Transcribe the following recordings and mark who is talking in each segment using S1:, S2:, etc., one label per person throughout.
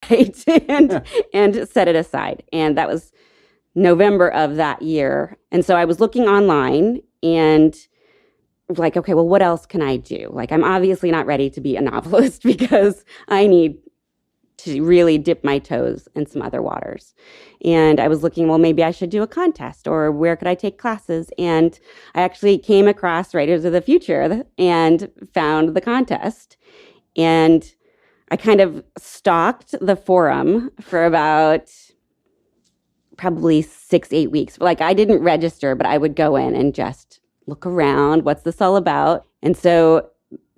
S1: website and set it aside. And that was November of that year. And so I was looking online and like, okay, well, what else can I do? Like, I'm obviously not ready to be a novelist because I need to really dip my toes in some other waters. And I was looking, well, maybe I should do a contest, or where could I take classes? And I actually came across Writers of the Future and found the contest. And I kind of stalked the forum for about probably 6-8 weeks. Like, I didn't register, but I would go in and just look around. What's this all about? And so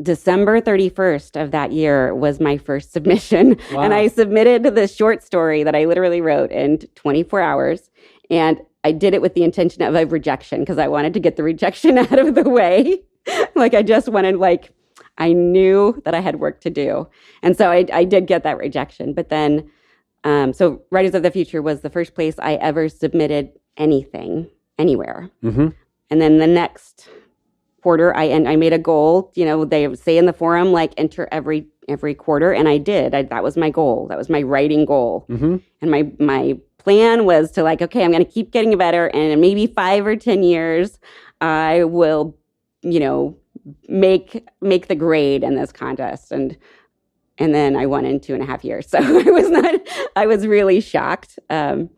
S1: December 31st of that year was my first submission. Wow. And I submitted the short story that I literally wrote in 24 hours. And I did it with the intention of a rejection because I wanted to get the rejection out of the way. Like, I just wanted, like, I knew that I had work to do. And so I did get that rejection. But then, so Writers of the Future was the first place I ever submitted anything, anywhere. Mm-hmm. And then the next quarter, I made a goal. You know, they say in the forum, like, enter every quarter. And I did. That was my goal. That was my writing goal. Mm-hmm. And my plan was to, like, okay, I'm going to keep getting better. And in maybe 5 or 10 years, I will, you know, make the grade in this contest. And then I won in 2.5 years. So I was really shocked. So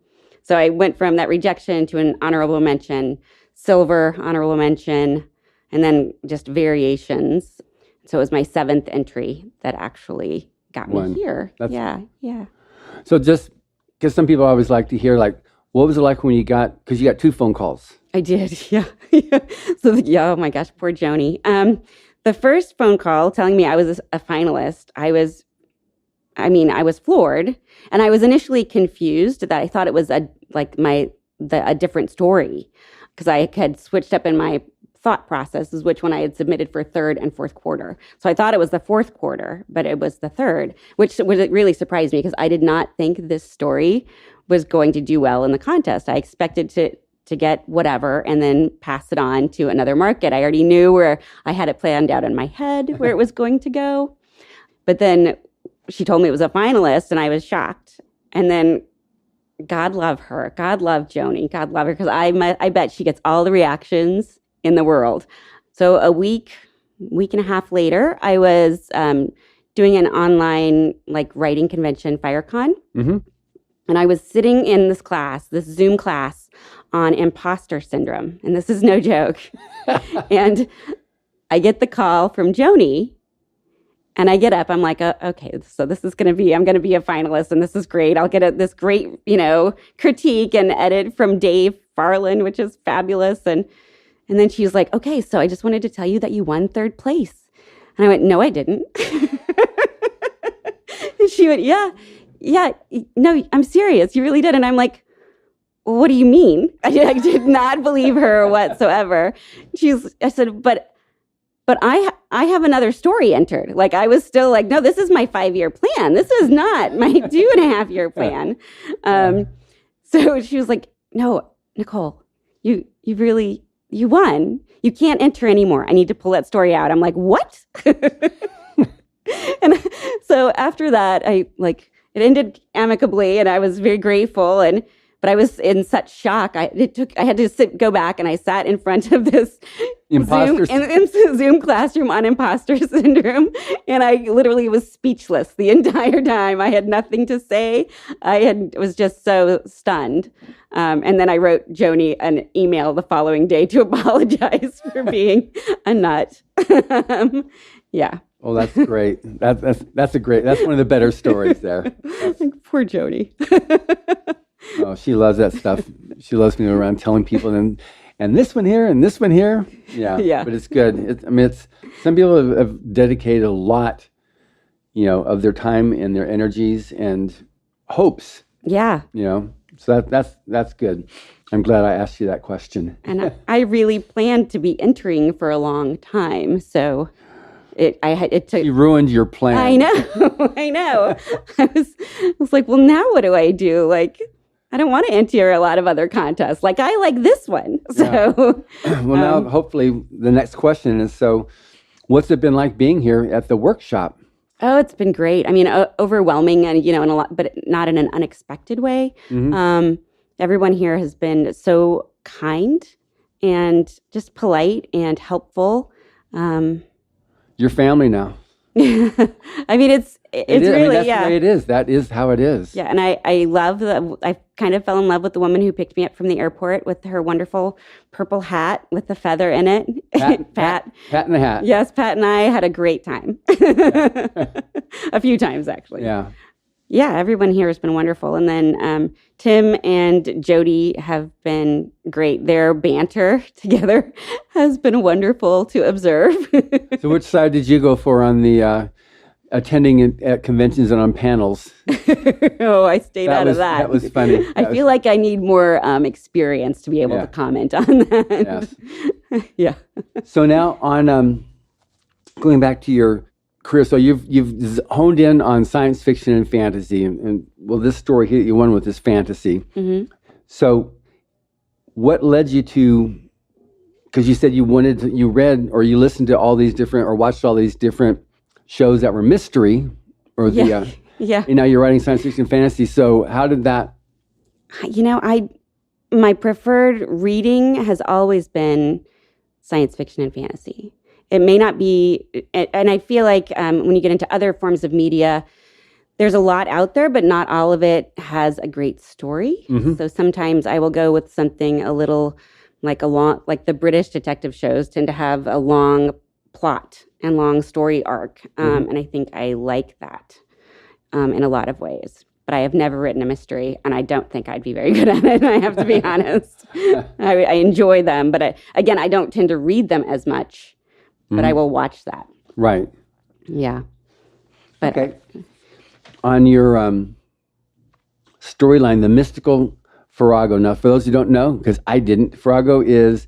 S1: I went from that rejection to an honorable mention, silver honorable mention, and then just variations. So it was my 7th entry that actually got me here. Yeah.
S2: So just because some people always like to hear, like, what was it like when because you got 2 phone calls?
S1: I did, yeah. So, oh my gosh, poor Joni. The first phone call telling me I was a finalist, I was floored. And I was initially confused that I thought it was a different story, because I had switched up in my thought process is which one I had submitted for 3rd and 4th quarter. So I thought it was the 4th quarter, but it was the 3rd, which really surprised me because I did not think this story was going to do well in the contest. I expected to get whatever and then pass it on to another market. I already knew where I had it planned out in my head where it was going to go. But then she told me it was a finalist and I was shocked. And then God love her. God love Joni. God love her, because I bet she gets all the reactions in the world. So a week and a half later, I was doing an online, like, writing convention, FireCon. Mm-hmm. And I was sitting in this Zoom class on imposter syndrome. And this is no joke. And I get the call from Joni. And I get up, I'm like, okay, so this is I'm going to be a finalist, and this is great. I'll get this great, critique and edit from Dave Farland, which is fabulous. And then she's like, okay, so I just wanted to tell you that you won 3rd place. And I went, no, I didn't. And she went, yeah, no, I'm serious. You really did. And I'm like, well, what do you mean? I did not believe her whatsoever. I said, but I have another story entered. Like, I was still like, no, this is my 5-year plan. This is not my 2.5-year plan. So she was like, no, Nicole, you won. You can't enter anymore. I need to pull that story out. I'm like, what? And so after that, it ended amicably, and I was very grateful. But I was in such shock. I had to go back, and I sat in front of this Zoom classroom on imposter syndrome, and I literally was speechless the entire time. I had nothing to say. Was just so stunned. And then I wrote Joni an email the following day to apologize for being a nut. Yeah.
S2: Oh, that's great. That's one of the better stories there.
S1: Poor Joni.
S2: Oh, she loves that stuff. She loves being around telling people, and this one here, and this one here. Yeah. But it's good. Some people have dedicated a lot, of their time and their energies and hopes.
S1: Yeah.
S2: So that's good. I'm glad I asked you that question.
S1: And I really planned to be entering for a long time, so it took.
S2: You ruined your plan.
S1: I know. I was like, well, now what do I do? Like, I don't want to enter a lot of other contests. Like, I like this one. So,
S2: well, now hopefully the next question is, so what's it been like being here at the workshop?
S1: Oh, it's been great. I mean, overwhelming and, in a lot, but not in an unexpected way.
S2: Mm-hmm.
S1: Everyone here has been so kind and just polite and helpful.
S2: Your family now.
S1: I mean, it's really,
S2: I mean, that's the way it is. That is how it is.
S1: Yeah. And I love I kind of fell in love with the woman who picked me up from the airport with her wonderful purple hat with the feather in it.
S2: Pat in the hat.
S1: Yes. Pat and I had a great time. A few times, actually.
S2: Yeah.
S1: Yeah. Everyone here has been wonderful. And then Tim and Jody have been great. Their banter together has been wonderful to observe.
S2: So which side did you go for on the attending at conventions and on panels?
S1: Oh, I stayed out of that.
S2: That was funny.
S1: I feel like I need more experience to be able to comment on that.
S2: Yes.
S1: Yeah.
S2: So now on going back to your career, so you've honed in on science fiction and fantasy, and well, this story here you won with is fantasy.
S1: Mm-hmm.
S2: So, what led you to? Because you said you read or you listened to all these different or watched all these different shows that were mystery, or
S1: yeah.
S2: And now you're writing science fiction and fantasy. So, how did that?
S1: My preferred reading has always been science fiction and fantasy. It may not be, and I feel like when you get into other forms of media, there's a lot out there, but not all of it has a great story.
S2: Mm-hmm.
S1: So sometimes I will go with something a little like the British detective shows tend to have a long plot and long story arc. And I think I like that in a lot of ways. But I have never written a mystery, and I don't think I'd be very good at it, I have to be honest. I enjoy them, but again, I don't tend to read them as much. But I will watch that.
S2: Right.
S1: Yeah. But,
S2: okay. On your storyline, the mystical Farrago. Now, for those who don't know, because I didn't, Farrago is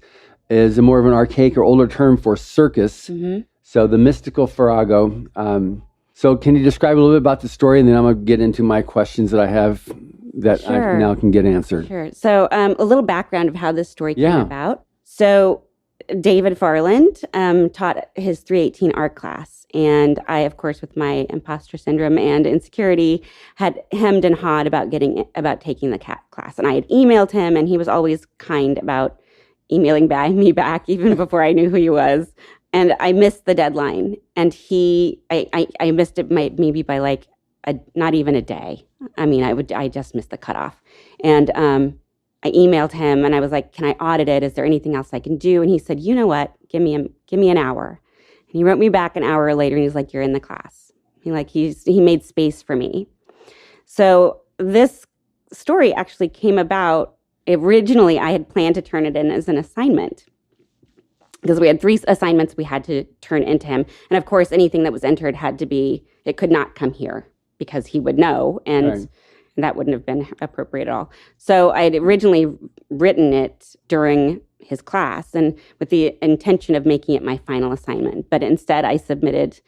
S2: a more of an archaic or older term for circus.
S1: Mm-hmm.
S2: So the mystical Farrago. So can you describe a little bit about the story, and then I'm going to get into my questions that I have that I now can get answered.
S1: Sure. So a little background of how this story came about. So David Farland taught his 318 art class. And I, of course, with my imposter syndrome and insecurity, had hemmed and hawed about taking the class. And I had emailed him, and he was always kind about emailing me back, even before I knew who he was. And I missed the deadline. And I missed it maybe by like not even a day. I mean, I just missed the cutoff. And I emailed him and I was like, can I audit it? Is there anything else I can do? And he said, you know what? Give me an hour. And he wrote me back an hour later and he's like, you're in the class. He made space for me. So this story actually came about. Originally, I had planned to turn it in as an assignment because we had 3 assignments we had to turn into him. And of course, anything that was entered it could not come here because he would know. And
S2: right.
S1: That wouldn't have been appropriate at all. So I had originally written it during his class and with the intention of making it my final assignment. But instead, I submitted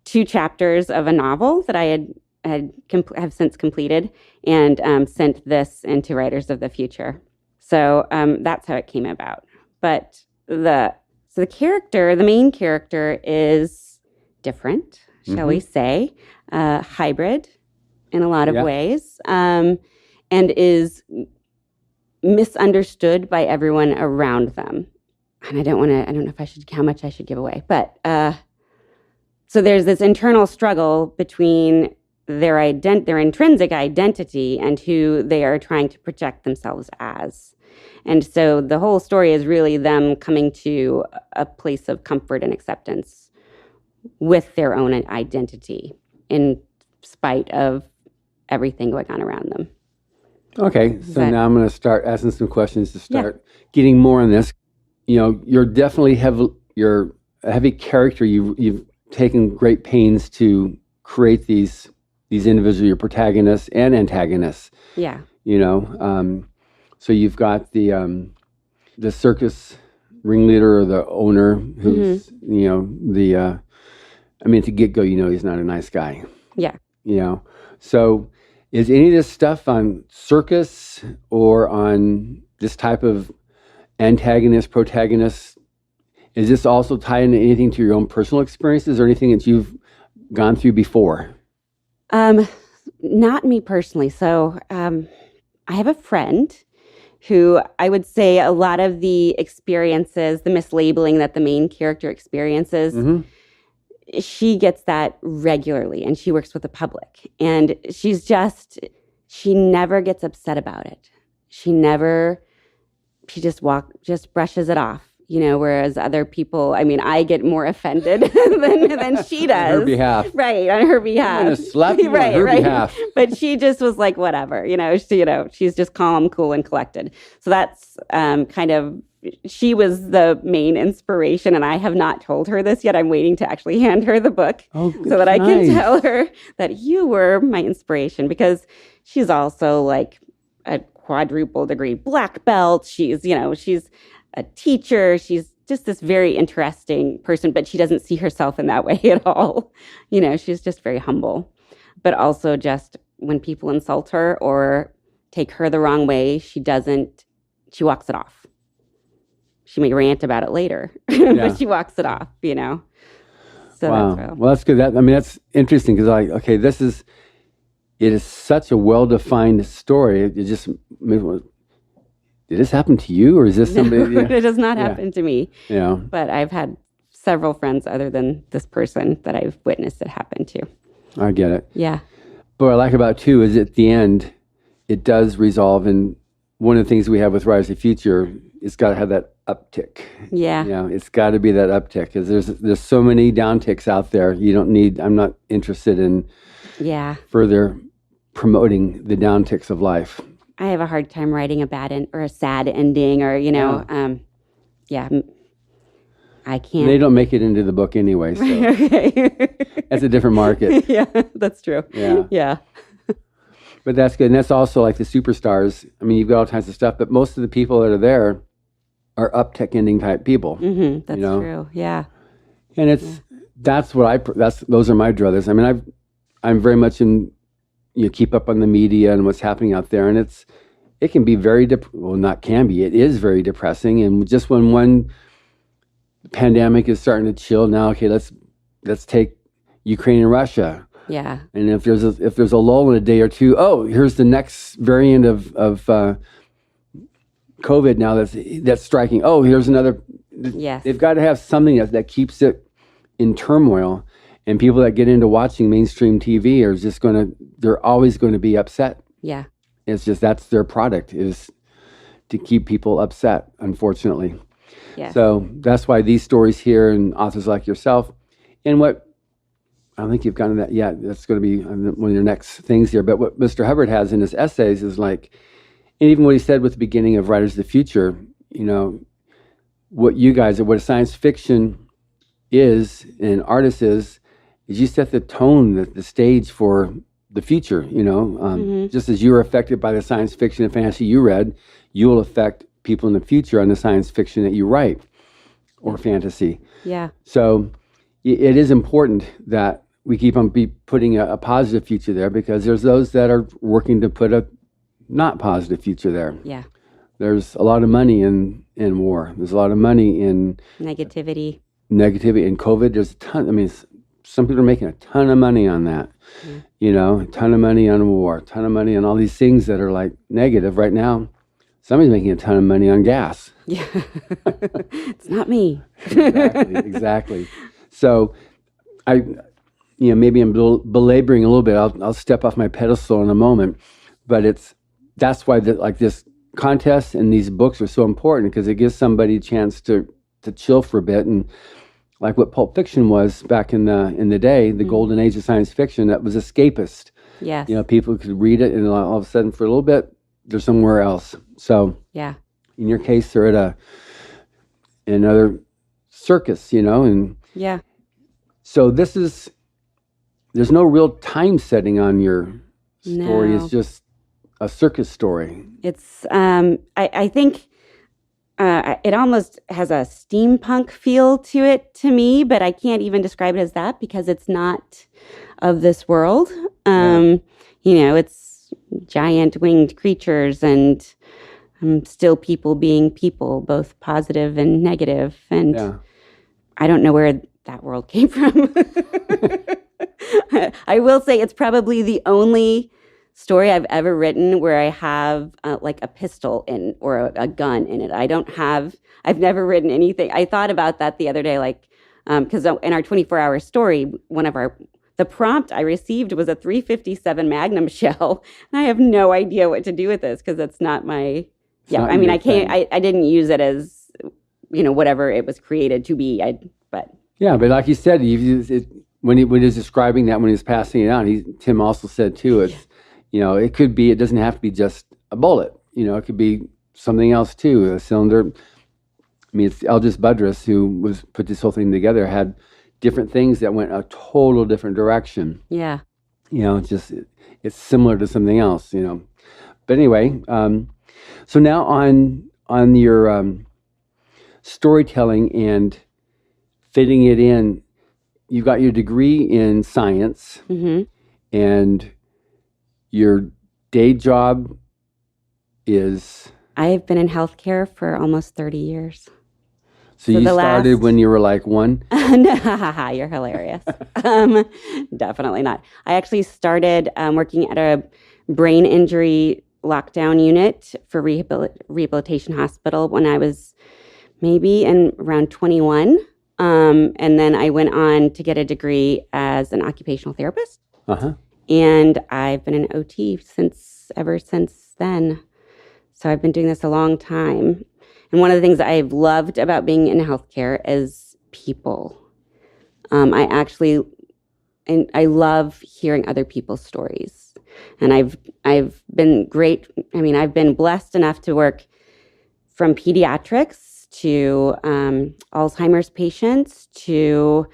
S1: 2 chapters of a novel that I have since completed and sent this into Writers of the Future. So that's how it came about. But the main character is different, shall we say, hybrid in a lot of ways, and is misunderstood by everyone around them. And I don't know how much I should give away, but so there's this internal struggle between their intrinsic identity and who they are trying to project themselves as. And so the whole story is really them coming to a place of comfort and acceptance with their own identity in spite of everything going on around them.
S2: Okay, so now I'm going to start asking some questions to start getting more on this. You're definitely you're a heavy character. You've taken great pains to create these individuals, your protagonists and antagonists.
S1: Yeah.
S2: So you've got the circus ringleader or the owner who's to get go, he's not a nice guy.
S1: Yeah.
S2: So is any of this stuff on circus or on this type of antagonist, protagonist, is this also tied into anything to your own personal experiences or anything that you've gone through before?
S1: Not me personally. So I have a friend who I would say a lot of the experiences, the mislabeling that the main character experiences, she gets that regularly, and she works with the public. And she never gets upset about it. She just brushes it off. Whereas other people, I mean, I get more offended than she does.
S2: On her behalf.
S1: Right, on her behalf.
S2: I'm going to slap you on her behalf.
S1: But she just was like, whatever, she's just calm, cool, and collected. So that's she was the main inspiration, and I have not told her this yet. I'm waiting to actually hand her the book so that I can tell her that you were my inspiration, because she's also like a quadruple degree black belt. She's a teacher. She's just this very interesting person, but she doesn't see herself in that way at all. She's just very humble, but also just when people insult her or take her the wrong way, she walks it off. She may rant about it later, but she walks it off, So
S2: wow.
S1: That's
S2: well, that's good. That's interesting, because it is such a well-defined story. It just, did this happen to you, or is this somebody?
S1: No, it does not happen to me.
S2: Yeah.
S1: But I've had several friends other than this person that I've witnessed it happen to.
S2: I get it.
S1: Yeah.
S2: But what I like about it too is at the end, it does resolve. And one of the things we have with Rise of the Future, it's got to have that uptick.
S1: Yeah.
S2: It's got to be that uptick, because there's so many downticks out there. I'm not interested in further promoting the downticks of life.
S1: I have a hard time writing a bad or a sad ending, or I can't.
S2: They don't make it into the book anyway, so that's a different market.
S1: Yeah, that's true. Yeah.
S2: But that's good, and that's also like the superstars. I mean, you've got all kinds of stuff, but most of the people that are there are uptick ending type people.
S1: Mm-hmm, that's true. Yeah.
S2: And those are my druthers. I mean, I'm very much in. Keep up on the media and what's happening out there, and it can be very it is very depressing. And just when one pandemic is starting to chill now, okay, let's take Ukraine and Russia.
S1: Yeah.
S2: And if there's a lull in a day or two, here's the next variant of COVID now that's striking. Here's another.
S1: Yes.
S2: They've got to have something that keeps it in turmoil. And people that get into watching mainstream TV they're always going to be upset.
S1: Yeah.
S2: It's just, that's their product, is to keep people upset, unfortunately.
S1: Yeah.
S2: So that's why these stories here, and authors like yourself, and I don't think you've gotten that yet. That's going to be one of your next things here. But what Mr. Hubbard has in his essays is and even what he said with the beginning of Writers of the Future, what a science fiction is and artist is you set the tone, the stage for the future, just as you were affected by the science fiction and fantasy you read, you will affect people in the future on the science fiction that you write or fantasy.
S1: Yeah.
S2: So it is important that we keep on putting a positive future there, because there's those that are working to put a not positive future there.
S1: Yeah.
S2: There's a lot of money in war. There's a lot of money in
S1: negativity.
S2: In COVID, there's a ton. Some people are making a ton of money on that, a ton of money on war, a ton of money on all these things that are like negative right now. Somebody's making a ton of money on gas.
S1: Yeah. It's not me.
S2: Exactly. So maybe I'm belaboring a little bit. I'll step off my pedestal in a moment, but that's why this contest and these books are so important, because it gives somebody a chance to chill for a bit. And like what Pulp Fiction was back in the day, the golden age of science fiction, that was escapist.
S1: Yes.
S2: People could read it, and all of a sudden, for a little bit, they're somewhere else. So,
S1: yeah.
S2: In your case, they're at another circus, and
S1: yeah.
S2: So there's no real time setting on your story.
S1: No.
S2: It's just a circus story.
S1: It's I think. It almost has a steampunk feel to it to me, but I can't even describe it as that because it's not of this world. It's giant winged creatures and still people being people, both positive and negative. And I don't know where that world came from. I will say it's probably the only story I've ever written where I have like a pistol in or a gun in it. I've never written anything. I thought about that the other day, like, because in our 24-hour story, the prompt I received was a 357 Magnum shell. And I have no idea what to do with this because that's not my, I mean, I didn't use it as, whatever it was created to be. But
S2: like you said, when he was describing that, when he was passing it out, Tim also said too, it could be, it doesn't have to be just a bullet. It could be something else too, a cylinder. I mean, it's Aldous Budrus who put this whole thing together, had different things that went a total different direction.
S1: Yeah.
S2: It's similar to something else, But anyway, so now on your storytelling and fitting it in, you got your degree in science, and your day job is?
S1: I've been in healthcare for almost 30 years.
S2: So you started when you were like one?
S1: No, you're hilarious. Definitely not. I actually started working at a brain injury lockdown unit for rehabilitation hospital when I was maybe around 21. And then I went on to get a degree as an occupational therapist. And I've been an OT ever since then. So I've been doing this a long time. And one of the things I've loved about being in healthcare is people. I love hearing other people's stories. And I've been I've been blessed enough to work from pediatrics to Alzheimer's patients to,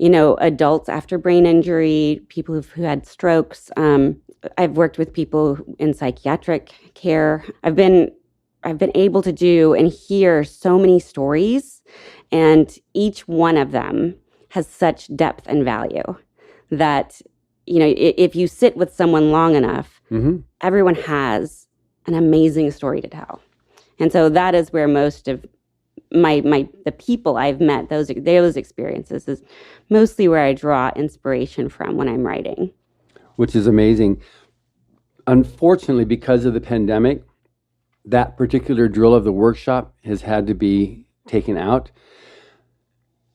S1: adults after brain injury, people who had strokes. I've worked with people in psychiatric care. I've been able to do and hear so many stories, and each one of them has such depth and value that, if you sit with someone long enough, everyone has an amazing story to tell. And so that is where most of the people I've met, those experiences is mostly where I draw inspiration from when I'm writing.
S2: Which is amazing. Unfortunately, because of the pandemic, that particular drill of the workshop has had to be taken out.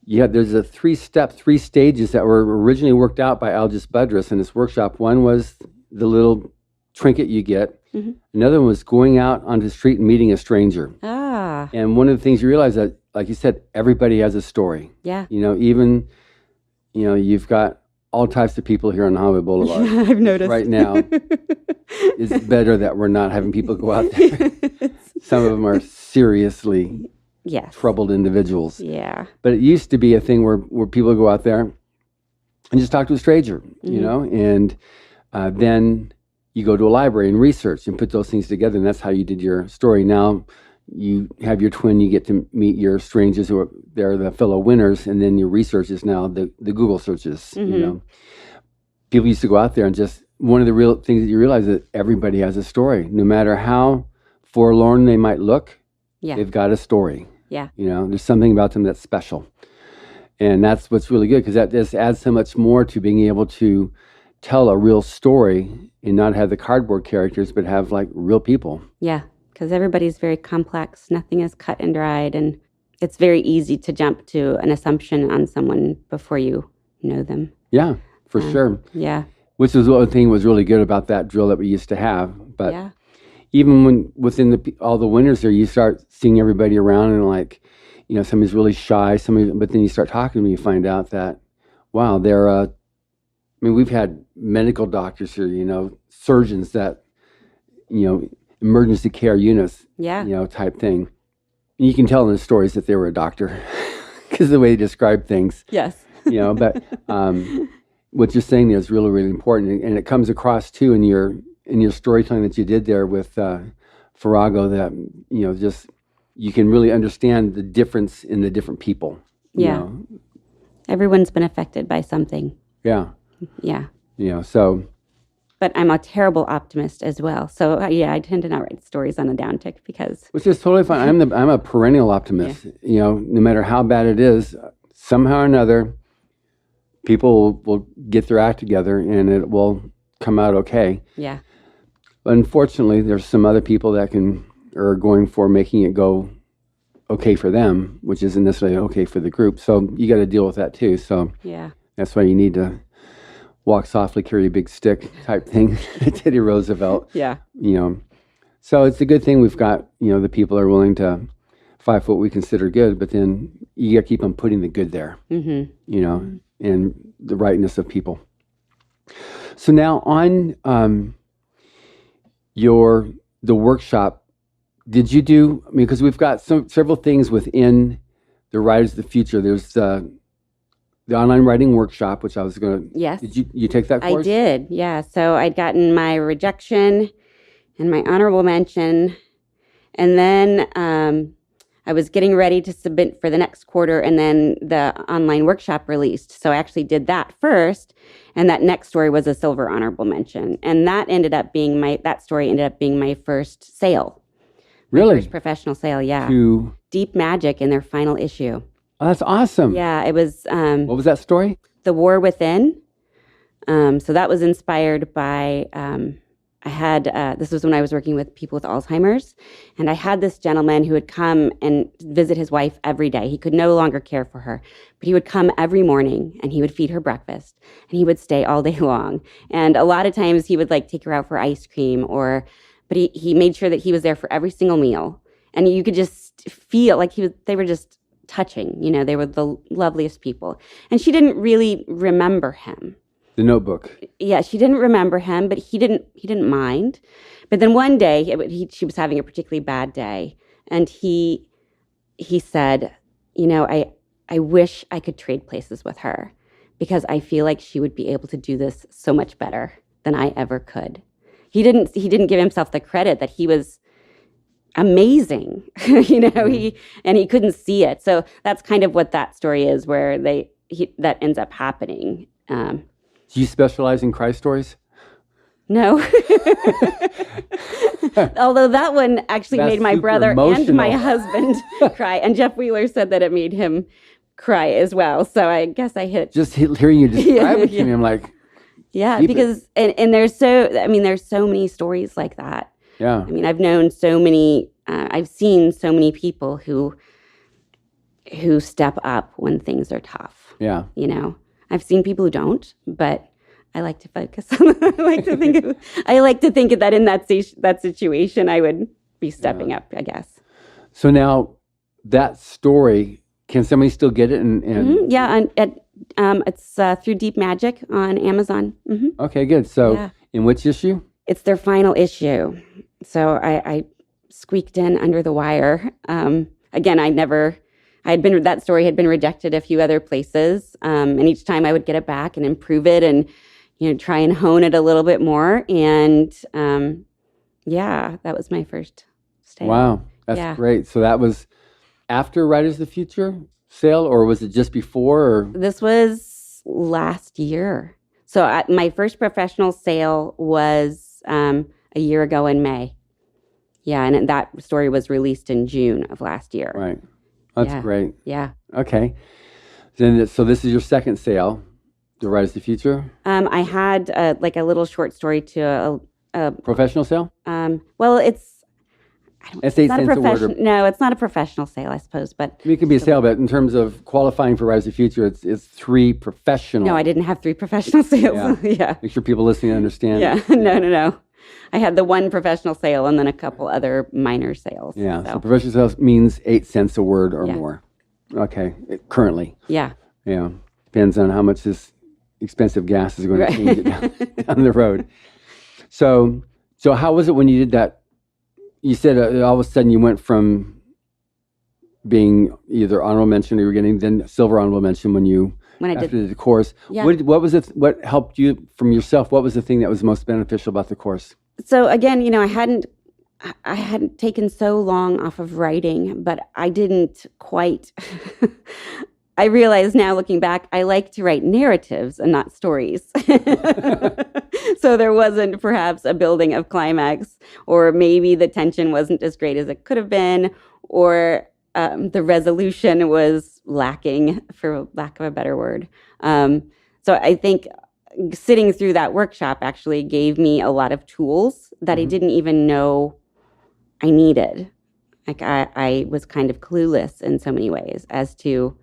S2: Yeah, there's a three stages that were originally worked out by Aldous Budrus in this workshop. One was the little trinket you get. Another one was going out onto the street and meeting a stranger. And one of the things you realize that, like you said, everybody has a story.
S1: Yeah.
S2: Even, you've got all types of people here on Hollywood Boulevard.
S1: I've noticed.
S2: Right now, it's better that we're not having people go out there. Some of them are seriously troubled individuals.
S1: Yeah.
S2: But it used to be a thing where people go out there and just talk to a stranger, and then you go to a library and research and put those things together, and that's how you did your story. Now you have your twin, you get to meet your strangers they're the fellow winners, and then your research is now the Google searches, People used to go out there and just, one of the real things that you realize is that everybody has a story. No matter how forlorn they might look, they've got a story.
S1: Yeah.
S2: There's something about them that's special. And that's what's really good, because that just adds so much more to being able to tell a real story and not have the cardboard characters, but have like real people.
S1: Yeah, because everybody's very complex. Nothing is cut and dried, and it's very easy to jump to an assumption on someone before you know them.
S2: Yeah, for sure.
S1: Yeah.
S2: Which was one thing was really good about that drill that we used to have. But even when within all the winners there, you start seeing everybody around and like, somebody's really shy, but then you start talking to them, you find out that, wow, they're we've had medical doctors here, surgeons that, emergency care units, type thing. And you can tell in the stories that they were a doctor because the way they describe things.
S1: Yes.
S2: But what you're saying there is really, really important. And it comes across too in your storytelling that you did there with Farrago that, just you can really understand the difference in the different people.
S1: Yeah. Everyone's been affected by something.
S2: Yeah.
S1: Yeah.
S2: So.
S1: But I'm a terrible optimist as well. So I tend to not write stories on a downtick because.
S2: Which is totally fine. I'm a perennial optimist. No matter how bad it is, somehow or another, people will get their act together and it will come out okay.
S1: Yeah.
S2: Unfortunately, there's some other people that are going for making it go okay for them, which isn't necessarily okay for the group. So you got to deal with that too. So
S1: yeah,
S2: that's why you need to walk softly, carry a big stick type thing. Teddy Roosevelt.
S1: Yeah.
S2: So it's a good thing we've got, the people are willing to fight for what we consider good, but then you got to keep on putting the good there, and the rightness of people. So now on the workshop, did you do, because we've got several things within the Writers of the Future. There's the online writing workshop, which I was going to...
S1: Yes.
S2: Did you take that course?
S1: I did, yeah. So I'd gotten my rejection and my honorable mention. And then I was getting ready to submit for the next quarter, and then the online workshop released. So I actually did that first, and that next story was a silver honorable mention. And that story ended up being my first sale.
S2: Really?
S1: My first professional sale, yeah.
S2: To
S1: Deep Magic in their final issue.
S2: Oh, that's awesome.
S1: Yeah, it was...
S2: what was that story?
S1: The War Within. So that was inspired by... this was when I was working with people with Alzheimer's, and I had this gentleman who would come and visit his wife every day. He could no longer care for her, but he would come every morning and he would feed her breakfast, and he would stay all day long. And a lot of times he would take her out for ice cream, but he made sure that he was there for every single meal. And you could just feel like they were just touching, they were the loveliest people. And she didn't really remember him.
S2: The Notebook.
S1: Yeah, she didn't remember him, but he didn't mind. But then one day, she was having a particularly bad day, and he said, I wish I could trade places with her, because I feel like she would be able to do this so much better than I ever could. He didn't give himself the credit that he was amazing, he couldn't see it. So that's kind of what that story is, where that ends up happening.
S2: Do you specialize in cry stories?
S1: No. Although that one actually made my brother and my husband cry. And Jeff Wheeler said that it made him cry as well. So I guess I hit...
S2: Just hearing you describe it to me, I'm like...
S1: Yeah, because... And there's so many stories like that.
S2: Yeah.
S1: I've known so many... I've seen so many people who step up when things are tough.
S2: Yeah.
S1: I've seen people who don't, but I like to focus on. I like to think that in that situation, I would be stepping up, I guess.
S2: So now, that story, can somebody still get it?
S1: Yeah, it's through Deep Magic on Amazon. Mm-hmm.
S2: Okay, good. So, in which issue?
S1: It's their final issue. So I squeaked in under the wire. Again, that story had been rejected a few other places. And each time I would get it back and improve it and, try and hone it a little bit more. And, that was my first sale.
S2: Wow. That's great. So that was after Writers of the Future sale, or was it just before? Or?
S1: This was last year. So my first professional sale was a year ago in May. Yeah. And that story was released in June of last year.
S2: Right. That's great.
S1: Yeah.
S2: Okay. So this is your second sale, the Writers of the Future?
S1: I had a little short story to a
S2: professional sale?
S1: Well, it's
S2: not a professional.
S1: No, it's not a professional sale, I suppose. But
S2: it can be a sale, but in terms of qualifying for Writers of the Future, it's 3 professional.
S1: No, I didn't have 3 professional sales. Yeah.
S2: Make sure people listening understand.
S1: Yeah. No. I had the 1 professional sale and then a couple other minor sales.
S2: Yeah. So professional sales means 8 cents a word or more. Okay. Currently.
S1: Yeah.
S2: Yeah. Depends on how much this expensive gas is going to change it down the road. So how was it when you did that? You said all of a sudden you went from being either honorable mention or you were getting then silver honorable mention when I did the course. Yeah. What was it? What helped you from yourself? What was the thing that was most beneficial about the course?
S1: So again, I hadn't taken so long off of writing, but I didn't quite. I realize now, looking back, I like to write narratives and not stories. So there wasn't perhaps a building of climax, or maybe the tension wasn't as great as it could have been, or the resolution was lacking, for lack of a better word. So I think sitting through that workshop actually gave me a lot of tools that I didn't even know I needed. Like I was kind of clueless in so many ways as to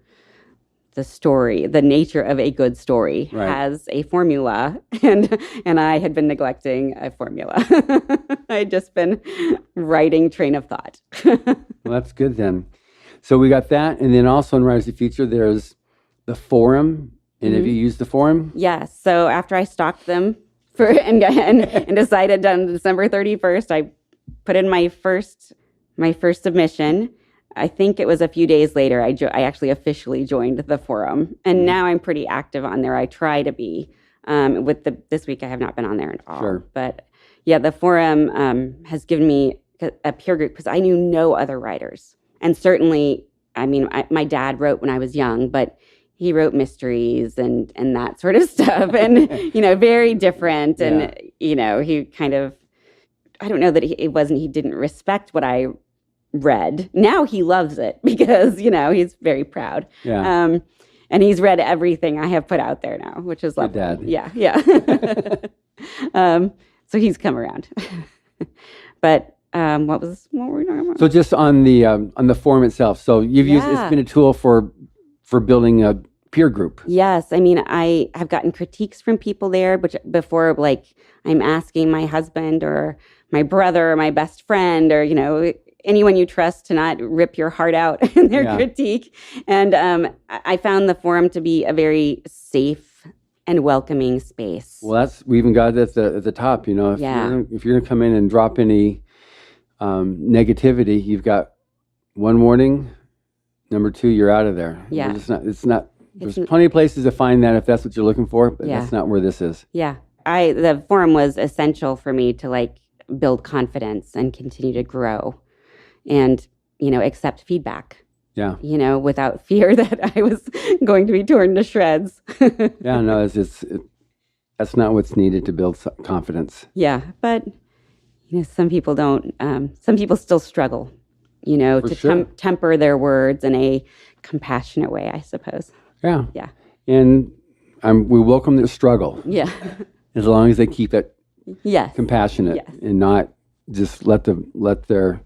S1: the story, the nature of a good story has a formula, and I had been neglecting a formula. I had just been writing train of thought.
S2: Well, that's good then. So we got that, and then also in Rise of the Future, there's the forum. And have you used the forum?
S1: Yes. So after I stalked them and decided on December 31st, I put in my first submission. I think it was a few days later, I actually officially joined the forum. And now I'm pretty active on there. I try to be. This week, I have not been on there at all.
S2: Sure.
S1: But yeah, the forum has given me a peer group because I knew no other writers. And certainly, I mean, my dad wrote when I was young, but he wrote mysteries and that sort of stuff. And, very different. And, he kind of, I don't know that he didn't respect what I read. Now he loves it because, he's very proud.
S2: Yeah.
S1: And he's read everything I have put out there now, which is lovely.
S2: Dad.
S1: Yeah. So he's come around. But what were we talking about?
S2: So just on the forum itself. So you've used it's been a tool for building a peer group.
S1: Yes. I mean, I have gotten critiques from people there, which before, like, I'm asking my husband or my brother or my best friend or, anyone you trust to not rip your heart out in their critique. And I found the forum to be a very safe and welcoming space.
S2: Well, we even got it at the top, if you're going to come in and drop any negativity, you've got one warning. Number 2, you're out of there.
S1: Yeah.
S2: There's plenty of places to find that if that's what you're looking for, but that's not where this is.
S1: Yeah. The forum was essential for me to build confidence and continue to grow and, accept feedback.
S2: Yeah.
S1: Without fear that I was going to be torn to shreds.
S2: Yeah, no, that's not what's needed to build confidence.
S1: Yeah. But, some people don't, some people still struggle, temper their words in a compassionate way, I suppose.
S2: Yeah.
S1: Yeah.
S2: And we welcome their struggle.
S1: Yeah.
S2: As long as they keep it compassionate and not just let their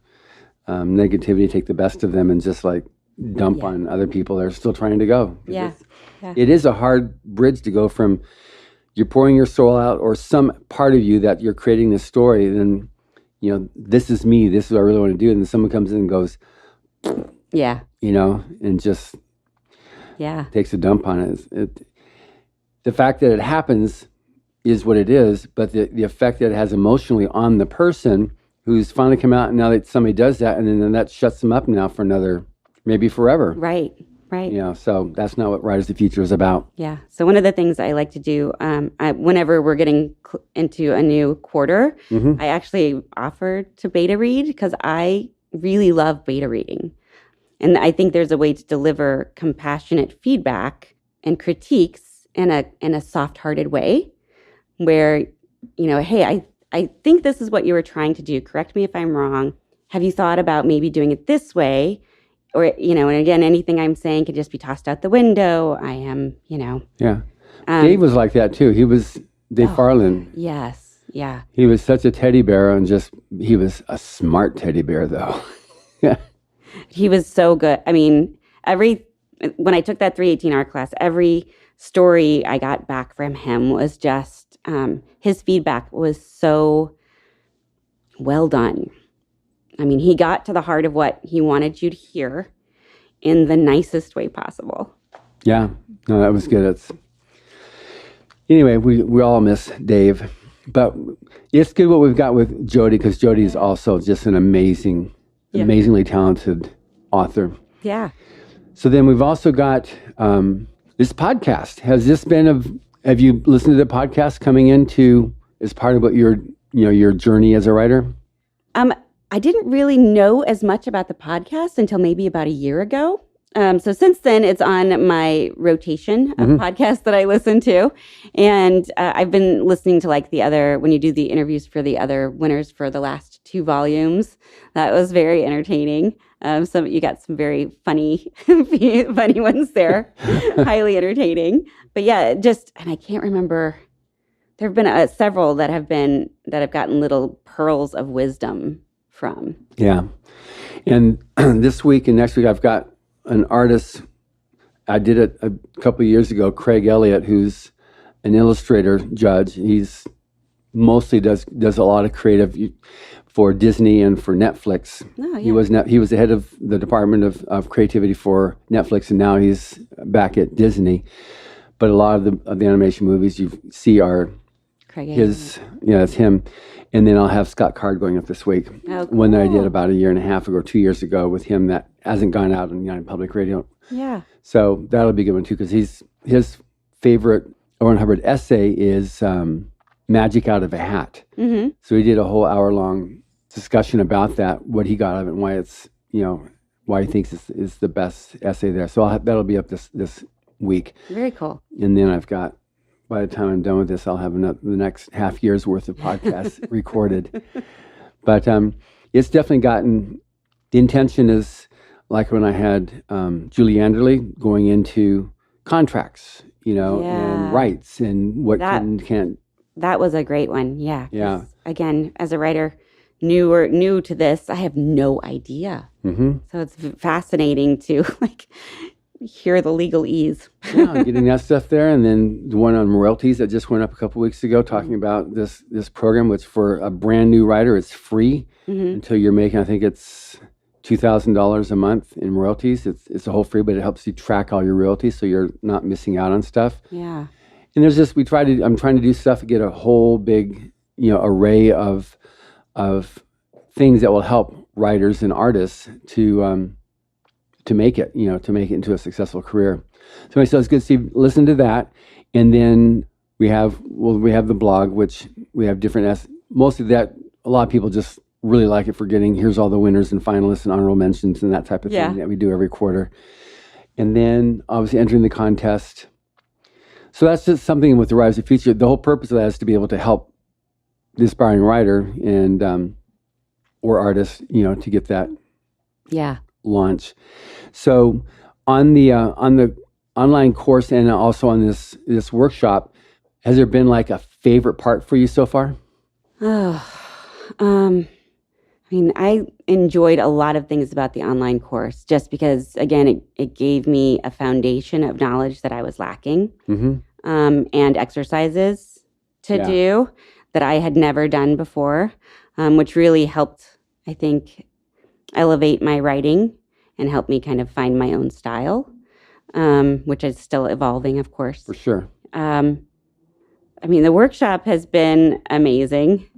S2: negativity take the best of them and just dump on other people that are still trying to go.
S1: Yeah.
S2: It is a hard bridge to go from you're pouring your soul out or some part of you that you're creating this story, then, this is me, this is what I really want to do. And then someone comes in and goes, and just takes a dump on it. The fact that it happens is what it is, but the effect that it has emotionally on the person who's finally come out, and now that somebody does that, and then that shuts them up now for another, maybe forever.
S1: Right.
S2: So that's not what Rise of the Future is about.
S1: Yeah. So one of the things I like to do, whenever we're getting into a new quarter, I actually offer to beta read because I really love beta reading. And I think there's a way to deliver compassionate feedback and critiques in a soft-hearted way where, hey, I think this is what you were trying to do. Correct me if I'm wrong. Have you thought about maybe doing it this way? Or, and again, anything I'm saying could just be tossed out the window. I am,
S2: Yeah. Dave was like that too. He was Dave Farland.
S1: Yes. Yeah.
S2: He was such a teddy bear and he was a smart teddy bear though. Yeah.
S1: He was so good. I mean, when I took that 318R class, every story I got back from him was just, his feedback was so well done. I mean, he got to the heart of what he wanted you to hear in the nicest way possible.
S2: Yeah. No, that was good. Anyway, we all miss Dave. But it's good what we've got with Jody, because Jody is also just an amazingly talented author.
S1: Yeah.
S2: So then we've also got this podcast. Have you listened to the podcast coming into as part of what your journey as a writer?
S1: I didn't really know as much about the podcast until maybe about a year ago. So since then, it's on my rotation of podcasts that I listen to. And I've been listening to like the other, when you do the interviews for the other winners for the last 2 volumes, that was very entertaining. You got some very funny, funny ones there, highly entertaining. But yeah, and I can't remember. There have been several that I've gotten little pearls of wisdom from.
S2: Yeah. And this week and next week, I've got an artist. I did it a couple of years ago, Craig Elliott, who's an illustrator judge. He's mostly does a lot of creative for Disney and for Netflix.
S1: Oh, yeah.
S2: He was the head of the department of creativity for Netflix, and now he's back at Disney. But a lot of the animation movies you see are
S1: Craig
S2: his. Yeah, it's him. And then I'll have Scott Card going up this week.
S1: Oh, cool.
S2: One that I did about 1.5 years ago, 2 years ago with him that hasn't gone out on United Public Radio.
S1: Yeah.
S2: So that'll be a good one too, because his favorite Owen Hubbard essay is Magic Out of a Hat.
S1: Mm-hmm.
S2: So he did a whole hour-long discussion about that, what he got out of it, and why it's why he thinks is the best essay there. So that'll be up this week.
S1: Very cool.
S2: And then I've got, by the time I'm done with this, I'll have the next half year's worth of podcasts recorded. But it's definitely gotten, the intention is like when I had Julie Anderley going into contracts, and rights and what can't.
S1: That was a great one. Yeah.
S2: Yeah.
S1: Again, as a writer, new to this, I have no idea.
S2: Mm-hmm.
S1: So it's fascinating to hear the legalese.
S2: Yeah, getting that stuff there. And then the one on royalties that just went up a couple weeks ago, talking about this program, which for a brand new writer, it's free until you're making, I think it's $2,000 a month in royalties. It's a whole free, but it helps you track all your royalties so you're not missing out on stuff.
S1: Yeah.
S2: And there's just, I'm trying to do stuff to get a whole big, array of things that will help writers and artists to make it, to make it into a successful career. So it's good, Steve. Listen to that. And then we have the blog, which we have different, mostly that a lot of people just really like it for getting, here's all the winners and finalists and honorable mentions and that type of thing that we do every quarter. And then obviously entering the contest. So that's just something with the Rise of the Future. The whole purpose of that is to be able to help the aspiring writer and or artist, to get that launch. So on the online course and also on this workshop, has there been like a favorite part for you so far?
S1: I enjoyed a lot of things about the online course just because, again, it gave me a foundation of knowledge that I was lacking, and exercises to do that I had never done before, which really helped, I think, elevate my writing and help me kind of find my own style, which is still evolving, of course.
S2: For sure.
S1: The workshop has been amazing.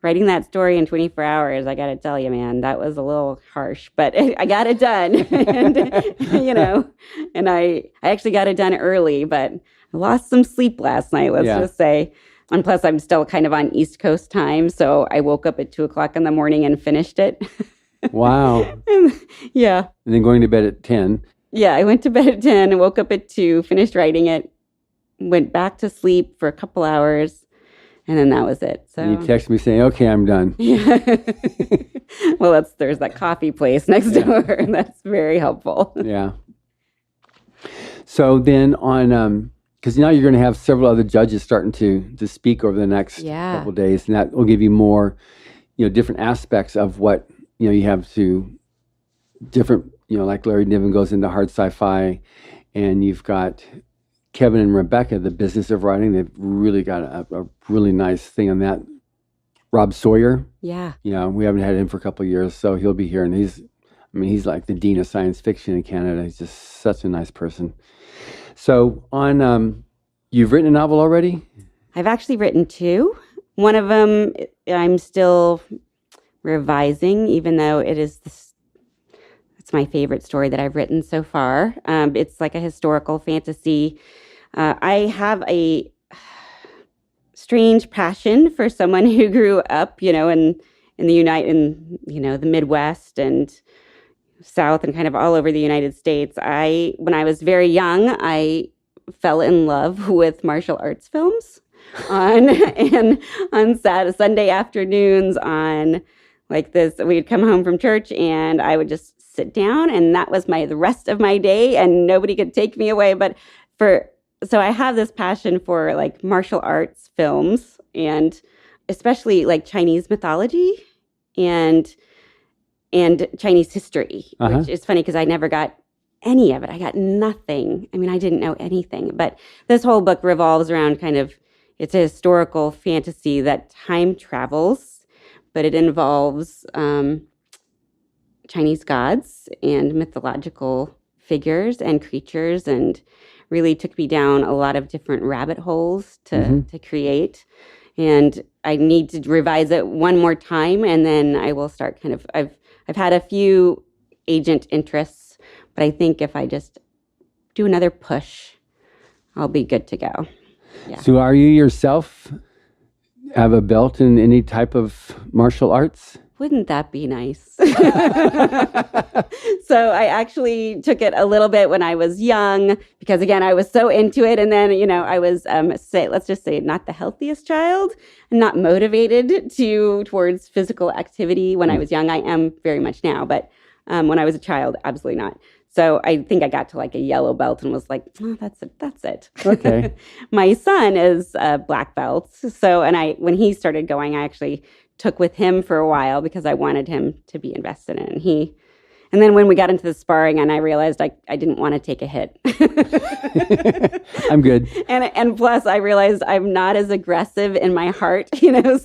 S1: Writing that story in 24 hours, I got to tell you, man, that was a little harsh, but I got it done. And I actually got it done early, but I lost some sleep last night, let's just say. And plus, I'm still kind of on East Coast time, so I woke up at 2:00 in the morning and finished it.
S2: Wow.
S1: Yeah.
S2: And then going to bed at 10.
S1: Yeah, I went to bed at 10 and woke up at 2, finished writing it, went back to sleep for a couple hours. And then that was it. So
S2: and you text me saying, "Okay, I'm done."
S1: Yeah. Well, there's that coffee place next door, and that's very helpful.
S2: Yeah. So then on, because now you're going to have several other judges starting to speak over the next couple of days, and that will give you more, different aspects of what you have to different, like Larry Niven goes into hard sci-fi, and you've got Kevin and Rebecca, the business of writing. They've really got a really nice thing on that. Rob Sawyer. Yeah. We haven't had him for a couple of years, so he'll be here. And he's like the dean of science fiction in Canada. He's just such a nice person. So you've written a novel already?
S1: I've actually written 2. One of them I'm still revising, even though it's my favorite story that I've written so far. It's like a historical fantasy. I have a strange passion for someone who grew up, in the the Midwest, and south and kind of all over the United States. When I was very young, I fell in love with martial arts films on Sunday afternoons on like this. We'd come home from church and I would just sit down, and that was the rest of my day, and nobody could take me away. So I have this passion for like martial arts films, and especially like Chinese mythology and Chinese history, which is funny because I never got any of it. I got nothing. I mean, I didn't know anything. But this whole book revolves around it's a historical fantasy that time travels, but it involves Chinese gods and mythological figures and creatures, and really took me down a lot of different rabbit holes to create. And I need to revise it one more time, and then I will start I've had a few agent interests, but I think if I just do another push, I'll be good to go. Yeah.
S2: So are you yourself have a belt in any type of martial arts?
S1: Wouldn't that be nice? So I actually took it a little bit when I was young because, again, I was so into it. And then, I was, let's just say, not the healthiest child, not motivated towards physical activity when I was young. I am very much now, but when I was a child, absolutely not. So I think I got to like a yellow belt and was like, oh, that's it. That's it.
S2: Okay.
S1: My son is a black belt. So, when he started going, I actually took with him for a while because I wanted him to be invested in. And then when we got into the sparring, and I realized I didn't want to take a hit.
S2: I'm good.
S1: And plus, I realized I'm not as aggressive in my heart,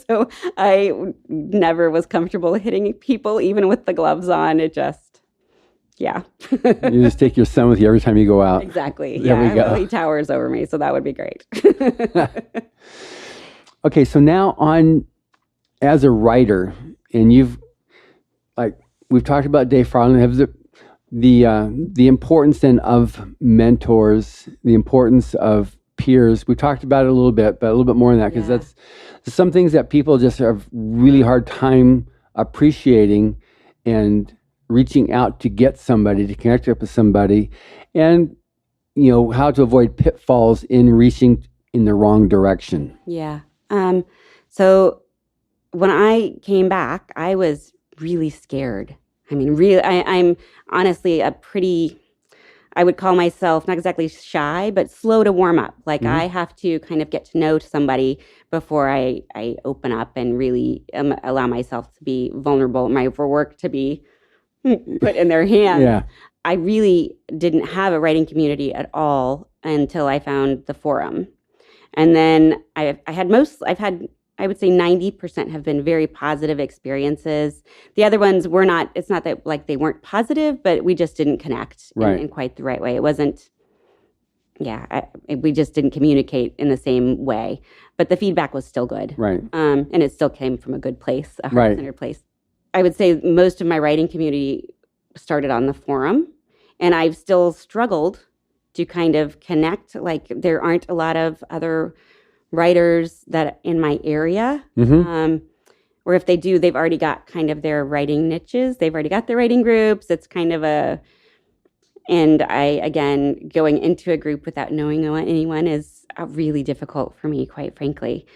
S1: so I never was comfortable hitting people, even with the gloves on. It just, yeah.
S2: You just take your son with you every time you go out.
S1: Exactly.
S2: There we go.
S1: Well, he towers over me, so that would be great.
S2: Okay, so now as a writer, and we've talked about Dave Farland, have the importance then of mentors, the importance of peers. We talked about it a little bit, but a little bit more than that, because that's some things that people just have really hard time appreciating and reaching out to get somebody, to connect up with somebody, and how to avoid pitfalls in reaching in the wrong direction.
S1: Yeah. So when I came back, I was really scared. I mean, really, I'm honestly I would call myself not exactly shy, but slow to warm up. Like I have to kind of get to know somebody before I open up and really allow myself to be vulnerable, for work to be put in their hands.
S2: Yeah.
S1: I really didn't have a writing community at all until I found the forum. And then I've had, I would say 90% have been very positive experiences. The other ones were not, it's not that like they weren't positive, but we just didn't connect in quite the right way. It wasn't, we just didn't communicate in the same way. But the feedback was still good.
S2: Right.
S1: And it still came from a good place, a heart-centered place. I would say most of my writing community started on the forum, and I've still struggled to kind of connect. Like there aren't a lot of other writers that in my area, or if they do, they've already got kind of their writing niches. They've already got their writing groups. It's kind of and again, going into a group without knowing anyone is really difficult for me, quite frankly.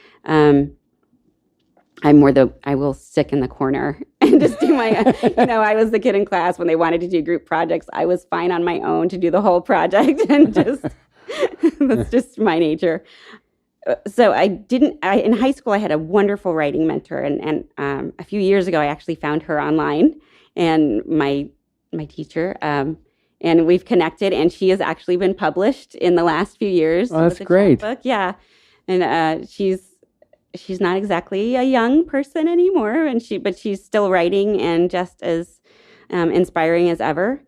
S1: I will stick in the corner and just do my, I was the kid in class when they wanted to do group projects. I was fine on my own to do the whole project, and that's just my nature. So in high school, I had a wonderful writing mentor, and a few years ago, I actually found her online, and my teacher, and we've connected, and she has actually been published in the last few years.
S2: Oh, that's great.
S1: Book. Yeah. And she's not exactly a young person anymore, but she's still writing and just as inspiring as ever.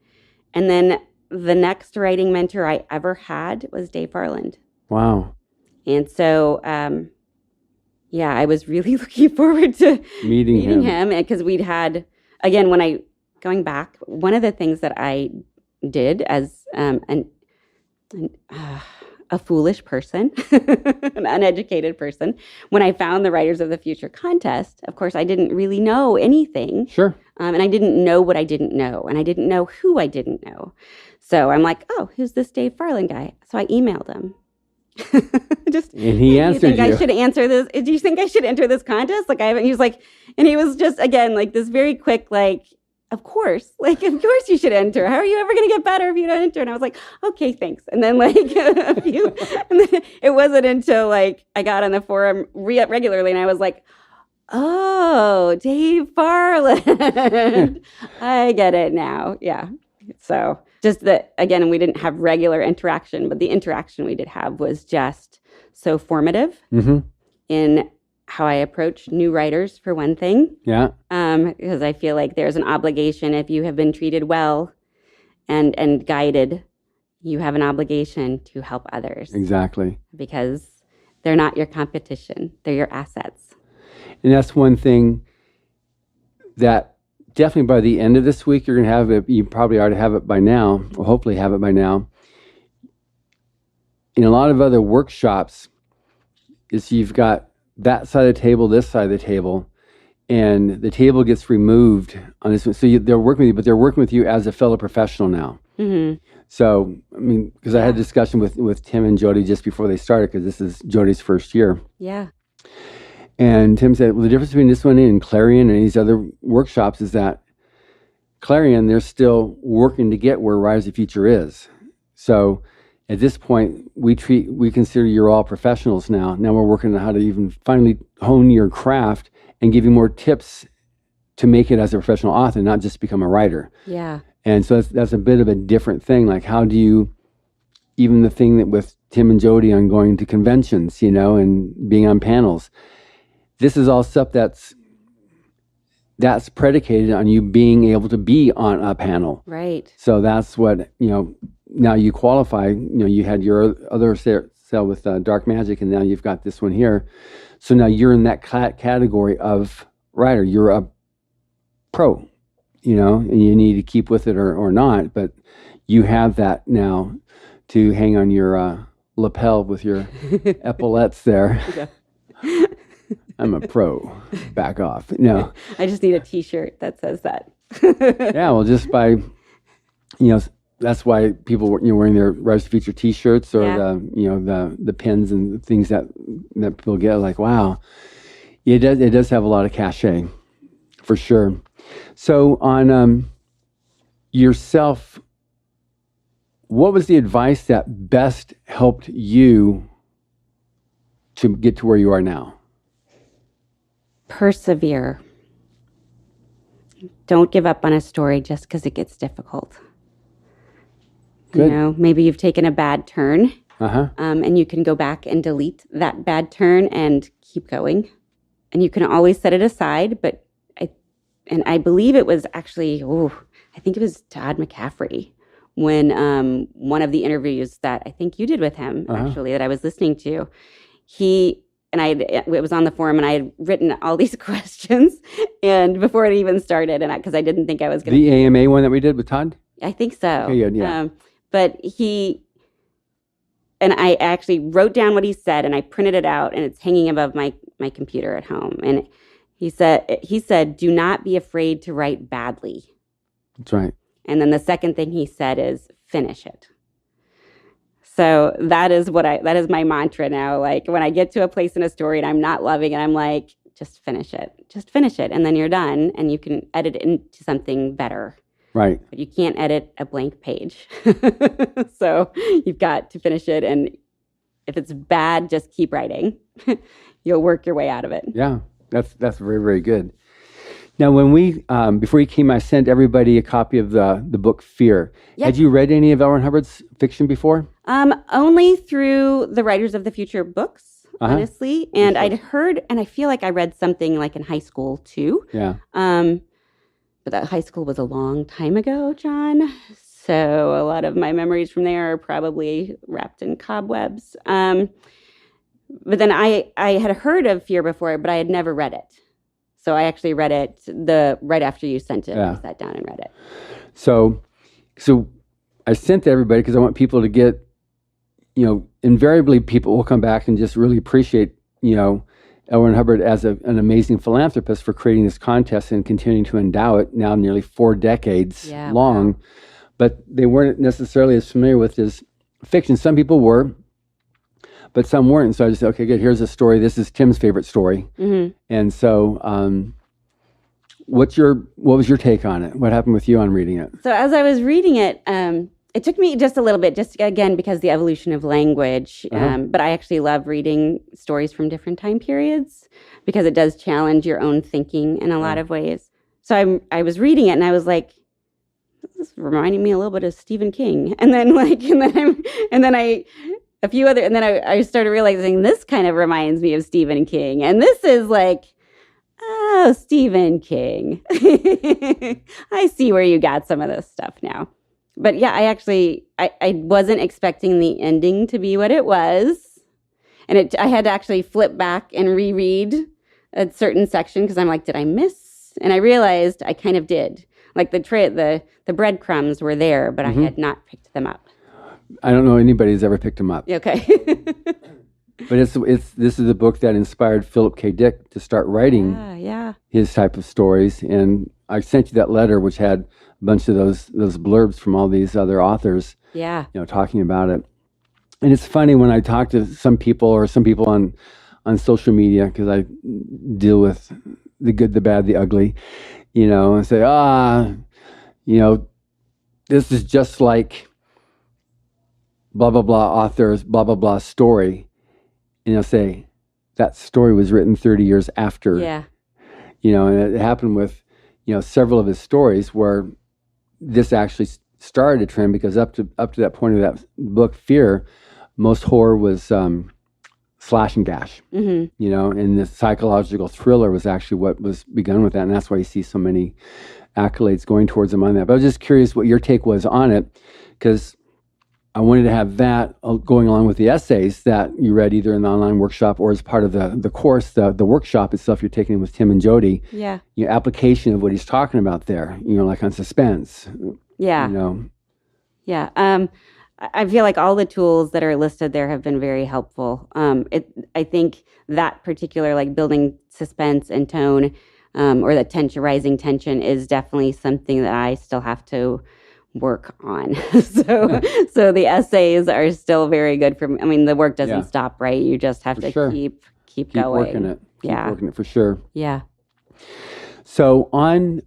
S1: And then the next writing mentor I ever had was Dave Farland.
S2: Wow.
S1: And so, I was really looking forward to meeting him, because we'd had, again, going back, one of the things that I did as a foolish person, an uneducated person, when I found the Writers of the Future contest, of course, I didn't really know anything.
S2: Sure.
S1: And I didn't know what I didn't know, and I didn't know who I didn't know. So I'm like, oh, who's this Dave Farland guy? So I emailed him.
S2: And he answered you.
S1: Do you think I should answer this? Do you think I should enter this contest? Like, I haven't. He was like, and he was just, again, like this very quick, like, of course you should enter. How are you ever going to get better if you don't enter? And I was like, okay, thanks. And then and then it wasn't until like I got on the forum regularly, and I was like, oh, Dave Farland. I get it now. Yeah. So just that, again, we didn't have regular interaction, but the interaction we did have was just so formative in how I approach new writers, for one thing.
S2: Yeah.
S1: Because I feel like there's an obligation, if you have been treated well and guided, you have an obligation to help others.
S2: Exactly.
S1: Because they're not your competition. They're your assets.
S2: And that's one thing that definitely by the end of this week, you're going to have it. You probably already have it by now, or hopefully have it by now. In a lot of other workshops, is you've got that side of the table, this side of the table, and the table gets removed on this one. So they're working with you, but they're working with you as a fellow professional now. Mm-hmm. So, I mean, because I had a discussion with Tim and Jody just before they started, because this is Jody's first year.
S1: Yeah.
S2: And Tim said, well, the difference between this one and Clarion and these other workshops is that Clarion, they're still working to get where Rise of the Future is. So at this point, we consider you're all professionals now. Now we're working on how to even finally hone your craft and give you more tips to make it as a professional author, not just become a writer.
S1: Yeah.
S2: And so that's a bit of a different thing. Like, how do you, even the thing that with Tim and Jody on going to conventions, and being on panels, this is all stuff that's predicated on you being able to be on a panel.
S1: Right.
S2: So that's what, now you qualify. You had your other sale with Dark Magic, and now you've got this one here. So now you're in that category of writer. You're a pro, and you need to keep with it or not. But you have that now to hang on your lapel with your epaulets there. Yeah. I'm a pro. Back off. No.
S1: I just need a T-shirt that says that.
S2: Yeah, well, just by, that's why people wearing their Rise to Future T-shirts, or the pins and things that people get. Like, wow, it does have a lot of cachet, for sure. So on yourself, what was the advice that best helped you to get to where you are now?
S1: Persevere. Don't give up on a story just because it gets difficult.
S2: Good.
S1: Maybe you've taken a bad turn, and you can go back and delete that bad turn and keep going. And you can always set it aside. But I believe it was actually, I think it was Todd McCaffrey, when one of the interviews that I think you did with him, actually, that I was listening to, it was on the forum, and I had written all these questions, and before it even started, and because I didn't think I was going to.
S2: The AMA one that we did with Todd?
S1: I think so.
S2: Okay, good, yeah.
S1: But I actually wrote down what he said, and I printed it out, and it's hanging above my computer at home. And he said, do not be afraid to write badly.
S2: That's right.
S1: And then the second thing he said is finish it. So that is my mantra now. Like, when I get to a place in a story and I'm not loving it, I'm like, just finish it. And then you're done, and you can edit it into something better.
S2: Right.
S1: But you can't edit a blank page. So you've got to finish it. And if it's bad, just keep writing. You'll work your way out of it.
S2: Yeah, that's very, very good. Now, when before you came, I sent everybody a copy of the book Fear. Yep. Had you read any of L. Ron Hubbard's fiction before?
S1: Only through the Writers of the Future books, honestly. And I'd heard, and I feel like I read something like in high school too.
S2: Yeah.
S1: But that high school was a long time ago, John. So a lot of my memories from there are probably wrapped in cobwebs. But then I had heard of Fear before, but I had never read it. So I actually read it right after you sent it. Yeah. I sat down and read it.
S2: So I sent to everybody because I want people to get, invariably people will come back and just really appreciate, L. Ron Hubbard as an amazing philanthropist for creating this contest and continuing to endow it now nearly 4 decades long. Wow. But they weren't necessarily as familiar with his fiction. Some people were, but some weren't. So I just said, okay, good, here's a story. This is Tim's favorite story. Mm-hmm. And so what was your take on it? What happened with you on reading it?
S1: So as I was reading it, it took me just a little bit, just again, because the evolution of language. But I actually love reading stories from different time periods because it does challenge your own thinking in a lot of ways. So I was reading it and I was like, this is reminding me a little bit of Stephen King. And then I started realizing this kind of reminds me of Stephen King. And this is like, oh, Stephen King. I see where you got some of this stuff now. But yeah, I wasn't expecting the ending to be what it was. And I had to actually flip back and reread a certain section because I'm like, did I miss? And I realized I kind of did. Like the breadcrumbs were there, but I had not picked them up.
S2: I don't know anybody who's ever picked them up.
S1: Okay.
S2: But this is a book that inspired Philip K. Dick to start writing his type of stories. And I sent you that letter, which had a bunch of those blurbs from all these other authors.
S1: Yeah.
S2: Talking about it. And it's funny when I talk to some people on social media, because I deal with the good, the bad, the ugly, and say, this is just like blah, blah, blah author's blah, blah, blah story. And they'll say, that story was written 30 years after.
S1: Yeah.
S2: And it happened with, several of his stories where this actually started a trend, because up to that point of that book, Fear, most horror was slash and dash, and the psychological thriller was actually what was begun with that. And that's why you see so many accolades going towards him on that. But I was just curious what your take was on it, because I wanted to have that going along with the essays that you read either in the online workshop or as part of the course, the workshop itself you're taking with Tim and Jody.
S1: Yeah.
S2: Application of what he's talking about there, like on suspense.
S1: Yeah. Yeah. I feel like all the tools that are listed there have been very helpful. I think that particular, like building suspense and tone, or the rising tension is definitely something that I still have to work on. So the essays are still very good for me. I mean, the work doesn't stop, right? You just have to keep going.
S2: Working it. Keep working it for sure.
S1: Yeah.
S2: So on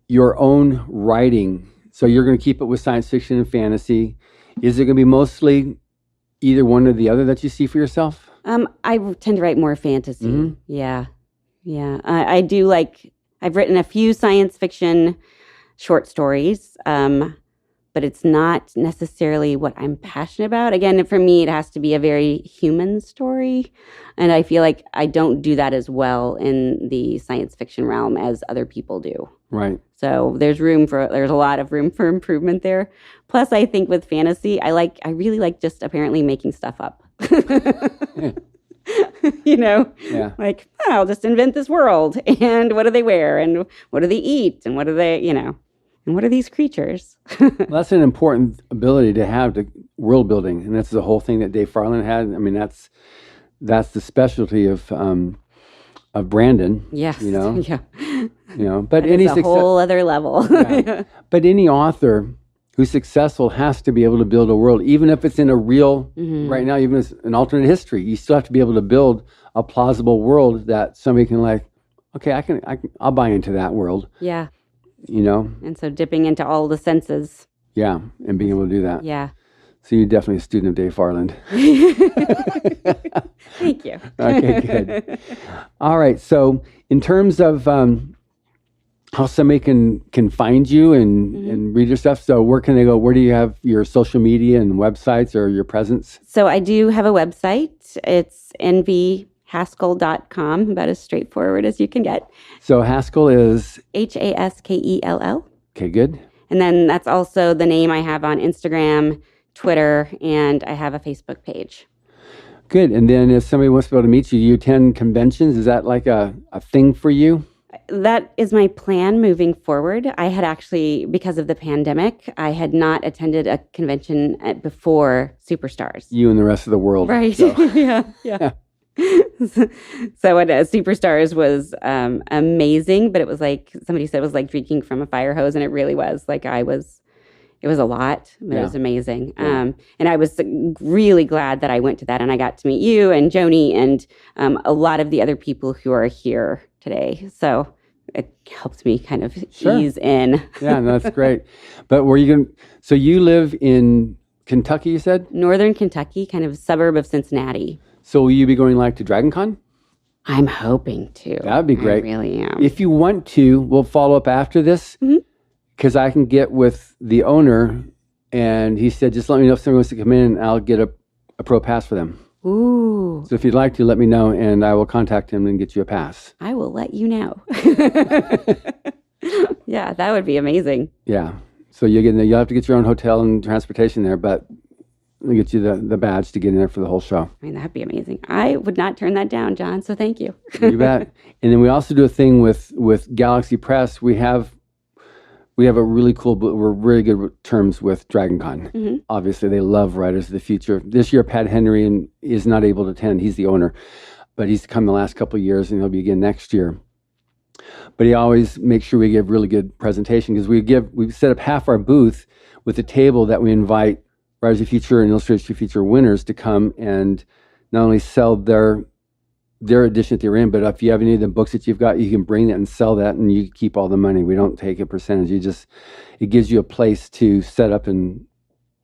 S2: your own writing, so you're going to keep it with science fiction and fantasy. Is it going to be mostly either one or the other that you see for yourself?
S1: I tend to write more fantasy. Mm-hmm. Yeah. Yeah. I do I've written a few science fiction short stories, but it's not necessarily what I'm passionate about. Again, for me, it has to be a very human story. And I feel like I don't do that as well in the science fiction realm as other people do.
S2: Right.
S1: So there's a lot of room for improvement there. Plus, I think with fantasy, I really like just apparently making stuff up. Like, I'll just invent this world. And what do they wear? And what do they eat? And what do they, and what are these creatures?
S2: Well, that's an important ability to have, to world building. And that's the whole thing that Dave Farland had. I mean, that's the specialty of Brandon.
S1: Yes. Yeah.
S2: But
S1: it's a whole other level.
S2: Yeah. But any author who's successful has to be able to build a world, even if it's in a real, right now, even if it's an alternate history. You still have to be able to build a plausible world that somebody can okay, I'll buy into that world.
S1: Yeah.
S2: And
S1: so dipping into all the senses.
S2: Yeah, and being able to do that.
S1: Yeah.
S2: So you're definitely a student of Dave Farland.
S1: Thank you.
S2: Okay, good. All right. So in terms of how somebody can find you and read your stuff, so where can they go? Where do you have your social media and websites or your presence?
S1: So I do have a website. It's nvhaskell.com, about as straightforward as you can get.
S2: So Haskell is?
S1: Haskell.
S2: Okay, good.
S1: And then that's also the name I have on Instagram, Twitter, and I have a Facebook page.
S2: Good. And then if somebody wants to be able to meet you, you attend conventions. Is that like a thing for you?
S1: That is my plan moving forward. I had actually, because of the pandemic, I had not attended a convention before Superstars.
S2: You and the rest of the world.
S1: Right.
S2: So.
S1: Yeah. So what Superstars was amazing, but it was like somebody said it was like drinking from a fire hose, and it really was. Like it was a lot, but it was amazing.
S2: Yeah.
S1: And I was really glad that I went to that, and I got to meet you and Joni and a lot of the other people who are here today. So it helped me kind of ease in.
S2: Yeah, no, that's great. But so you live in Kentucky, you said?
S1: Northern Kentucky, kind of a suburb of Cincinnati.
S2: So will you be going like to Dragon Con?
S1: I'm hoping to.
S2: That would be great.
S1: I really am.
S2: If you want to, we'll follow up after this because I can get with the owner, and he said, just let me know if someone wants to come in, and I'll get a pro pass for them.
S1: Ooh.
S2: So if you'd like to, let me know, and I will contact him and get you a pass.
S1: I will let you know. Yeah, that would be amazing.
S2: Yeah. So you'll have to get your own hotel and transportation there, but we'll get you the badge to get in there for the whole show.
S1: I mean, that'd be amazing. I would not turn that down, John, so thank you.
S2: You bet. And then we also do a thing with Galaxy Press. We have a really cool, we're really good with terms with Dragon Con. Obviously, they love Writers of the Future. This year, Pat Henry is not able to attend. He's the owner, but he's come the last couple of years, and he'll be again next year. But he always makes sure we give really good presentation because we set up half our booth with a table that we invite Writers of the Future and Illustrators of the Future winners to come and not only sell their edition that they're in, but if you have any of the books that you've got, you can bring that and sell that, and you keep all the money. We don't take a percentage. It gives you a place to set up and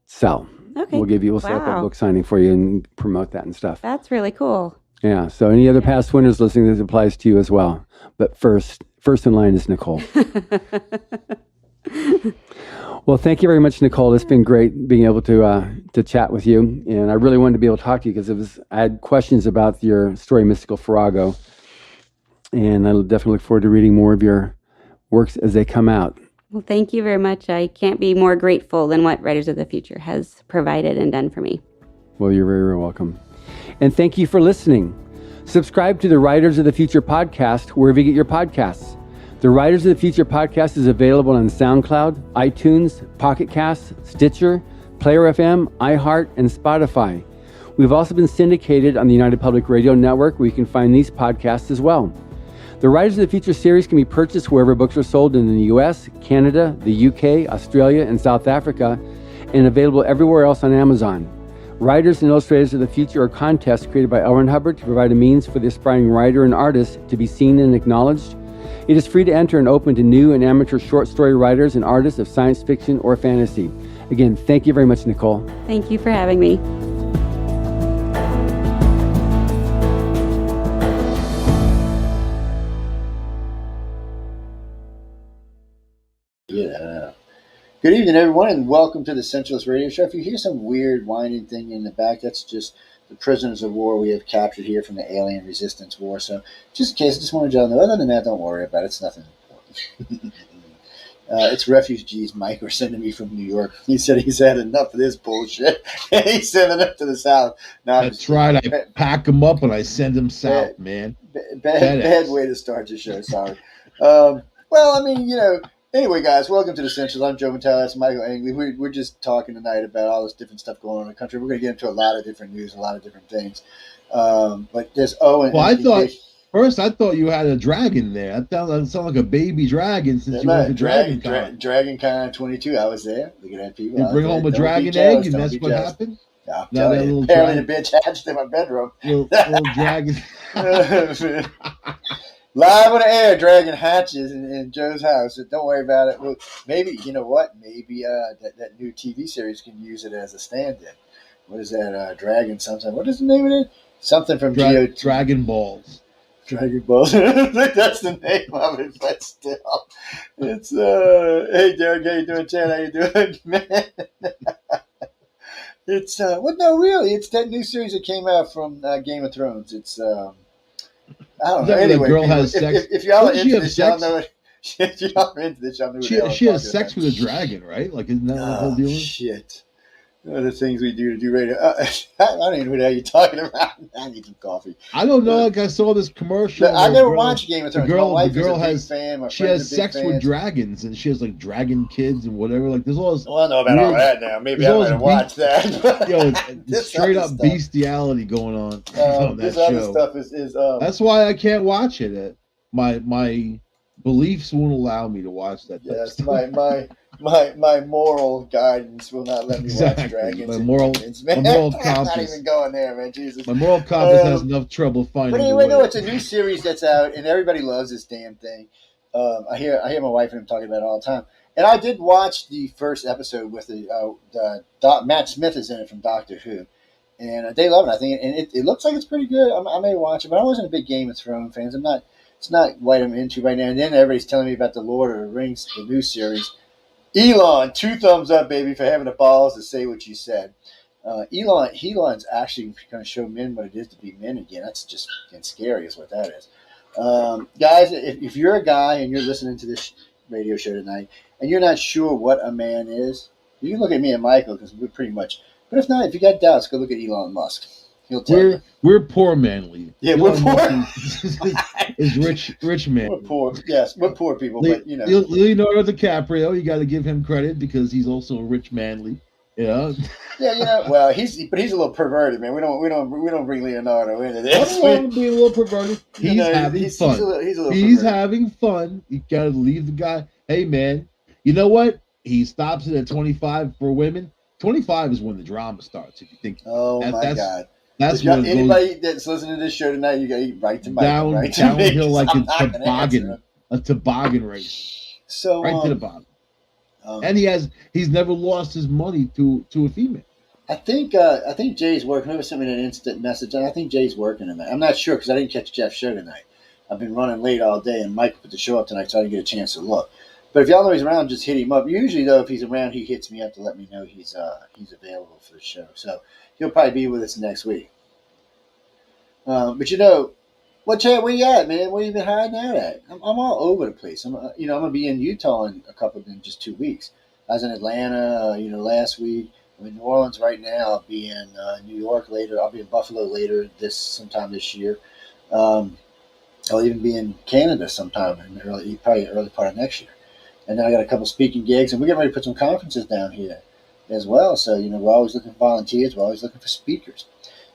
S2: sell.
S1: Okay.
S2: We'll set up a book signing for you and promote that and stuff.
S1: That's really cool.
S2: Yeah. So any other past winners listening, this applies to you as well. But first in line is Nicole. Well, thank you very much, Nicole. It's been great being able to chat with you, and I really wanted to be able to talk to you because I had questions about your story, Mystical Farrago, and I definitely look forward to reading more of your works as they come out.
S1: Well, thank you very much. I can't be more grateful than what Writers of the Future has provided and done for me.
S2: Well, you're very, very welcome. And thank you for listening. Subscribe to the Writers of the Future podcast wherever you get your podcasts. The Writers of the Future podcast is available on SoundCloud, iTunes, Pocket Casts, Stitcher, Player FM, iHeart, and Spotify. We've also been syndicated on the United Public Radio Network, where you can find these podcasts as well. The Writers of the Future series can be purchased wherever books are sold in the U.S., Canada, the UK, Australia, and South Africa, and available everywhere else on Amazon. Writers and Illustrators of the Future are contests created by L. Ron Hubbard to provide a means for the aspiring writer and artist to be seen and acknowledged. It is free to enter and open to new and amateur short story writers and artists of science fiction or fantasy. Again, thank you very much, Nicole.
S1: Thank you for having me.
S3: Yeah. Good evening, everyone, and welcome to the Centralist Radio Show. If you hear some weird whining thing in the back, that's just the prisoners of war we have captured here from the Alien Resistance War. So, just in case, I just wanted y'all to know. Other than that, don't worry about it. It's nothing important. It's refugees Mike were sending me from New York. He said he's had enough of this bullshit. He's sending them to the south. No,
S4: that's right. I pack them up and I send them south, man.
S3: Bad way to start your show. Sorry. Well, I mean, anyway, guys, welcome to the Central. I'm Joe Mattel. That's Michael Angley. We're just talking tonight about all this different stuff going on in the country. We're going to get into a lot of different news, a lot of different things. But there's Owen.
S4: Well, I thought you had a dragon there. That sounded like a baby dragon since you went to Dragon Con.
S3: Dragon Con 22. I was there. Look at that, people.
S4: You bring home a dragon egg, and that's what happened?
S3: Yeah, apparently the bitch hatched in my bedroom.
S4: Little dragon.
S3: Live on the air, dragon hatches in Joe's house. So don't worry about it. Well, maybe, you know what? Maybe that new TV series can use it as a stand-in. What is that? Dragon something. What is the name of it? Something from
S4: Dragon Balls.
S3: Dragon Balls. That's the name of it, but still. It's, hey, Derek, how you doing, Chad? How you doing, man? It's, no, really. It's that new series that came out from Game of Thrones. It's, I don't know. Anyway,
S4: girl has sex.
S3: If y'all are into this, y'all know it. If y'all are into this, y'all know
S4: she has sex with a dragon, right? Like, isn't that the whole deal?
S3: Shit. The things we do radio. I don't even know what you're talking about. I need some coffee.
S4: I don't know. Like I saw this commercial.
S3: I never watched Game of Thrones.
S4: The
S3: My wife
S4: girl
S3: is a big
S4: has
S3: fan. My
S4: she
S3: friends
S4: has
S3: are big
S4: sex
S3: fans.
S4: with dragons, and she has like dragon kids and whatever. Like there's all this.
S3: Well, I know about all that now. Maybe I might have watched that.
S4: Yo, straight up bestiality going on that
S3: this
S4: show.
S3: other stuff is
S4: That's why I can't watch it. My beliefs won't allow me to watch that.
S3: Yes, my moral guidance will not let me watch dragons.
S4: My moral compass.
S3: I'm not even going there, man. Jesus.
S4: My moral compass has enough trouble finding.
S3: But anyway, no, it's a new series that's out, and everybody loves this damn thing. I hear my wife and him talking about it all the time. And I did watch the first episode with Matt Smith is in it from Doctor Who, and they love it. I think, and it looks like it's pretty good. I may watch it, but I wasn't a big Game of Thrones fan. I'm not. It's not what I'm into right now. And then everybody's telling me about the Lord of the Rings, the new series. Elon, 2 thumbs up, baby, for having the balls to say what you said. Elon's actually going to show men what it is to be men again. That's just scary, is what that is. Guys, if you're a guy and you're listening to this radio show tonight and you're not sure what a man is, you can look at me and Michael because we're pretty much. But if not, if you got doubts, go look at Elon Musk. He'll tell you.
S4: We're poor manly.
S3: Yeah, we're poor.
S4: Is rich man.
S3: We're poor. Yes, we're poor people. But
S4: Leonardo DiCaprio, you got to give him credit because he's also a rich manly. Yeah.
S3: Yeah, well, he's a little perverted, man. We don't bring Leonardo into this.
S4: I don't want him being a little perverted. He's having fun. He's having fun. You got to leave the guy. Hey, man, you know what? He stops it at 25 for women. 25 is when the drama starts. If you think.
S3: Oh my God.
S4: That's what
S3: anybody that's listening to this show tonight, you got to right to Michael,
S4: downhill like a toboggan race.
S3: So
S4: right to the bottom. And he's never lost his money to a female.
S3: I think Jay's working. There was something in an instant message, and I think Jay's working in that. I'm not sure because I didn't catch Jeff's show tonight. I've been running late all day, and Mike put the show up tonight, so I didn't get a chance to look. But if y'all know he's around, just hit him up. Usually, though, if he's around, he hits me up to let me know he's available for the show. So he'll probably be with us next week. But Chad, where you at, man? Where you been hiding out at? I'm all over the place. I'm gonna be in Utah in just 2 weeks. I was in Atlanta, last week. I'm in New Orleans right now. I'll be in New York later. I'll be in Buffalo later sometime this year. I'll even be in Canada sometime probably early part of next year. And then I got a couple speaking gigs, and we're getting ready to put some conferences down here as well. So we're always looking for volunteers. We're always looking for speakers.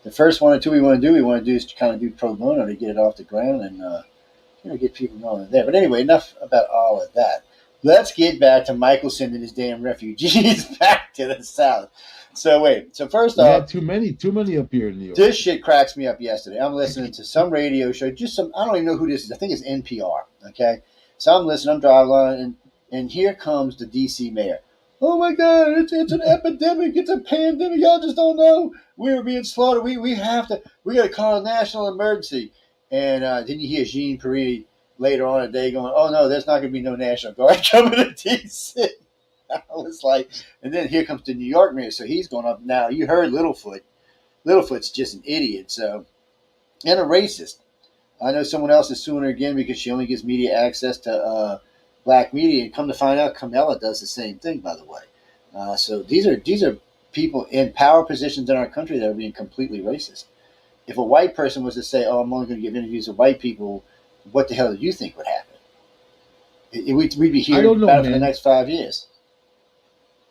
S3: The first one or two we want to do is to kind of do pro bono to get it off the ground and get people going there. But anyway, enough about all of that. Let's get back to Michael sending his damn refugees back to the South. So first off,
S4: too many up here in New York.
S3: This shit cracks me up yesterday. I'm listening to some radio show, I don't even know who this is. I think it's NPR. Okay, so I'm listening. I'm driving along, and here comes the DC mayor. Oh my God, it's an epidemic. It's a pandemic. Y'all just don't know. We're being slaughtered. We got to call a national emergency. And then you hear Jean Pierre later on in the day going, oh no, there's not going to be no National Guard coming to DC. I was like, and then here comes the New York mayor. So he's going up now. You heard Littlefoot. Littlefoot's just an idiot. So, and a racist. I know someone else is suing her again because she only gives media access to black media, and come to find out, Kamala does the same thing, by the way. So these are people in power positions in our country that are being completely racist. If a white person was to say, "Oh, I'm only going to give interviews to white people," what the hell do you think would happen? We'd be hearing about it for the next 5 years.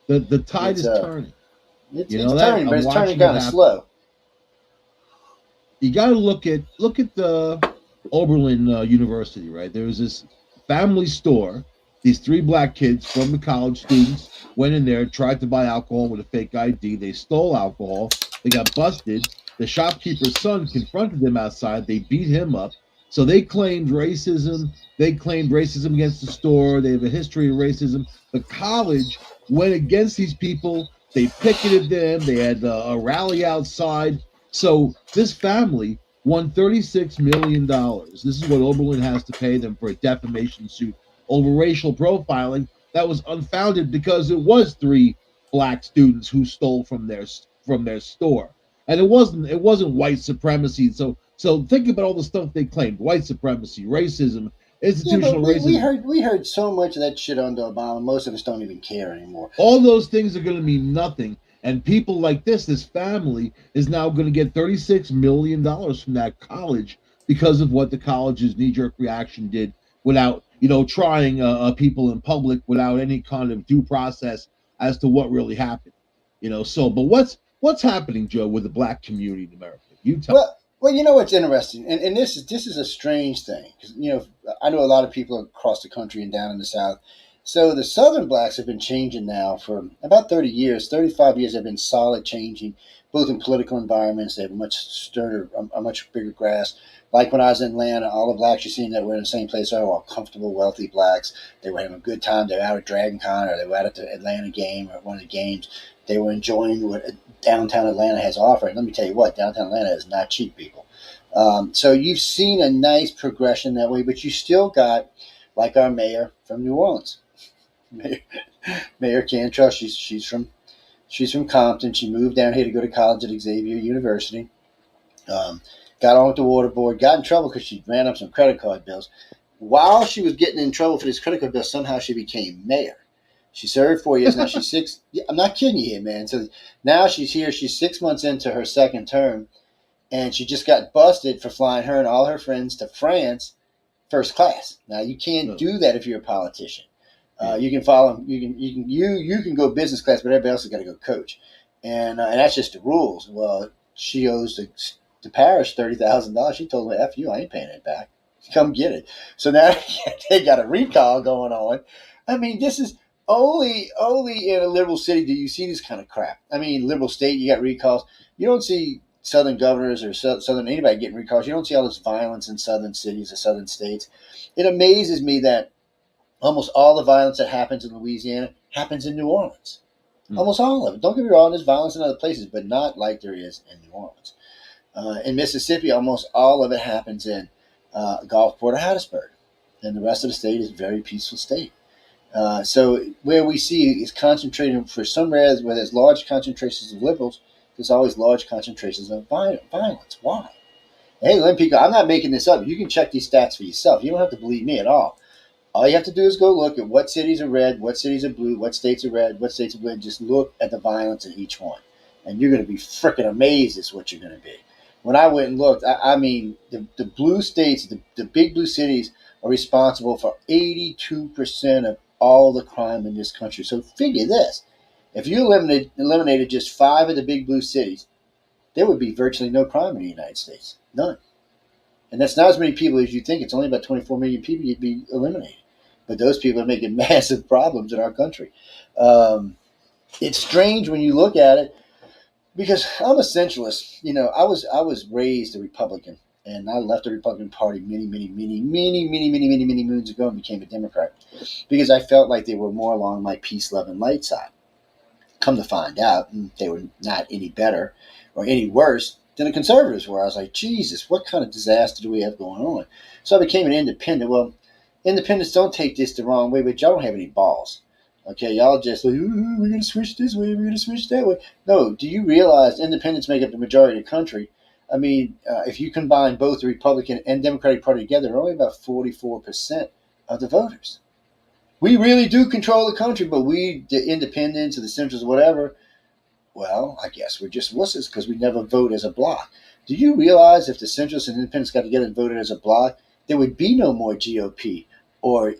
S4: The tide is turning.
S3: It's turning, but it's turning kind of slow.
S4: You got to look at the Oberlin University, right? There was this family store. These 3 black kids from the college students went in there, tried to buy alcohol with a fake ID. They stole alcohol. They got busted. The shopkeeper's son confronted them outside. They beat him up. So they claimed racism. They claimed racism against the store. They have a history of racism. The college went against these people. They picketed them. They had a rally outside. So this family won $36 million. This is what Oberlin has to pay them for a defamation suit over racial profiling that was unfounded because it was 3 black students who stole from their store, and it wasn't white supremacy. So think about all the stuff they claimed: white supremacy, racism, institutional racism.
S3: We heard so much of that shit under Obama. Most of us don't even care anymore.
S4: All those things are going to mean nothing. And people like this family is now going to get $36 million from that college because of what the college's knee-jerk reaction did without, trying people in public without any kind of due process as to what really happened. But what's happening, Joe, with the black community in America? You tell me.
S3: Well, you know what's interesting, and this is a strange thing because I know a lot of people across the country and down in the South. So the Southern blacks have been changing now for about 30 years, 35 years. They've been solid changing, both in political environments. They have a much sterner, a much bigger grasp. Like when I was in Atlanta, all the blacks you seen that were in the same place are all comfortable, wealthy blacks. They were having a good time. They were out at Dragon Con or they were out at the Atlanta game or one of the games. They were enjoying what downtown Atlanta has offered. And let me tell you what, downtown Atlanta is not cheap, people. So you've seen a nice progression that way, but you still got, like our mayor from New Orleans, Mayor Cantrell. She's from Compton. She moved down here to go to college at Xavier University. Got on with the water board. Got in trouble because she ran up some credit card bills. While she was getting in trouble for this credit card bill, somehow she became mayor. She served 4 years. Now she's six. I'm not kidding you here, man. So now she's here. She's 6 months into her second term, and she just got busted for flying her and all her friends to France first class. Now you can't do that if you're a politician. You can follow. You can go business class, but everybody else has got to go coach, and that's just the rules. Well, she owes the parish $30,000. She told me, "F you, I ain't paying it back. Come get it." So now they got a recall going on. I mean, this is. Only in a liberal city do you see this kind of crap. I mean, liberal state, you got recalls. You don't see southern governors or southern anybody getting recalls. You don't see all this violence in southern cities or southern states. It amazes me that almost all the violence that happens in Louisiana happens in New Orleans. Almost all of it. Don't get me wrong, there's violence in other places, but not like there is in New Orleans. In Mississippi, almost all of it happens in Gulfport or Hattiesburg. And the rest of the state is a very peaceful state. So where we see is concentrated for some areas where there's large concentrations of liberals, there's always large concentrations of violence. Why? Hey, Lempico, I'm not making this up. You can check these stats for yourself. You don't have to believe me at all. All you have to do is go look at what cities are red, what cities are blue, what states are red, what states are blue. Just look at the violence in each one. And you're going to be freaking amazed at what you're going to be. When I went and looked, I mean, the blue states, the big blue cities are responsible for 82% of all the crime in this country. So figure this. If you eliminated just 5 of the big blue cities, there would be virtually no crime in the United States. None. And that's not as many people as you think. It's only about 24 million people you'd be eliminated. But those people are making massive problems in our country. It's strange when you look at it because I'm a centralist. I was raised a Republican. And I left the Republican Party many moons ago and became a Democrat because I felt like they were more along my peace, love, and light side. Come to find out, they were not any better or any worse than the conservatives were. I was like, Jesus, what kind of disaster do we have going on? So I became an independent. Well, independents, don't take this the wrong way, but y'all don't have any balls. Okay, y'all just like, we're going to switch this way, we're going to switch that way. No, do you realize independents make up the majority of the country? I mean, if you combine both the Republican and Democratic Party together, they're only about 44% of the voters. We really do control the country, but we, the independents or the centrists or whatever, well, I guess we're just wusses because we never vote as a bloc. Do you realize if the centrists and independents got together and voted as a bloc, there would be no more GOP or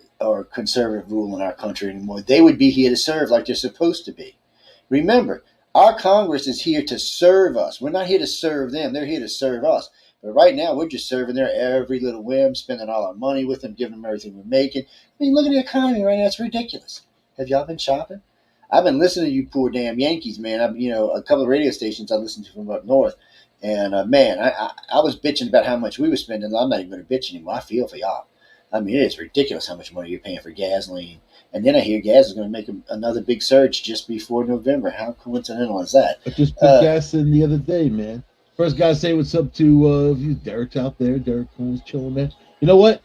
S3: conservative rule in our country anymore? They would be here to serve like they're supposed to be. Remember, our Congress is here to serve us. We're not here to serve them. They're here to serve us. But right now, we're just serving their every little whim, spending all our money with them, giving them everything we're making. I mean, look at the economy right now. It's ridiculous. Have y'all been shopping? I've been listening to you poor damn Yankees, man. A couple of radio stations I listen to from up north. And, man, I was bitching about how much we were spending. I'm not even going to bitch anymore. I feel for y'all. I mean, it's ridiculous how much money you're paying for gasoline. And then I hear gas is going to make another big surge just before November. How coincidental is that?
S4: I just put gas in the other day, man. First guy say what's up to Derek's out there. Derek Cohen's chilling, man. You know what?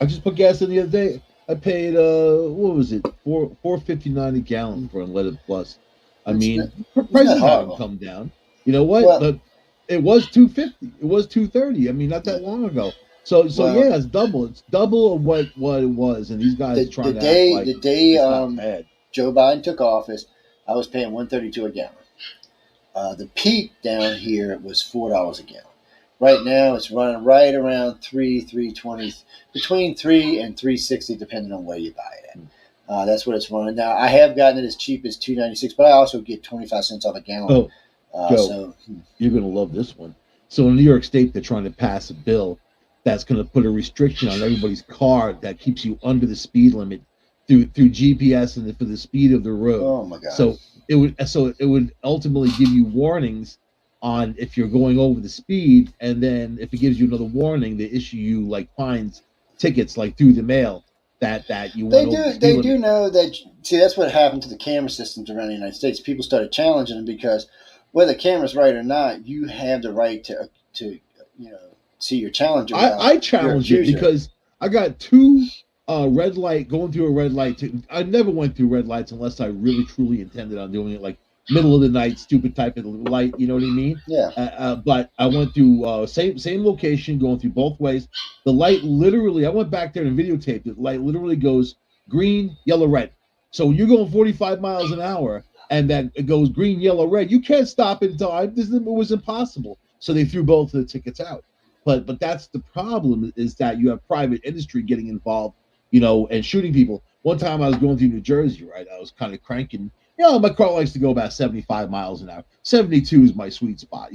S4: I just put gas in the other day. I paid what was it? $4.59 a gallon for unleaded plus. I mean, prices haven't come down. You know what? Well, it was $2.50. It was $2.30. I mean, not that long ago. So yeah, it's double. It's double of what it was, and these guys are trying
S3: the day Joe Biden took office, I was paying $1.32 a gallon. The peak down here was $4 a gallon. Right now, it's running right around 320, between 3 and 360, depending on where you buy it at. That's what it's running now. I have gotten it as cheap as $2.96, but I also get 25 cents off a gallon.
S4: Oh, Joe, you're gonna love this one. So in New York State, they're trying to pass a bill that's going to put a restriction on everybody's car that keeps you under the speed limit through GPS and for the speed of the road.
S3: Oh my God!
S4: So it would ultimately give you warnings on if you're going over the speed, and then if it gives you another warning, they issue you like fines, tickets, like through the mail that you went over the speed limit.
S3: They do know that. See, that's what happened to the camera systems around the United States. People started challenging them because whether the camera's right or not, you have the right to see your challenger.
S4: I challenge it because I got two red light going through a red light. I never went through red lights unless I really truly intended on doing it, like middle of the night, stupid type of light. You know what I mean?
S3: Yeah.
S4: But I went through same location, going through both ways. The light literally, I went back there and videotaped it. The light literally goes green, yellow, red. So you're going 45 miles an hour, and then it goes green, yellow, red. You can't stop it until it was impossible. So they threw both of the tickets out. But that's the problem, is that you have private industry getting involved, and shooting people. One time I was going through New Jersey, right? I was kind of cranking. My car likes to go about 75 miles an hour. 72 is my sweet spot.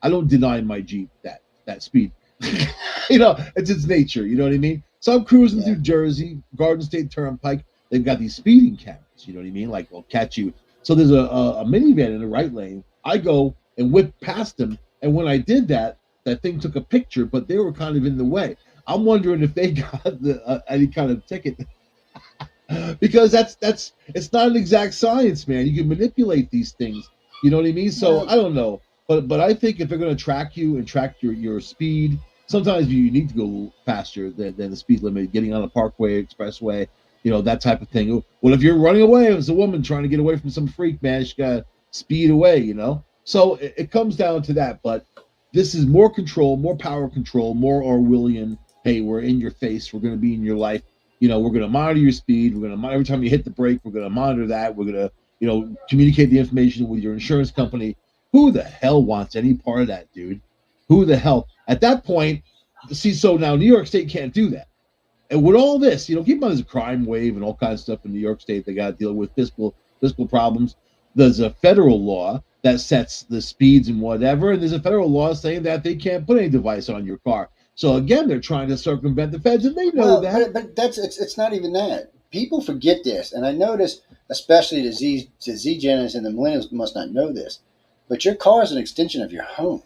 S4: I don't deny my Jeep that speed. It's its nature. You know what I mean? So I'm cruising through Jersey, Garden State Turnpike. They've got these speeding cameras. You know what I mean? Like, they'll catch you. So there's a minivan in the right lane. I go and whip past them. And when I did that thing took a picture, but they were kind of in the way. I'm wondering if they got any kind of ticket. Because it's not an exact science, man. You can manipulate these things. You know what I mean? So I don't know. But I think if they're going to track you and track your speed, sometimes you need to go faster than the speed limit, getting on a parkway, expressway, that type of thing. Well, if you're running away as a woman trying to get away from some freak, man, she got to speed away, So it comes down to that. But this is more control, more power control, more Orwellian. Hey, we're in your face. We're going to be in your life. We're going to monitor your speed. We're going to monitor every time you hit the brake. We're going to monitor that. We're going to, communicate the information with your insurance company. Who the hell wants any part of that, dude? Who the hell? At that point, so now New York State can't do that. And with all this, keep in mind there's a crime wave and all kinds of stuff in New York State. They got to deal with fiscal problems. There's a federal law that sets the speeds and whatever, and there's a federal law saying that they can't put any device on your car. So again, they're trying to circumvent the feds, and they know that.
S3: But it's not even that. People forget this, and I notice, especially the Z Gens and the millennials must not know this, but your car is an extension of your home.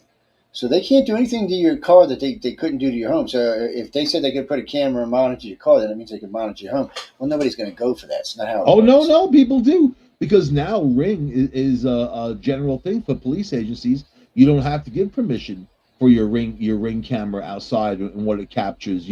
S3: So they can't do anything to your car that they couldn't do to your home. So if they said they could put a camera and monitor your car, then it means they could monitor your home. Well, nobody's going to go for that. It's not how it works.
S4: No, people do. Because now Ring is a general thing for police agencies. You don't have to give permission for your ring camera outside and what it captures,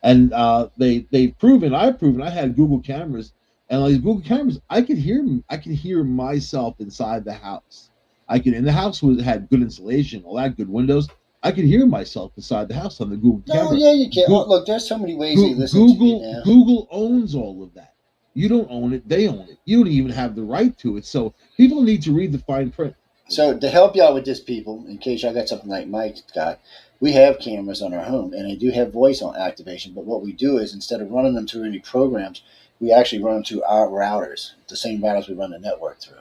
S4: And they've proven, I've proven, I had Google cameras, and like Google cameras, I could hear myself inside the house. And the house had good insulation, all that, good windows. I could hear myself inside the house on the Google camera.
S3: Oh yeah, you can. Look, there's so many ways you listen to you now.
S4: Google owns all of that. You don't own it, they own it. You don't even have the right to it. So people need to read the fine print.
S3: So to help y'all with this, people, in case y'all got something like Mike's got, we have cameras on our home, and they do have voice on activation. But what we do is, instead of running them through any programs, we actually run them through our routers, the same routers we run the network through.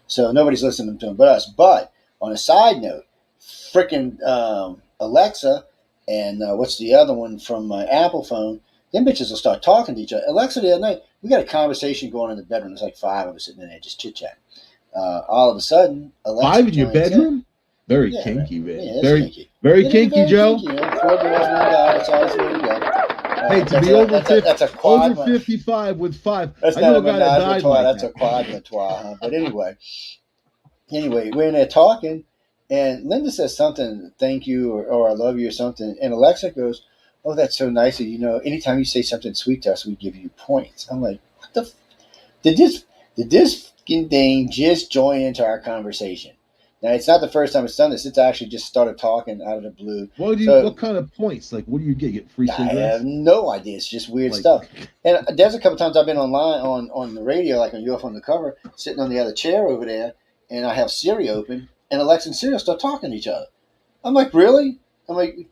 S3: So nobody's listening to them but us. But on a side note, freaking Alexa and what's the other one from my Apple phone, them bitches will start talking to each other. Alexa, the other night, we got a conversation going in the bedroom. There's like 5 of us sitting in there just chit-chatting. All of a sudden, Alexa
S4: 5 in your bedroom? Very kinky, man.
S3: Yeah,
S4: very
S3: kinky.
S4: Very kinky, Joe.
S3: Kinky, 4 girls, 1 guy. That's all it's really got.
S4: Hey, to be over 55 with 5.
S3: That's not a menage a trois. That's a quadrattoire. Huh? But anyway, we're in there talking, and Linda says something, thank you, or I love you, or something, and Alexa goes, oh, that's so nice. Anytime you say something sweet to us, we give you points. I'm like, what the? Did this thing just join into our conversation? Now, it's not the first time it's done this. It's actually just started talking out of the blue.
S4: What kind of points? Like, what do you get? Get free cigarettes?
S3: I have no idea. It's just weird stuff. And there's a couple times I've been online on the radio, like on UFO Undercover, sitting on the other chair over there, and I have Siri open, and Alexa and Siri start talking to each other. I'm like, really? I'm like,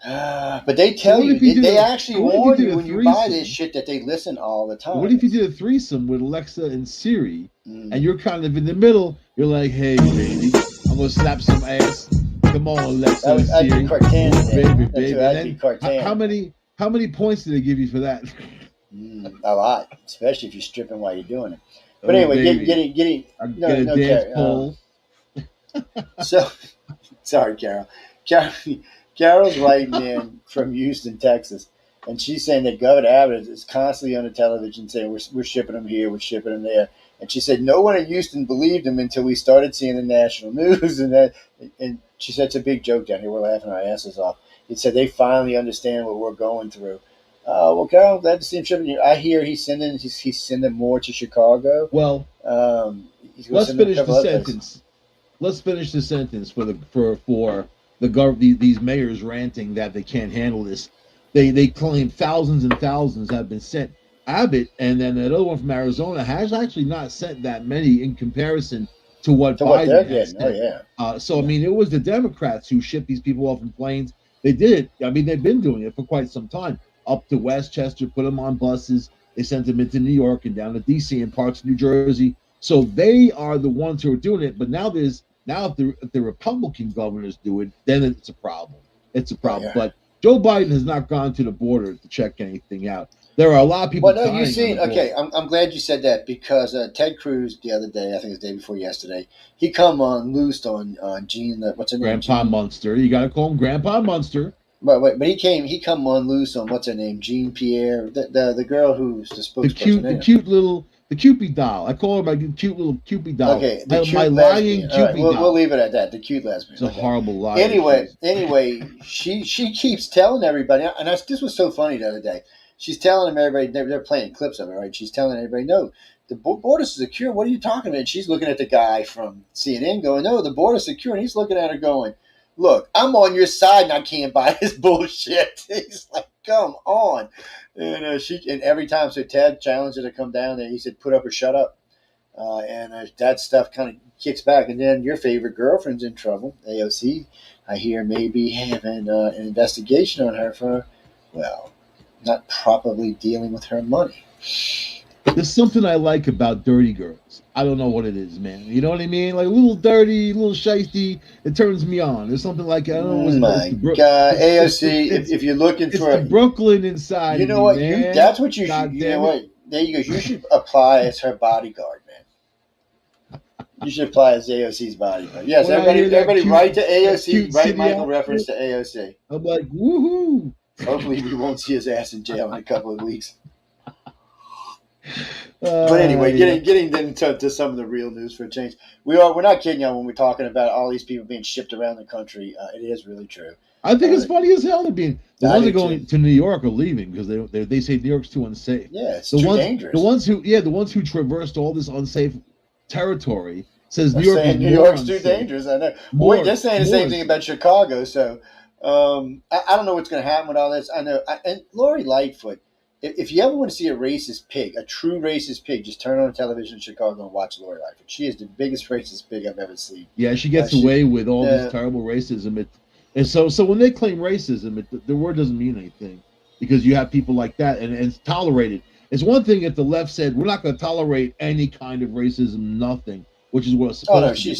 S3: but they tell you, they actually warn you when you buy this shit that they listen all the time.
S4: What if you did a threesome with Alexa and Siri, and you're kind of in the middle? You're like, hey, baby, I'm going to slap some ass. Come on, Alexa and Siri.
S3: I'd be Cortana,
S4: baby. And then how many points do they give you for that?
S3: A lot, especially if you're stripping while you're doing it. But anyway, getting
S4: pole.
S3: So, sorry, Carol. Carol's writing in from Houston, Texas, and she's saying that Governor Abbott is constantly on the television saying we're shipping them here, we're shipping them there. And she said no one in Houston believed him until we started seeing the national news. And she said it's a big joke down here. We're laughing our asses off. It said they finally understand what we're going through. Well, Carol, glad to see him shipping you. I hear he's sending more to Chicago.
S4: Well, let's finish the sentence. Let's finish the sentence for these mayors ranting that they can't handle this. They claim thousands and thousands have been sent. Abbott and then that other one from Arizona has actually not sent that many in comparison to what Biden has sent. So I mean, it was the Democrats who shipped these people off in planes. They did it. I mean, they've been doing it for quite some time. Up to Westchester, put them on buses. They sent them into New York and down to D.C. and parts of New Jersey. So they are the ones who are doing it. But now if the Republican governors do it, then it's a problem. It's a problem. But Joe Biden has not gone to the border to check anything out. There are a lot of people.
S3: Well, no, you've seen. Okay, I'm glad you said that because Ted Cruz the other day, I think it was the day before yesterday, he come on loosed on Gene. What's her name?
S4: Grandpa Munster. You got to call him Grandpa Munster.
S3: But he come on loose on what's her name, Jean Pierre, the girl who's the spokesperson.
S4: The Cupid doll. I call her my cute little Cupid doll.
S3: Okay,
S4: my lying Cupid doll.
S3: We'll leave it at that. The cute lesbian.
S4: It's a horrible lie.
S3: Anyway, she keeps telling everybody, and this was so funny the other day. She's telling everybody they're playing clips of it, right? She's telling everybody, no, the border's secure. What are you talking about? And she's looking at the guy from CNN, going, no, the border's secure, and he's looking at her going, look, I'm on your side and I can't buy this bullshit. He's like, come on. And and every time, so Ted challenged her to come down there. He said, put up or shut up. That stuff kind of kicks back. And then your favorite girlfriend's in trouble. AOC, I hear, maybe having an investigation on her for, not properly dealing with her money.
S4: There's something I like about dirty girls. I don't know what it is, man. You know what I mean? Like a little dirty, a little shiesty. It turns me on. There's something like, I don't know.
S3: My God, AOC, if you're looking for
S4: the Brooklyn inside,
S3: you know what? That's what you should. You know what? There you go. You should apply as her bodyguard, man. You should apply as AOC's bodyguard. Yes, everybody write to AOC. Write Michael reference to AOC.
S4: I'm like, woohoo!
S3: Hopefully, we won't see his ass in jail in a couple of weeks. But anyway, getting then to some of the real news for a change. We're not kidding you when we're talking about all these people being shipped around the country. It is really true.
S4: I think it's funny as hell. The ones that are going to New York are leaving because they say New York's too unsafe.
S3: Yeah, it's too dangerous.
S4: The ones who traversed all this unsafe territory says New
S3: York's too dangerous. I know. Wait, they're saying the same thing about Chicago. So I don't know what's going to happen with all this. I know. And Lori Lightfoot. If you ever want to see a racist pig, a true racist pig, just turn on television in Chicago and watch Lori Lightfoot. She is the biggest racist pig I've ever seen.
S4: Yeah, she gets away with all this terrible racism. And so when they claim racism, the word doesn't mean anything because you have people like that and it's tolerated. It's one thing if the left said, we're not going to tolerate any kind of racism, nothing, which is what it's supposed to be.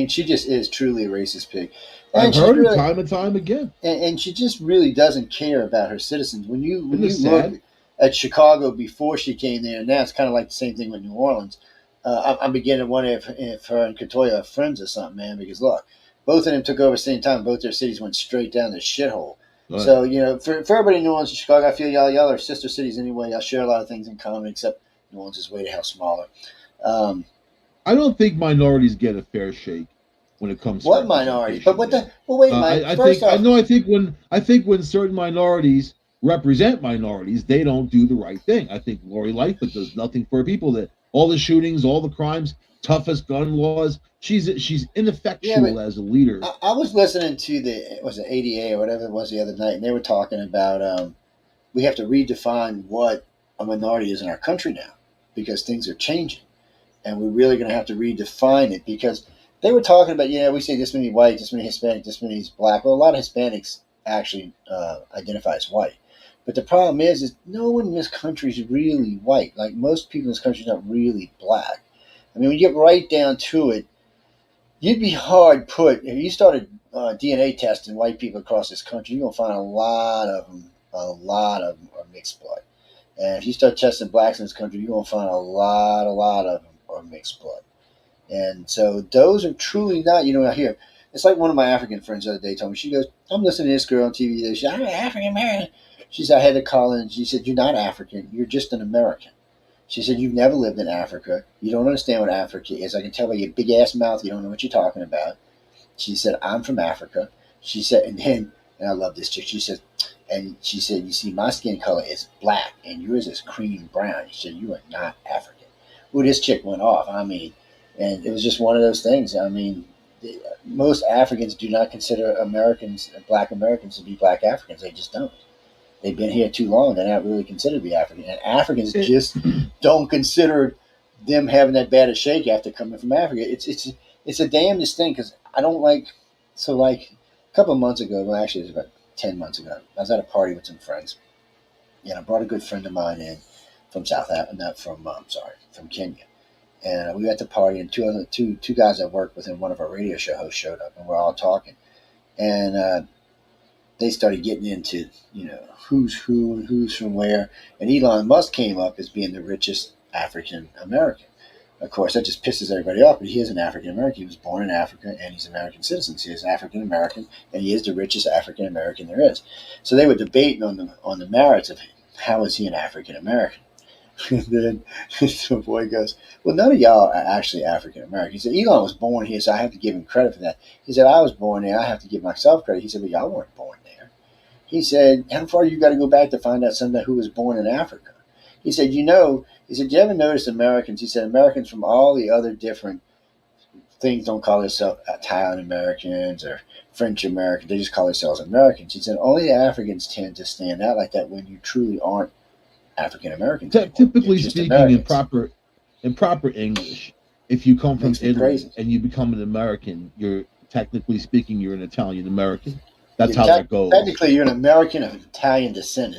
S3: She just is truly a racist pig.
S4: I've heard it time and time again.
S3: And she just really doesn't care about her citizens. When you look at Chicago before she came there, and now it's kind of like the same thing with New Orleans. I'm beginning to wonder if her and Katoya are friends or something, man, because look, both of them took over at the same time. Both their cities went straight down the shithole. Right. So, for everybody in New Orleans and Chicago, I feel y'all are sister cities anyway. Y'all share a lot of things in common, except New Orleans is way the hell smaller.
S4: I don't think minorities get a fair shake when it comes to
S3: what minorities? But what the? Well, wait,
S4: I think when certain minorities represent minorities, they don't do the right thing. I think Lori Lightfoot does nothing for people. That all the shootings, all the crimes, toughest gun laws. She's ineffectual as a leader.
S3: I was listening to the ADA or whatever it was the other night, and they were talking about we have to redefine what a minority is in our country now because things are changing. and we're really going to have to redefine it, because they were talking about, we say this many white, this many Hispanic, this many black. Well, a lot of Hispanics actually identify as white. But the problem is no one in this country is really white. Like, most people in this country are not really black. I mean, when you get right down to it, you'd be hard put if you started DNA testing white people across this country. You're gonna find a lot of them. A lot of them are mixed blood. And if you start testing blacks in this country, you're gonna find a lot of them are mixed blood. And so those are truly not. I hear it's like one of my African friends the other day told me. She goes, "I'm listening to this girl on TV. She said, I'm African American." She said, "I had to call in." And she said, "You're not African. You're just an American." She said, "You've never lived in Africa. You don't understand what Africa is. I can tell by your big ass mouth you don't know what you're talking about." She said, "I'm from Africa." She said, and I love this chick. She said, "You see, my skin color is black and yours is cream brown." She said, "You are not African." Ooh, this chick went off. I mean, and it was just one of those things. I mean, most Africans do not consider black Americans to be black Africans. They just don't. They've been here too long. They're not really considered to be African. And Africans just don't consider them having that bad a shake after coming from Africa. It's a damnedest thing, because I don't like. So, like, a couple of months ago, well, actually it was about 10 months ago, I was at a party with some friends. And I brought a good friend of mine in from from Kenya. And we were at the party, and two guys that worked within one of our radio show hosts showed up, and we're all talking. And they started getting into, who's who and who's from where. And Elon Musk came up as being the richest African American. Of course, that just pisses everybody off, but he is an African American. He was born in Africa, and he's an American citizen. So he is African American, and he is the richest African American there is. So they were debating on the merits of how is he an African American. And then the boy goes, "Well, none of y'all are actually African American." He said, "Elon was born here, so I have to give him credit for that." He said, "I was born there. I have to give myself credit." He said, "But y'all weren't born there." He said, "How far you got to go back to find out somebody who was born in Africa?" He said, he said, "You ever notice Americans?" He said, "Americans from all the other different things don't call themselves Italian Americans or French Americans. They just call themselves Americans." He said, "Only the Africans tend to stand out like that when you truly aren't African Americans.
S4: Typically speaking, in proper English, if you come from Italy and you become an American, you're technically speaking you're an Italian American. That's how that goes.
S3: Technically, you're an American of Italian descent.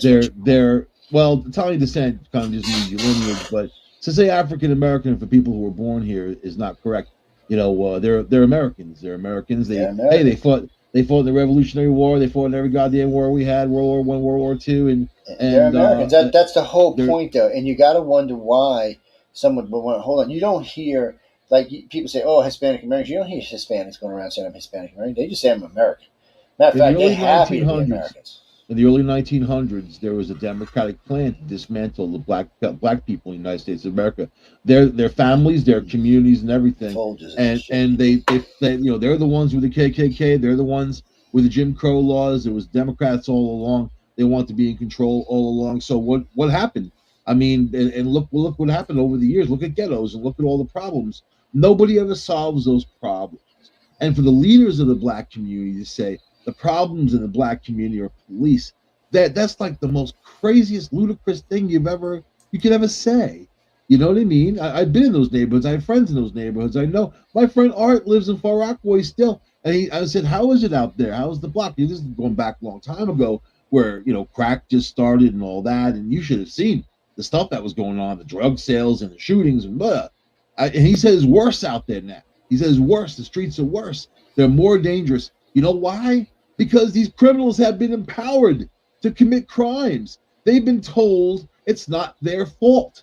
S4: Well, Italian descent kind of just means your lineage, but to say African American for people who were born here is not correct. They're Americans. They're Americans. Hey, they fought in the Revolutionary War. They fought in every goddamn war we had, World War I, World War II, and
S3: they're Americans. That's the whole point, though. And you got to wonder why someone would want to hold on. You don't hear, like, people say, "Oh, Hispanic Americans." You don't hear Hispanics going around saying, "I'm Hispanic American." They just say, "I'm American." Matter of fact, they're happy to be Americans.
S4: In the early 1900s, there was a Democratic plan to dismantle the black people in the United States of America, their families, their communities, and everything. And they're the ones with the KKK. They're the ones with the Jim Crow laws. It was Democrats all along. They want to be in control all along. So what happened? I mean, and look what happened over the years. Look at ghettos and look at all the problems. Nobody ever solves those problems. And for the leaders of the black community to say the problems in the black community are police, that's like the most craziest, ludicrous thing you could ever say. You know what I mean? I've been in those neighborhoods. I have friends in those neighborhoods. I know my friend Art lives in Far Rockaway still, and I said, "How is it out there? How's the block?" This is going back a long time ago, where crack just started and all that, and you should have seen the stuff that was going on, the drug sales and the shootings and blah. And he says worse out there now. He says worse. The streets are worse. They're more dangerous. You know why? Because these criminals have been empowered to commit crimes. They've been told it's not their fault.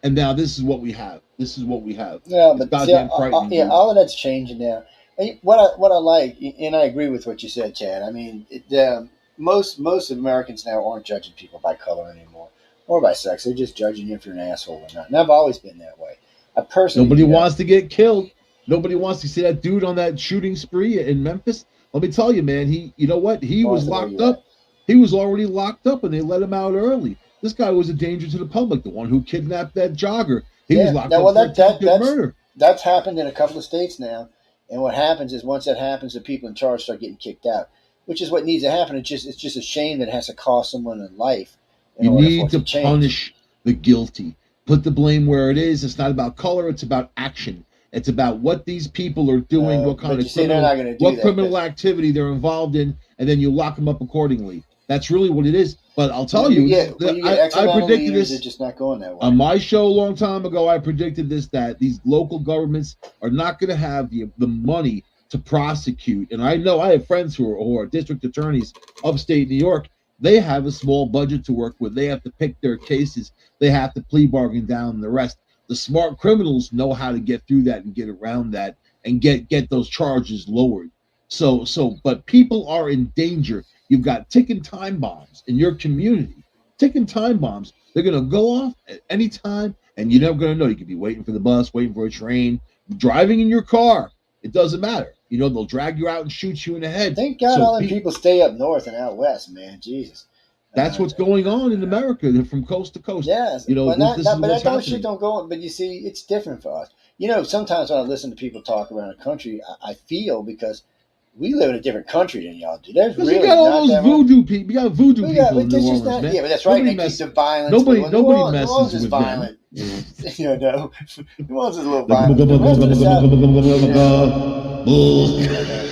S4: And now this is what we have.
S3: Yeah, but all of that's changing now. And what I like, and I agree with what you said, Chad. I mean, most Americans now aren't judging people by color anymore or by sex. They're just judging you if you're an asshole or not. And I've always been that way.
S4: Nobody wants to get killed. Nobody wants to see that dude on that shooting spree in Memphis. Let me tell you, man, he was locked up. He was already locked up and they let him out early. This guy was a danger to the public, the one who kidnapped that jogger. He was locked up for attempted murder.
S3: That's happened in a couple of states now. And what happens is once that happens, the people in charge start getting kicked out, which is what needs to happen. It's just a shame that it has to cost someone a life.
S4: You need to punish the guilty. Put the blame where it is. It's not about color. It's about action. It's about what these people are doing, what kind of criminal activity they're involved in, and then you lock them up accordingly. That's really what it is. But I'll tell you, I predicted this.
S3: It's just not going that way.
S4: On my show a long time ago, I predicted this, that these local governments are not going to have the money to prosecute. And I know I have friends who are district attorneys upstate New York. They have a small budget to work with. They have to pick their cases. They have to plea bargain down the rest. The smart criminals know how to get through that and get around that and get those charges lowered. But people are in danger. You've got ticking time bombs in your community. Ticking time bombs. They're going to go off at any time, and you're never going to know. You could be waiting for the bus, waiting for a train, driving in your car. It doesn't matter. They'll drag you out and shoot you in the head.
S3: Thank God all the people stay up north and out west, man. Jesus.
S4: That's what's going on in America. They're from coast to coast.
S3: Yes, but that shit don't go on. But you see, it's different for us. Sometimes when I listen to people talk around the country, I feel because we live in a different country than y'all do. There's really
S4: you got all those voodoo people. You got voodoo people in New Orleans, man.
S3: Yeah, but that's right. Nobody the violence.
S4: Nobody messes with
S3: violent.
S4: them.
S3: New Orleans is a little violent.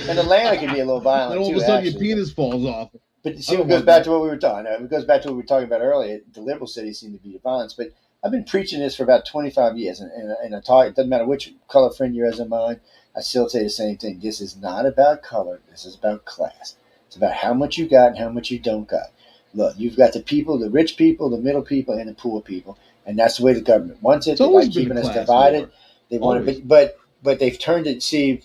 S3: And Atlanta can be a little violent
S4: too. And all of a sudden, your penis falls off.
S3: But see, it goes back to what we were talking about. It goes back to what we were talking about earlier. The liberal cities seem to be the violence. But I've been preaching this for about 25 years. And I talk, it doesn't matter which color friend you're as of mine, I still say the same thing. This is not about color. This is about class. It's about how much you got and how much you don't got. Look, you've got the people, the rich people, the middle people, and the poor people. And that's the way the government wants it. They like keeping us divided. War. They want it, but they've turned it. See,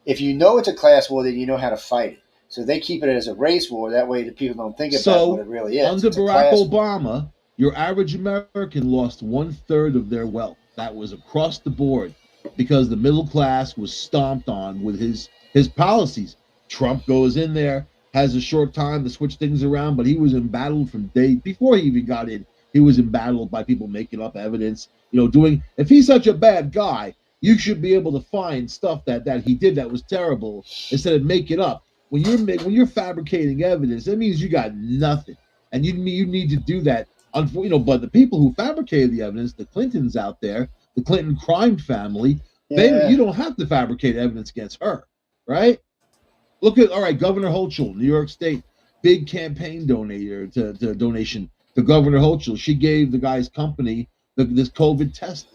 S3: if you know it's a class war, then you know how to fight it. So they keep it as a race war. That way the people don't think about what it really is.
S4: Under Barack Obama, your average American lost 1/3 of their wealth. That was across the board because the middle class was stomped on with his policies. Trump goes in there, has a short time to switch things around, but he was embattled from day before he even got in. He was embattled by people making up evidence. If he's such a bad guy, you should be able to find stuff that he did that was terrible instead of make it up. When you're fabricating evidence, that means you got nothing, and you need to do that. But the people who fabricated the evidence, the Clintons out there, the Clinton crime family, you don't have to fabricate evidence against her, right? Look at Governor Hochul, New York State, big campaign donation to Governor Hochul. She gave the guy's company this COVID test,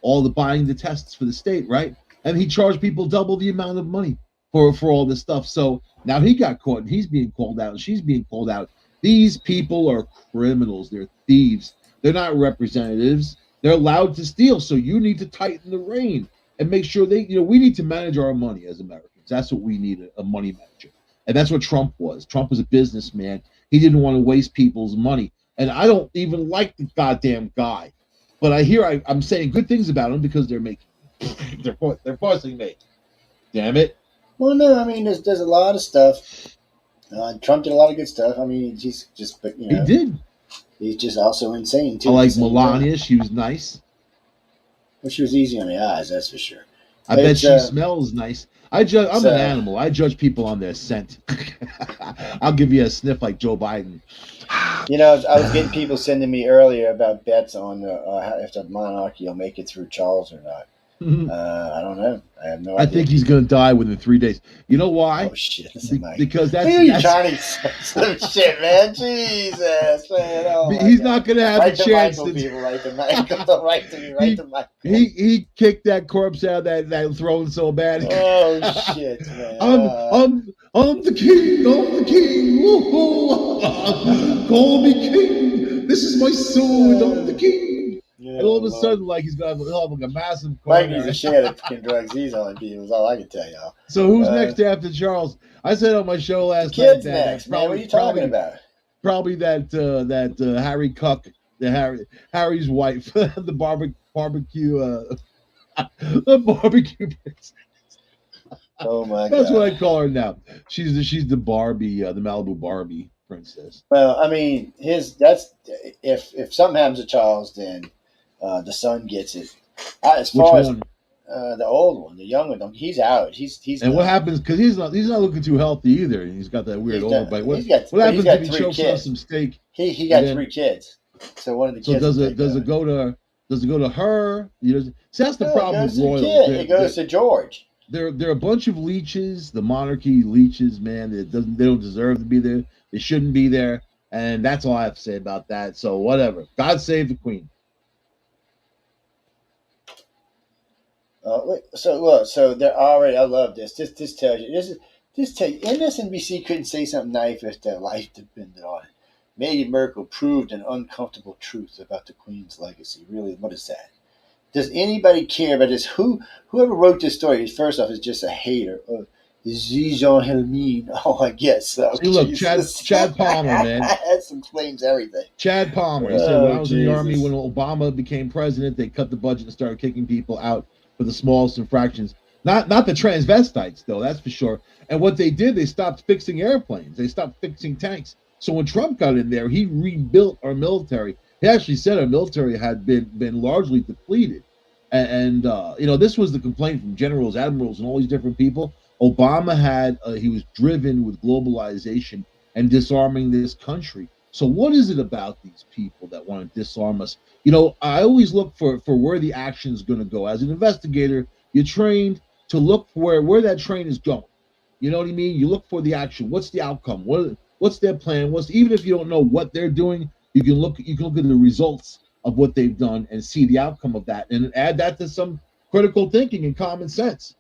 S4: all the buying the tests for the state, right? And he charged people double the amount of money for all this stuff. So now he got caught and he's being called out and she's being called out. These people are criminals. They're thieves. They're not representatives. They're allowed to steal. So you need to tighten the rein and make sure we need to manage our money as Americans. That's what we need, a money manager. And that's what Trump was. Trump was a businessman. He didn't want to waste people's money. And I don't even like the goddamn guy. But I'm saying good things about him because they're forcing me. Damn it.
S3: Well, no, I mean, there's a lot of stuff. Trump did a lot of good stuff. I mean, he's just,
S4: he did.
S3: He's just also insane too.
S4: I like Melania. She was nice.
S3: Well, she was easy on the eyes, that's for sure.
S4: I bet she smells nice. I'm an animal. I judge people on their scent. I'll give you a sniff like Joe Biden.
S3: I was getting people sending me earlier about bets on if the monarchy will make it through Charles or not. I don't know. I have no idea.
S4: I think he's going to die within 3 days. You know why?
S3: Oh, shit.
S4: Because that's...
S3: You're trying to say some shit, man. Jesus, man. Oh,
S4: he's not going to have a chance.
S3: Right to Michael.
S4: He kicked that corpse out of that throne so bad.
S3: Oh, shit, man.
S4: I'm the king. I'm the king. Woo-hoo. Call me king. This is my sword. I'm the king. Yeah, and all of a sudden, he'll have a massive...
S3: Mike needs to share the fucking drugs he's on, people, is all I can tell y'all.
S4: So who's next after Charles? I said on my show last
S3: night that next, man. What are you talking about?
S4: Probably that Harry Cuck, Harry's wife, the barbecue the barbecue princess.
S3: Oh my God.
S4: That's what I call her now. She's the Barbie, the Malibu Barbie princess.
S3: Well, I mean, if something happens to Charles, then the son gets it. As far as the old one, the young one, he's out. He's
S4: and
S3: done.
S4: What happens because he's not looking too healthy either. He's got that weird old bite. What happens if he chokes on some steak?
S3: He got 3 kids. So one of the kids.
S4: So does it go to Does it go to her? See, that's the
S3: No, it
S4: problem
S3: goes
S4: with
S3: to the
S4: royals.
S3: kid. It goes to George.
S4: They're a bunch of leeches. The monarchy leeches, man. They don't deserve to be there. They shouldn't be there. And that's all I have to say about that. So whatever. God save the queen.
S3: So look, so they're already. I love this. This tells you this tells you. MSNBC couldn't say something nice if their life depended on it. Meghan Merkel proved an uncomfortable truth about the Queen's legacy. Really, what is that? Does anybody care about this? Whoever wrote this story, first off, is just a hater. Jean Helmine. Oh, I guess so.
S4: See, look, Chad Palmer, man.
S3: That explains everything.
S4: Chad Palmer. He said, when I was in the Army, when Obama became president, they cut the budget and started kicking people out for the smallest infractions. Not the transvestites, though, that's for sure. And what they did, they stopped fixing airplanes. They stopped fixing tanks. So when Trump got in there, he rebuilt our military. He actually said our military had been largely depleted. And this was the complaint from generals, admirals, and all these different people. Obama he was driven with globalization and disarming this country. So what is it about these people that want to disarm us? I always look for where the action is going to go. As an investigator, you're trained to look for where that train is going. You know what I mean? You look for the action. What's the outcome? What's their plan? Even if you don't know what they're doing, you can look at the results of what they've done and see the outcome of that and add that to some critical thinking and common sense.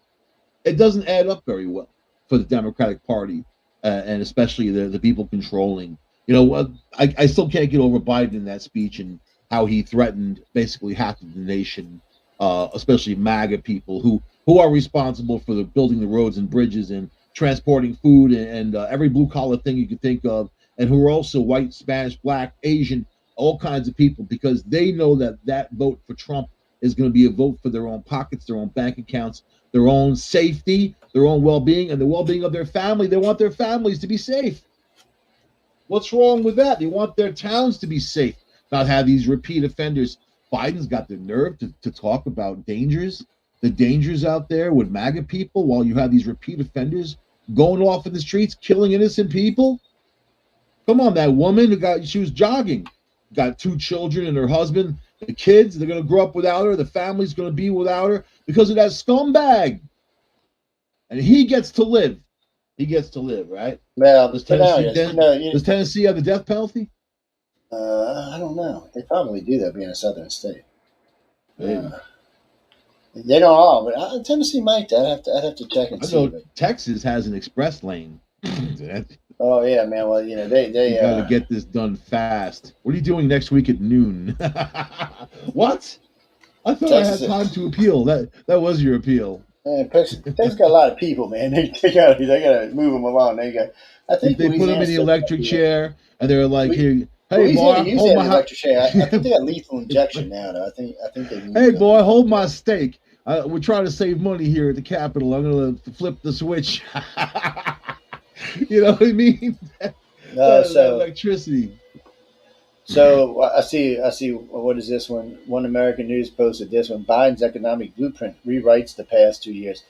S4: It doesn't add up very well for the Democratic Party and especially the people controlling. I still can't get over Biden in that speech and how he threatened basically half of the nation, especially MAGA people who are responsible for building the roads and bridges and transporting food and every blue collar thing you could think of, and who are also white, Spanish, black, Asian, all kinds of people, because they know that vote for Trump is going to be a vote for their own pockets, their own bank accounts, their own safety, their own well-being, and the well-being of their family. They want their families to be safe. What's wrong with that? They want their towns to be safe, not have these repeat offenders. Biden's got the nerve to talk about the dangers out there with MAGA people, while you have these repeat offenders going off in the streets, killing innocent people. Come on, that woman she was jogging, got 2 children and her husband. The kids, they're going to grow up without her. The family's going to be without her because of that scumbag. And he gets to live. He gets to live, right?
S3: Well,
S4: does Tennessee have the death penalty?
S3: I don't know. They probably do that being a southern state. They don't all, but Tennessee might. I'd have to check and see.
S4: Texas has an express lane.
S3: Oh yeah, man. Well, they
S4: got to get this done fast. What are you doing next week at noon? What? I thought Texas, I had time to appeal. That was your appeal.
S3: Man, Texas got a lot of people, man. They got to move them along. I think
S4: they put them in the electric chair, and they're like, "Hey, boy,
S3: hold my electric chair." I think they got lethal injection now. Though. I think they.
S4: Hey, boy, hold my steak. We're trying to save money here at the Capitol. I'm going to flip the switch. You know what I mean? So electricity.
S3: So I see. What is this one? One American News posted this one. Biden's economic blueprint rewrites the past 2 years.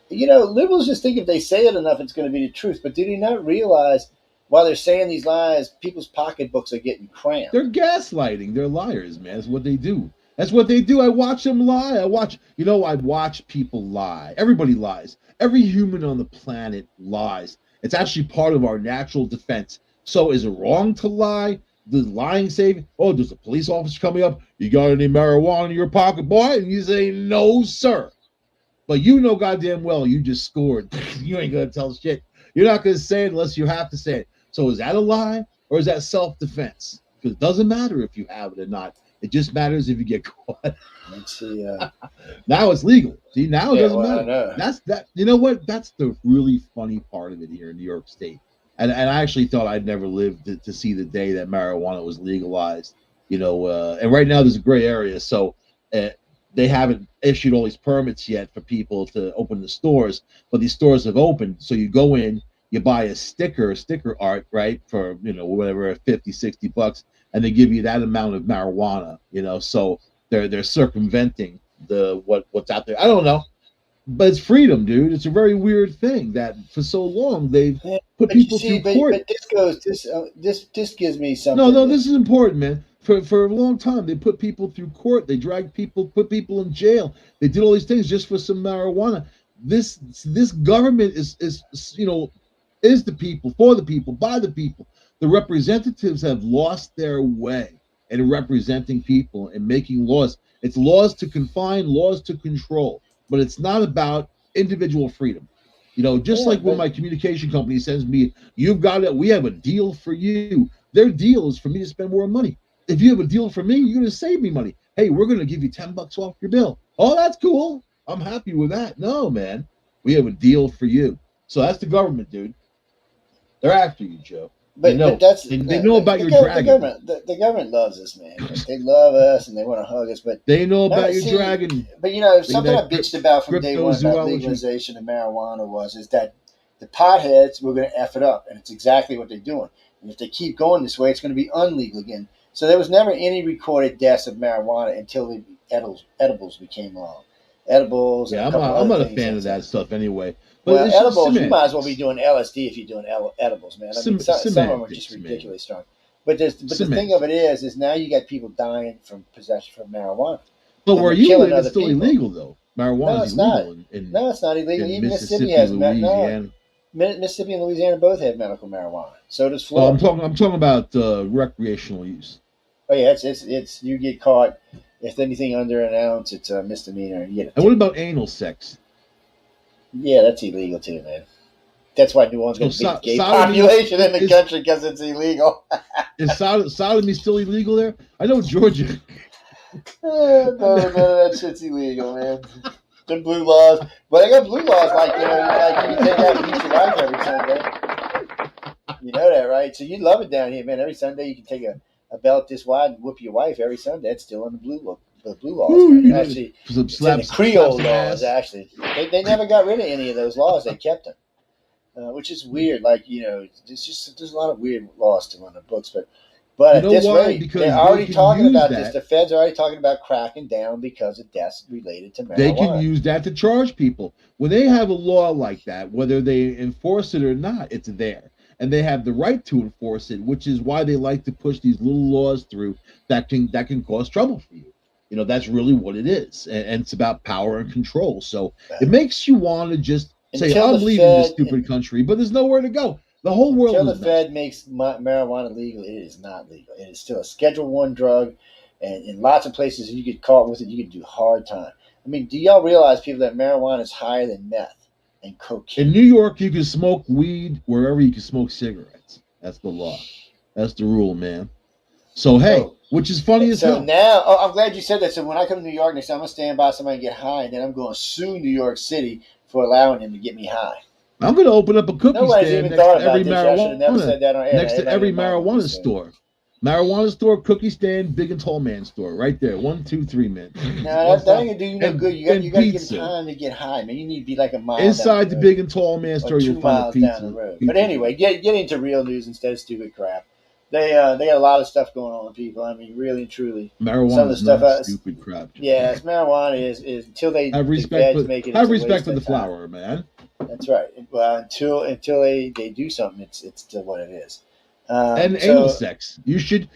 S3: Liberals just think if they say it enough, it's going to be the truth. But do they not realize while they're saying these lies, people's pocketbooks are getting crammed?
S4: They're gaslighting. They're liars, man. That's what they do. I watch them lie. I watch people lie. Everybody lies. Every human on the planet lies. It's actually part of our natural defense. So is it wrong to lie? Does lying save? Oh, there's a police officer coming up. You got any marijuana in your pocket, boy? And you say, no, sir. But you know goddamn well you just scored. You ain't going to tell shit. You're not going to say it unless you have to say it. So is that a lie or is that self-defense? Because it doesn't matter if you have it or not. It just matters if you get caught.
S3: Let's see.
S4: Now it's legal. See, now it doesn't matter.
S3: I know.
S4: That's that. You know what? That's the really funny part of it here in New York State. And I actually thought I'd never live to see the day that marijuana was legalized. And right now there's a gray area, so they haven't issued all these permits yet for people to open the stores. But these stores have opened, so you go in, you buy a sticker art, right, for whatever, $50-$60, and they give you that amount of marijuana. So they're circumventing what's out there. I don't know. But it's freedom, dude. It's a very weird thing that for so long they've put people through court.
S3: But this gives me something.
S4: No, this is important, man. for a long time. They put people through court. They dragged people, put people in jail. They did all these things just for some marijuana. This government is is the people, for the people, by the people. The representatives have lost their way in representing people and making laws. It's laws to confine, laws to control, but it's not about individual freedom. Just like when my communication company sends me, you've got it, we have a deal for you. Their deal is for me to spend more money. If you have a deal for me, you're going to save me money. Hey, we're going to give you $10 off your bill. Oh, that's cool. I'm happy with that. No, man, we have a deal for you. So that's the government, dude. They're after you, Joe. But they know about your dragon.
S3: The government loves us, man. They love us and they want to hug us. But
S4: they know about your dragon.
S3: But something I bitched about from day one about legalization of marijuana is that the potheads were going to F it up, and it's exactly what they're doing. And if they keep going this way, it's going to be unlegal again. So there was never any recorded deaths of marijuana until the edibles became along. Edibles.
S4: Yeah, I'm not a fan of that stuff anyway.
S3: But well, edibles, you might as well be doing LSD if you're doing edibles, man. I mean, some of them are just ridiculously strong. But the thing of it is now you got people dying from possession from marijuana.
S4: But where you live, it's still illegal, though. Marijuana is illegal.
S3: No, it's not illegal. Even Mississippi has Louisiana. Mississippi and Louisiana both have medical marijuana. So does Florida.
S4: I'm talking about recreational use.
S3: Oh yeah, it's you get caught if anything under an ounce, it's a misdemeanor. You get
S4: and what about anal sex?
S3: Yeah, that's illegal too, man. That's why New Orleans got a big gay population in the country because it's illegal.
S4: Is sodomy still illegal there? I know Georgia.
S3: No, that shit's illegal, man. The blue laws, but I got blue laws like you can take out and beat your wife every Sunday. You know that, right? So you love it down here, man. Every Sunday you can take a belt this wide and whoop your wife every Sunday. That's still on the blue law. The blue laws, man. Actually, it's in the Creole laws. Actually, they never got rid of any of those laws. They kept them, which is weird. Like there's a lot of weird laws still on the books, but at this rate, they're already talking about this. The feds are already talking about cracking down because of deaths related to marijuana.
S4: They can use that to charge people when they have a law like that. Whether they enforce it or not, it's there. And they have the right to enforce it, which is why they like to push these little laws through that can cause trouble for you. That's really what it is. And it's about power and control. So it makes you want to just say, I'm leaving this stupid country, but there's nowhere to go. The whole world
S3: until the Fed makes marijuana legal, it is not legal. It is still a Schedule I drug. And in lots of places, if you get caught with it, you can do hard time. I mean, do y'all realize, people, that marijuana is higher than meth and cocaine?
S4: In New York, you can smoke weed wherever you can smoke cigarettes. That's the law. That's the rule, man. So, hey, which is funny as hell.
S3: So now, I'm glad you said that. So when I come to New York next time, I'm going to stand by somebody and get high, and then I'm going to sue New York City for allowing him to get me high.
S4: I'm going to open up a cookie stand next to every marijuana store. Marijuana store, cookie stand, big and tall man store, right there. 1, 2, 3, man.
S3: No, that ain't gonna do you no good. You got to get time to get high, man. You need to be like a mile
S4: inside the big and tall man store. You'll find a pizza
S3: down the road. But anyway, get into real news instead of stupid crap. They got a lot of stuff going on, people. I mean, really and truly.
S4: Marijuana is not stupid crap.
S3: Yes, marijuana is until they
S4: have respect for the flower, man.
S3: That's right. Well, until they do something, it's still what it is.
S4: And anal sex. You should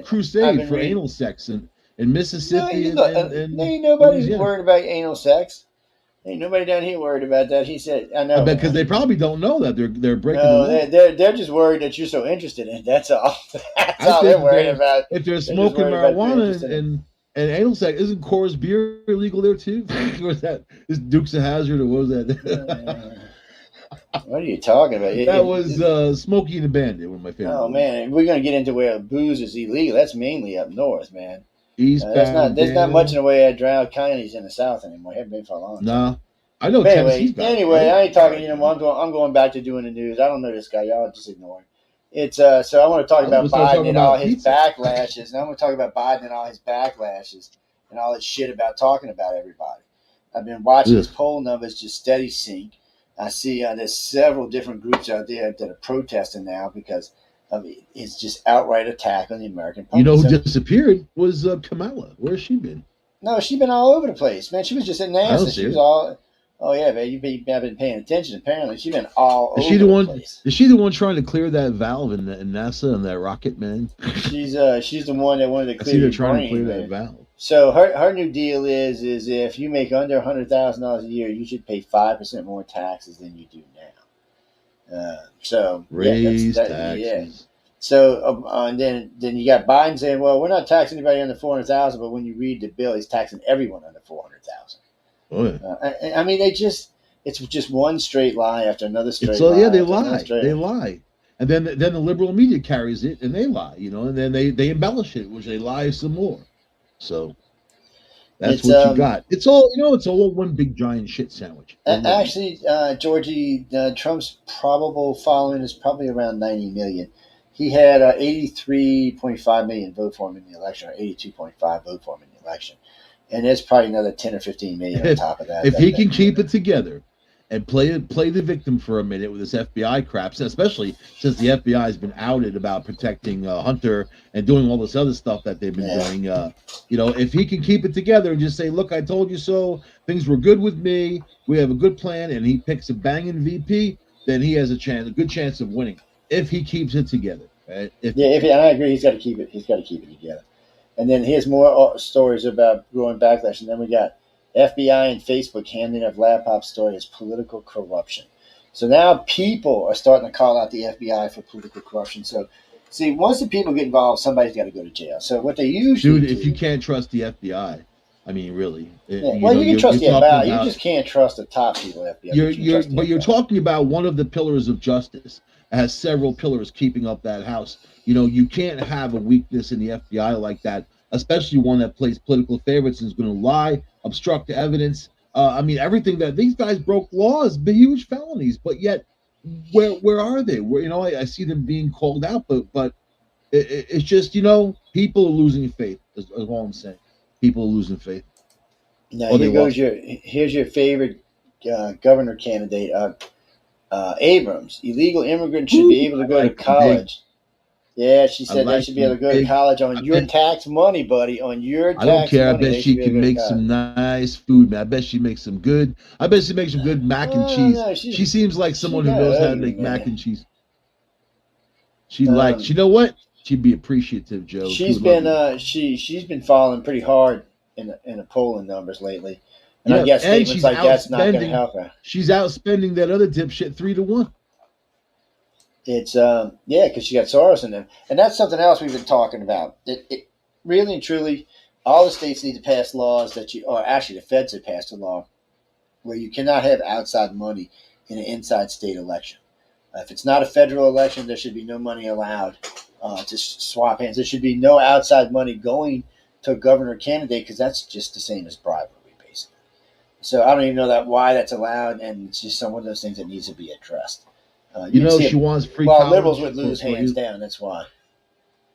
S4: crusade for anal sex in Mississippi.
S3: Ain't nobody worried about anal sex. Ain't nobody down here worried about that. He said, "I know."
S4: Because they probably don't know that they're breaking the law.
S3: They're just worried that you're so interested in it. That's all. That's all they're worried about.
S4: If they're smoking marijuana and anal sex, isn't Coors beer illegal there too? Or is that Dukes of Hazzard, or what was that?
S3: What are you talking about?
S4: That was Smokey and the Bandit, one of my favorites.
S3: Oh man, we're gonna get into where booze is illegal. That's mainly up north, man.
S4: Eastbound.
S3: There's not much in the way of drought counties in the south anymore. Haven't been for a long time.
S4: Nah, I know.
S3: Anyway, I ain't talking. I'm going back to doing the news. I don't know this guy. Y'all just ignore him. It's so I want to talk about Biden and all his backlashes. And I'm going to talk about Biden and all his backlashes and all his shit about talking about everybody. I've been watching his poll numbers just steady sink. I see there's several different groups out there that are protesting now because it's just outright attack on the American public.
S4: You know who disappeared was Kamala. Where's she been?
S3: No, she's been all over the place, man. She was just at NASA. She was all. Oh yeah, man, you've been paying attention. Apparently, she's been all
S4: Is
S3: over
S4: she the
S3: the
S4: one?
S3: place.
S4: Is she the one trying to clear that valve in NASA and that rocket, man?
S3: She's the one that wanted to
S4: I
S3: clear
S4: see they're
S3: your
S4: trying to
S3: brain,
S4: clear that
S3: man.
S4: valve.
S3: So her new deal is if you make under $100,000 a year, you should pay 5% more taxes than you do now. So yeah, that's
S4: Raise
S3: that. Yeah.
S4: taxes.
S3: So and then you got Biden saying, well, we're not taxing anybody under 400,000, but when you read the bill, he's taxing everyone under 400,000.
S4: Oh yeah.
S3: I mean, it's just one straight lie after another
S4: It's
S3: straight
S4: all yeah.
S3: lie
S4: They
S3: after another
S4: lie. They
S3: straight.
S4: lie. And then the liberal media carries it and they lie, and then they embellish it, which they lie some more. So that's
S3: It's
S4: what you got. It's all it's all one big giant shit sandwich.
S3: actually, Georgie, Trump's probable following is probably around 90 million. He had 83.5 million vote for him in the election, or 82.5 vote for him in the election, and there's probably another 10 or 15 million on top of that.
S4: If he can keep it together and play the victim for a minute with this FBI crap, especially since the FBI has been outed about protecting Hunter and doing all this other stuff that they've been doing. If he can keep it together and just say, "Look, I told you so. Things were good with me. We have a good plan," and he picks a banging VP, then he has a good chance of winning if he keeps it together. Right?
S3: And I agree, he's got to keep it. He's got to keep it together. And then here's more stories about growing backlash. And then we got FBI and Facebook handing up laptop story as political corruption. So now people are starting to call out the FBI for political corruption. So, see, once the people get involved, somebody's got to go to jail. So what they usually
S4: Dude, if you can't trust the FBI, I mean, really.
S3: Yeah. Well, you can trust the FBI. You just can't trust the top people at the FBI.
S4: You're talking about one of the pillars of justice. It has several pillars keeping up that house. You can't have a weakness in the FBI like that, especially one that plays political favorites and is going to lie, obstruct the evidence. I mean, everything that these guys broke laws, be huge felonies, but yet, where are they? I see them being called out, but it's just people are losing faith. Is all I'm saying. People are losing faith.
S3: Now here's your favorite governor candidate, Abrams. Illegal immigrants should be able to go to college. Yeah, she said they should be able to go to college on your tax money, buddy. On your tax money.
S4: I don't care. I bet she can make some nice food, man. I bet she makes some good. I bet she makes some good mac and cheese. No, she seems like someone who knows how to make mac and cheese. You know what? She'd be appreciative, Joe.
S3: She's been falling pretty hard in the polling numbers lately. And I guess statements like that's not going to help her.
S4: She's outspending that other dipshit 3-1.
S3: It's because she got Soros in them, and that's something else we've been talking about. It really and truly, all the states need to pass laws or actually the feds have passed a law where you cannot have outside money in an inside state election. If it's not a federal election, there should be no money allowed to swap hands. There should be no outside money going to a governor candidate because that's just the same as bribery, basically. So I don't even know why that's allowed, and it's just one of those things that needs to be addressed.
S4: She wants free college.
S3: Liberals would lose hands down. That's why.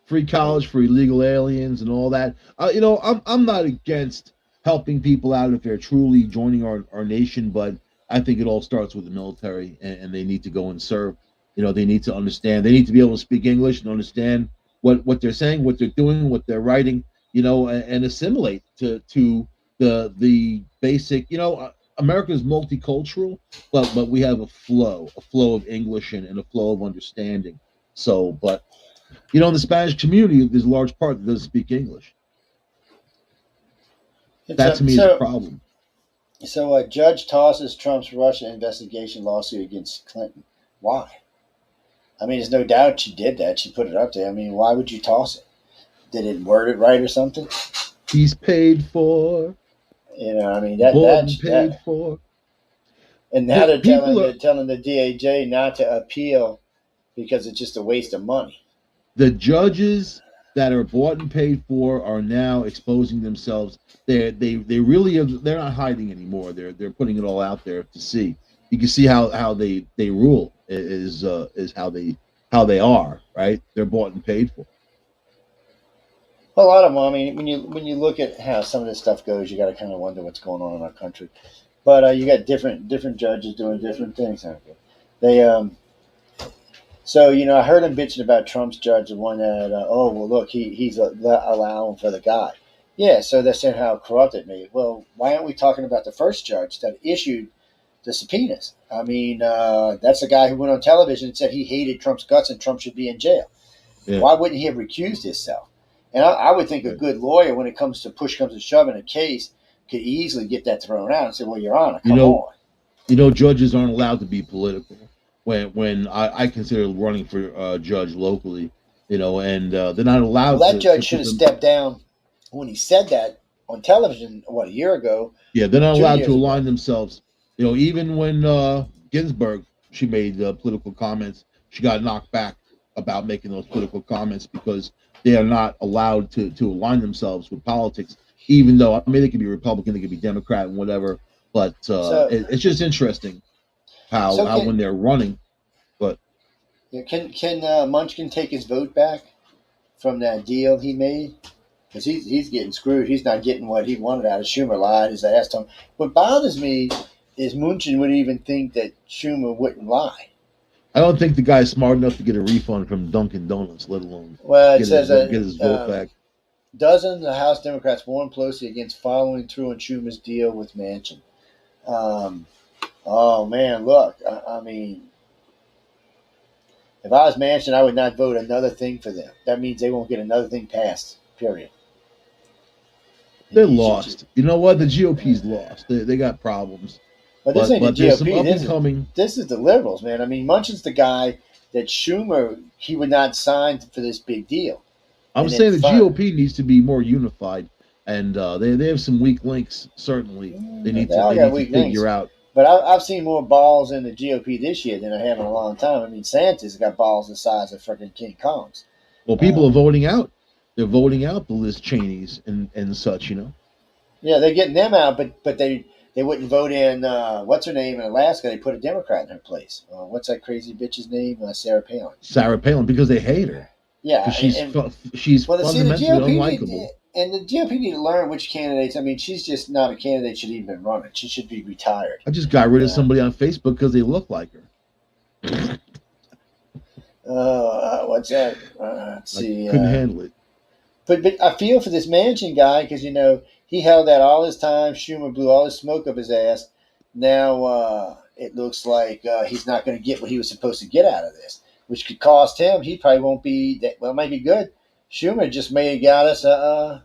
S4: Free college for illegal aliens and all that. I'm not against helping people out if they're truly joining our nation, but I think it all starts with the military, and they need to go and serve. They need to understand. They need to be able to speak English and understand what they're saying, what they're doing, what they're writing. And assimilate to the basic. America is multicultural, but we have a flow of English and a flow of understanding. So, but in the Spanish community, there's a large part that doesn't speak English. That to me is a problem.
S3: So a judge tosses Trump's Russia investigation lawsuit against Clinton. Why? I mean, there's no doubt she did that. She put it up there. I mean, why would you toss it? Did it word it right or something?
S4: He's paid for.
S3: I mean that's paid for. And now they're telling the DOJ not to appeal because it's just a waste of money.
S4: The judges that are bought and paid for are now exposing themselves. They really they're not hiding anymore. They're putting it all out there to see. You can see how they rule is how they are, right? They're bought and paid for.
S3: A lot of them. I mean, when you look at how some of this stuff goes, you got to kind of wonder what's going on in our country. But you got different judges doing different things. They So I heard him bitching about Trump's judge, the one that look, he's allowing for the guy. Yeah, so they're saying how corrupt it may. Well, why aren't we talking about the first judge that issued the subpoenas. I mean, that's a guy who went on television and said he hated Trump's guts and Trump should be in jail. Yeah. Why wouldn't he have recused himself? And I would think a good lawyer, when it comes to push comes to shove in a case, could easily get that thrown out and say, well, Your Honor, come on.
S4: Judges aren't allowed to be political. When I consider running for judge locally, and they're not allowed.
S3: Well, that judge should have stepped down when he said that on television, a year ago.
S4: Yeah, they're not allowed to align themselves. Even when Ginsburg, she made political comments, she got knocked back about making those political comments because they are not allowed to align themselves with politics, even though, I mean, they could be Republican, they could be Democrat and whatever, but it's just interesting how when they're running. But
S3: can Munchkin take his vote back from that deal he made? Because he's getting screwed. He's not getting what he wanted out of Schumer. Lied his ass to him. What bothers me is Munchkin would even think that Schumer wouldn't lie.
S4: I don't think the guy's smart enough to get a refund from Dunkin' Donuts, let alone
S3: get his vote back. Dozens of House Democrats warned Pelosi against following through on Schumer's deal with Manchin. Oh, man, look. I mean, if I was Manchin, I would not vote another thing for them. That means they won't get another thing passed, period.
S4: They're lost. You know what? The GOP's lost. They got problems.
S3: But this ain't the GOP. This is the liberals, man. I mean, Munchin's the guy that Schumer, he would not sign for this big deal.
S4: I'm saying the GOP needs to be more unified, and they have some weak links, certainly. They need to figure out.
S3: But I've seen more balls in the GOP this year than I have in a long time. I mean, Santos got balls the size of freaking King Kongs.
S4: Well, people are voting out. They're voting out the Liz Cheneys and such,
S3: Yeah, they're getting them out, but they wouldn't vote in, what's her name in Alaska? They put a Democrat in her place. What's that crazy bitch's name? Sarah Palin.
S4: Sarah Palin, because they hate her.
S3: Yeah.
S4: She's fundamentally unlikable.
S3: And the GOP need to learn which candidates. I mean, she's just not a candidate should even been running. She should be retired.
S4: I just got rid of somebody on Facebook because they look like her.
S3: What's that? Let's see.
S4: Couldn't handle it.
S3: But I feel for this Manchin guy because, he held that all his time. Schumer blew all his smoke up his ass. Now it looks like he's not going to get what he was supposed to get out of this, which could cost him. He probably won't be that. Well, it might be good. Schumer just may have got us a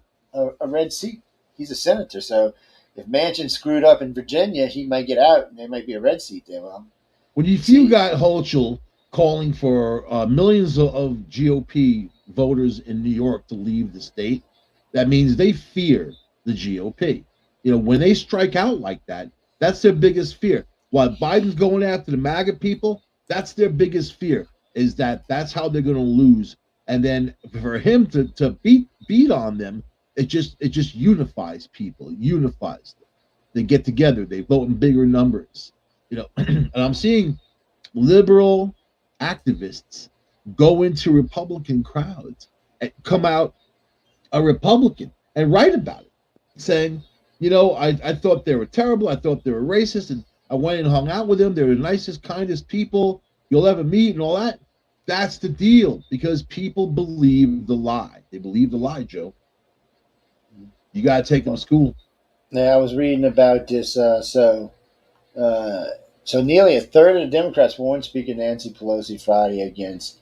S3: red seat. He's a senator, so if Manchin screwed up in Virginia, he might get out, and there might be a red seat there. Well,
S4: when you got Hochul calling for millions of GOP voters in New York to leave the state, that means they fear the GOP. When they strike out like that, that's their biggest fear. While Biden's going after the MAGA people, that's their biggest fear, is that's how they're going to lose. And then for him to beat on them, it just unifies people, unifies them. They get together, they vote in bigger numbers. And I'm seeing liberal activists go into Republican crowds and come out a Republican and write about it, saying, I thought they were terrible, I thought they were racist, and I went and hung out with them. They're the nicest, kindest people you'll ever meet and all that. That's the deal, because people believe the lie. They believe the lie, Joe. You got to take them to school.
S3: Yeah, I was reading about this. So nearly a third of the Democrats warned Speaker Nancy Pelosi Friday against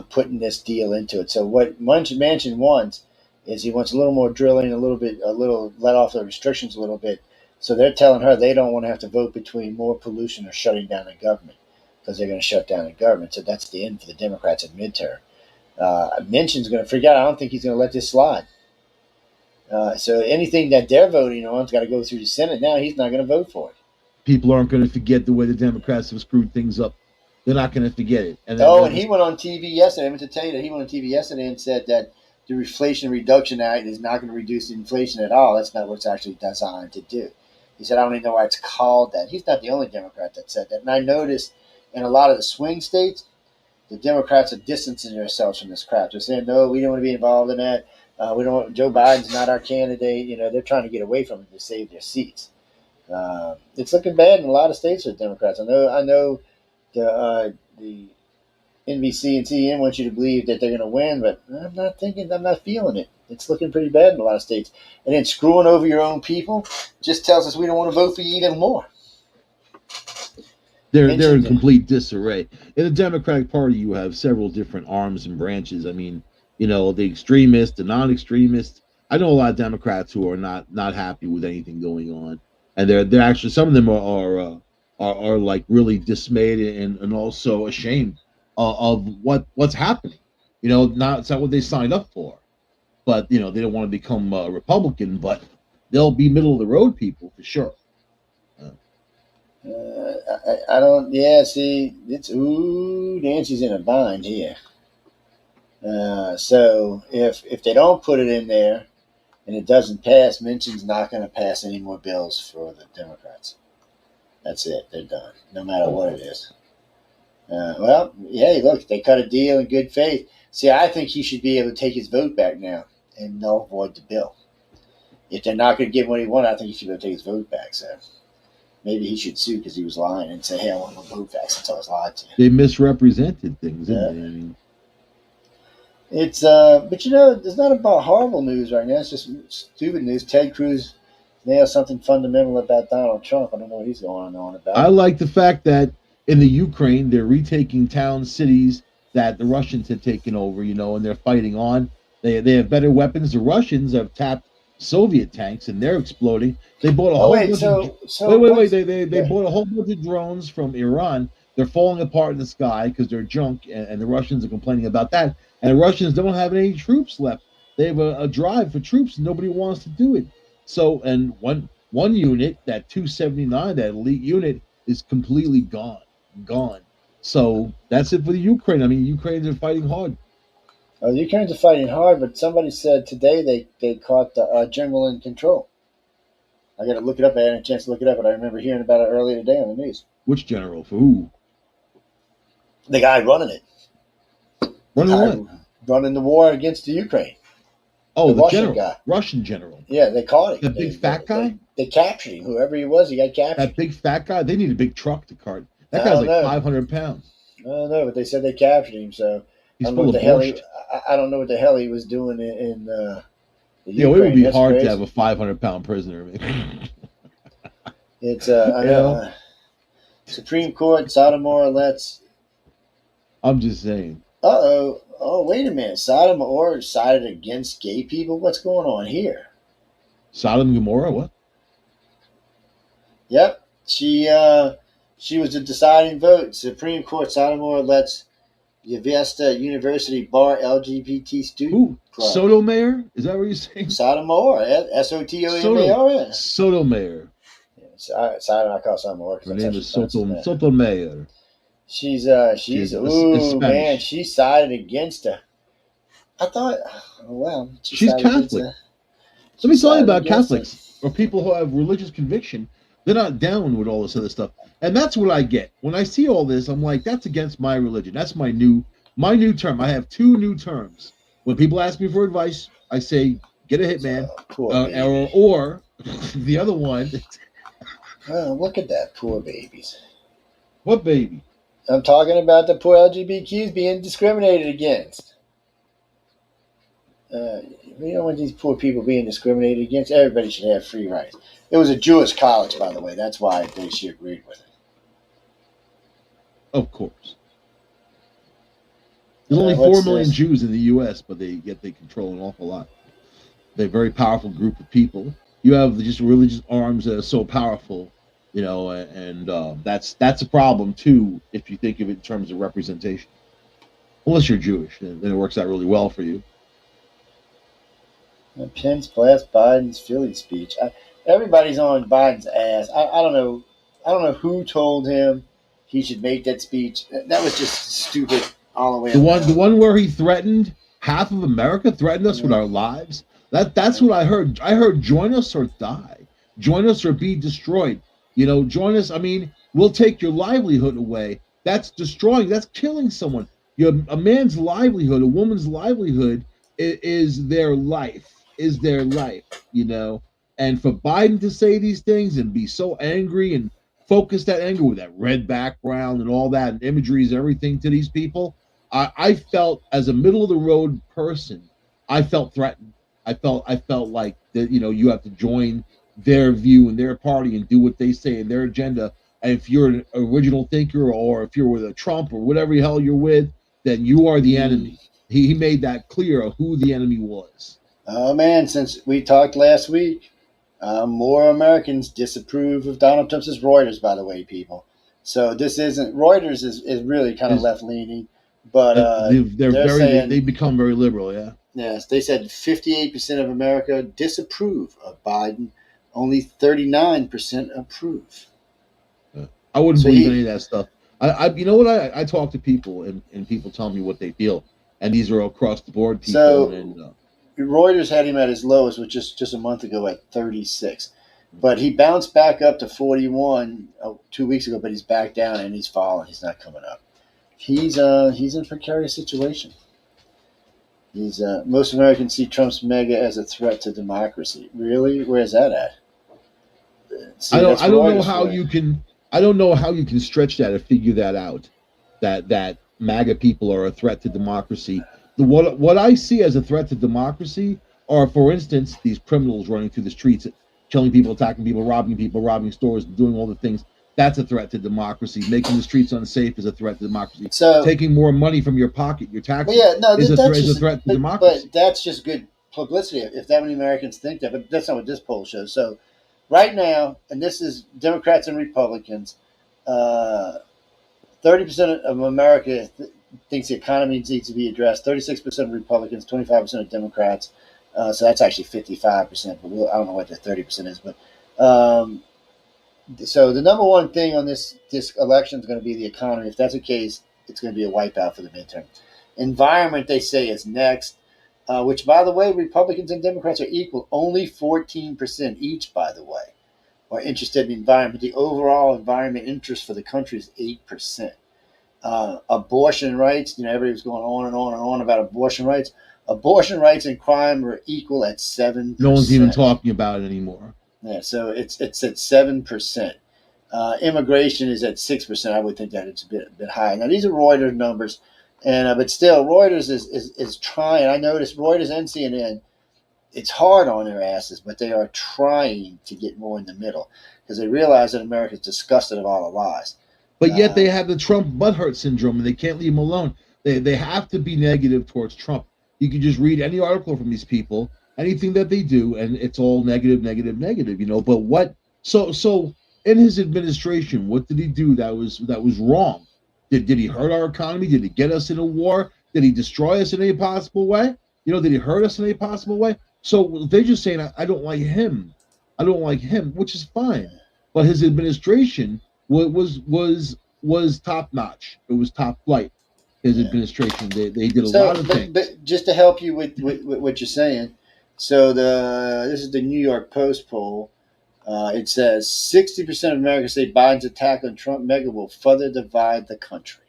S3: putting this deal into it. So what Manchin wants is he wants a little more drilling, a little let off the restrictions a little bit. So they're telling her they don't want to have to vote between more pollution or shutting down the government, because they're going to shut down the government. So that's the end for the Democrats at midterm. Manchin's going to freak out. I don't think he's going to let this slide. So anything that they're voting on has got to go through the Senate now. He's not going to vote for it.
S4: People aren't going to forget the way the Democrats have screwed things up. They're not going to forget it.
S3: And he went on TV yesterday. I meant to tell you that he went on TV yesterday and said that the Inflation Reduction Act is not going to reduce inflation at all. That's not what it's actually designed to do. He said, I don't even know why it's called that. He's not the only Democrat that said that. And I noticed in a lot of the swing states, the Democrats are distancing themselves from this crap. They're saying, no, we don't want to be involved in that. We don't want, Joe Biden's not our candidate. They're trying to get away from it to save their seats. It's looking bad in a lot of states for Democrats. I know the NBC and CNN want you to believe that they're going to win, but I'm not feeling it. It's looking pretty bad in a lot of states. And then screwing over your own people just tells us we don't want to vote for you even more.
S4: they're in
S3: mentioned.
S4: complete disarray. In the Democratic Party, you have several different arms and branches. I mean, the extremists, the non-extremists. I know a lot of Democrats who are not happy with anything going on, and they're actually, some of them are like really dismayed and also ashamed of what's happening. It's not what they signed up for, but they don't want to become a Republican, but they'll be middle of the road people for sure.
S3: I don't. Yeah, see, it's Nancy's in a bind here. So if they don't put it in there and it doesn't pass, Minchin's not going to pass any more bills for the Democrats. That's it. They're done, no matter what it is. Well, hey, look, they cut a deal in good faith. See, I think he should be able to take his vote back now and null void the bill. If they're not going to give him what he wanted, I think he should be able to take his vote back. So maybe he should sue because he was lying and say, hey, I want my vote back since I was lied to.
S4: They misrepresented things, didn't they? I mean,
S3: it's but it's not about horrible news right now. It's just stupid news. Ted Cruz nailed something fundamental about Donald Trump. I don't know what he's going on about.
S4: I like the fact that in the Ukraine, they're retaking towns, cities that the Russians had taken over, and they're fighting on. They have better weapons. The Russians have tapped Soviet tanks and they're exploding. They bought a whole bunch of They bought a whole bunch of drones from Iran. They're falling apart in the sky because they're junk, and the Russians are complaining about that. And the Russians don't have any troops left. They have a drive for troops, and nobody wants to do it. So, and one unit, that 279, that elite unit, is completely gone. So that's it for the Ukraine. I mean, Ukrainians are fighting hard.
S3: Oh, the Ukrainians are fighting hard, but somebody said today they caught the general in control. I got to look it up. I hadn't a chance to look it up, but I remember hearing about it earlier today on the news.
S4: Which general? For who?
S3: The guy running it. Running the war against the Ukraine.
S4: Oh, the Russian general. Guy. Russian general.
S3: Yeah, they caught him.
S4: The big fat guy?
S3: They captured him. Whoever he was, he got captured.
S4: That big fat guy? They need a big truck to cart. That guy's like 500 pounds.
S3: I don't know, but they said they captured him, so
S4: he's full of borscht.
S3: I don't know what the hell he was doing in the Ukraine.
S4: It would be hard to have a 500-pound prisoner.
S3: It's I know. Supreme Court, Sotomayor lets.
S4: I'm just saying.
S3: Oh, wait a minute. Sotomayor sided against gay people? What's going on here?
S4: Sodom and Gomorrah, what?
S3: Yep. She was the deciding vote. Supreme Court, Sotomayor lets Yavesta University bar LGBT student club.
S4: Sotomayor? Is that what you're saying?
S3: Sotomayor. Sotomayor.
S4: Sotomayor.
S3: I call Sotomayor.
S4: Her name is Sotomayor.
S3: She's man, she sided against her. I thought,
S4: she's Catholic. Let me tell you about Catholics or people who have religious conviction. They're not down with all this other stuff, and that's what I get when I see all this. I'm like, that's against my religion. That's my new term. I have 2 new terms. When people ask me for advice, I say, get a hitman, or the other one.
S3: Oh, look at that, poor babies.
S4: What baby?
S3: I'm talking about the poor LGBTQs being discriminated against. We don't want these poor people being discriminated against. Everybody should have free rights. It was a Jewish college, by the way. That's why she agreed with it.
S4: Of course. There's only 4 million Jews in the U.S., but they control an awful lot. They're a very powerful group of people. You have just religious arms that are so powerful, and that's a problem too if you think of it in terms of representation. Unless you're Jewish, then it works out really well for you.
S3: Pence blasts Biden's Philly speech. Everybody's on Biden's ass. I don't know who told him he should make that speech. That was just stupid all the way.
S4: The one where he threatened half of America, threatened us with our lives. That's what I heard. I heard, join us or die. Join us or be destroyed. Join us. I mean, we'll take your livelihood away. That's destroying. That's killing someone. A man's livelihood, a woman's livelihood is their life. And for Biden to say these things and be so angry and focus that anger with that red background and all that and imageries and everything to these people, I felt, as a middle of the road person, I felt threatened. I felt like that. You have to join their view and their party and do what they say and their agenda, And if you're an original thinker, or if you're with a Trump or whatever the hell you're with, then you are the enemy. He made that clear of who the enemy was.
S3: Oh man, since we talked last week, more Americans disapprove of Donald Trump's. This is Reuters, by the way, people. So this isn't Reuters is really kind of left leaning, but
S4: they become very liberal. Yeah.
S3: Yes, they said 58% of America disapprove of Biden. Only 39% approve.
S4: I wouldn't believe any of that stuff. You know what? I talk to people, and people tell me what they feel, and these are across the board people.
S3: So Reuters had him at his lowest, which is just a month ago at 36, but he bounced back up to 41 2 weeks ago. But he's back down and he's falling. He's not coming up. He's in a precarious situation. Most Americans see Trump's MAGA as a threat to democracy. Really? Where's that at?
S4: I don't know how you can stretch that or figure that out. That MAGA people are a threat to democracy. What I see as a threat to democracy are, for instance, these criminals running through the streets, killing people, attacking people, robbing stores, doing all the things. That's a threat to democracy. Making the streets unsafe is a threat to democracy. So taking more money from your pocket, your taxes, is a threat to democracy.
S3: But that's just good publicity if that many Americans think that. But that's not what this poll shows. So right now, and this is Democrats and Republicans, 30% of America thinks the economy needs to be addressed. 36% of Republicans, 25% of Democrats. So that's actually 55%. But I don't know what the 30% is. But so the number one thing on this election is going to be the economy. If that's the case, it's going to be a wipeout for the midterm. Environment, they say, is next, which, by the way, Republicans and Democrats are equal. Only 14% each, by the way, are interested in the environment. The overall environment interest for the country is 8%. Abortion rights, everybody was going on and on and on about abortion rights. Abortion rights and crime are equal at 7%.
S4: No one's even talking about it anymore.
S3: Yeah, so it's at 7%. Immigration is at 6%. I would think that it's a bit high. Now these are Reuters numbers, and but still, Reuters is trying. I noticed Reuters and CNN. It's hard on their asses, but they are trying to get more in the middle because they realize that America is disgusted of all the lies.
S4: But yet they have the Trump butthurt syndrome, and they can't leave him alone. They have to be negative towards Trump. You can just read any article from these people, anything that they do, and it's all negative. But what? So in his administration, what did he do that was wrong? Did he hurt our economy? Did he get us in a war? Did he destroy us in any possible way? Did he hurt us in any possible way? So they're just saying, I don't like him. I don't like him, which is fine. But his administration was top notch. It was top flight. His administration, they did a lot of things.
S3: But just to help you with what you're saying, so this is the New York Post poll. It says 60% of Americans say Biden's attack on Trump MAGA will further divide the country,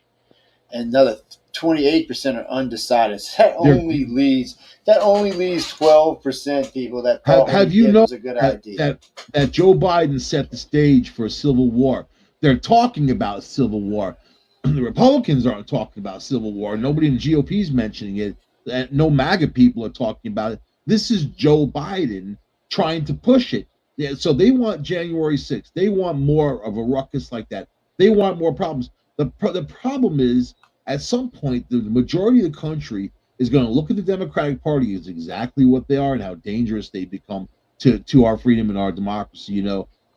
S3: and another 28% are undecided. That only leaves 12% people that thought it was a good idea.
S4: That Joe Biden set the stage for a civil war. They're talking about civil war. The Republicans aren't talking about civil war. Nobody in the GOP is mentioning it. No MAGA people are talking about it. This is Joe Biden trying to push it. Yeah, so they want January 6th. They want more of a ruckus like that. They want more problems. The problem is, at some point, the majority of the country is going to look at the Democratic Party as exactly what they are and how dangerous they become to our freedom and our democracy,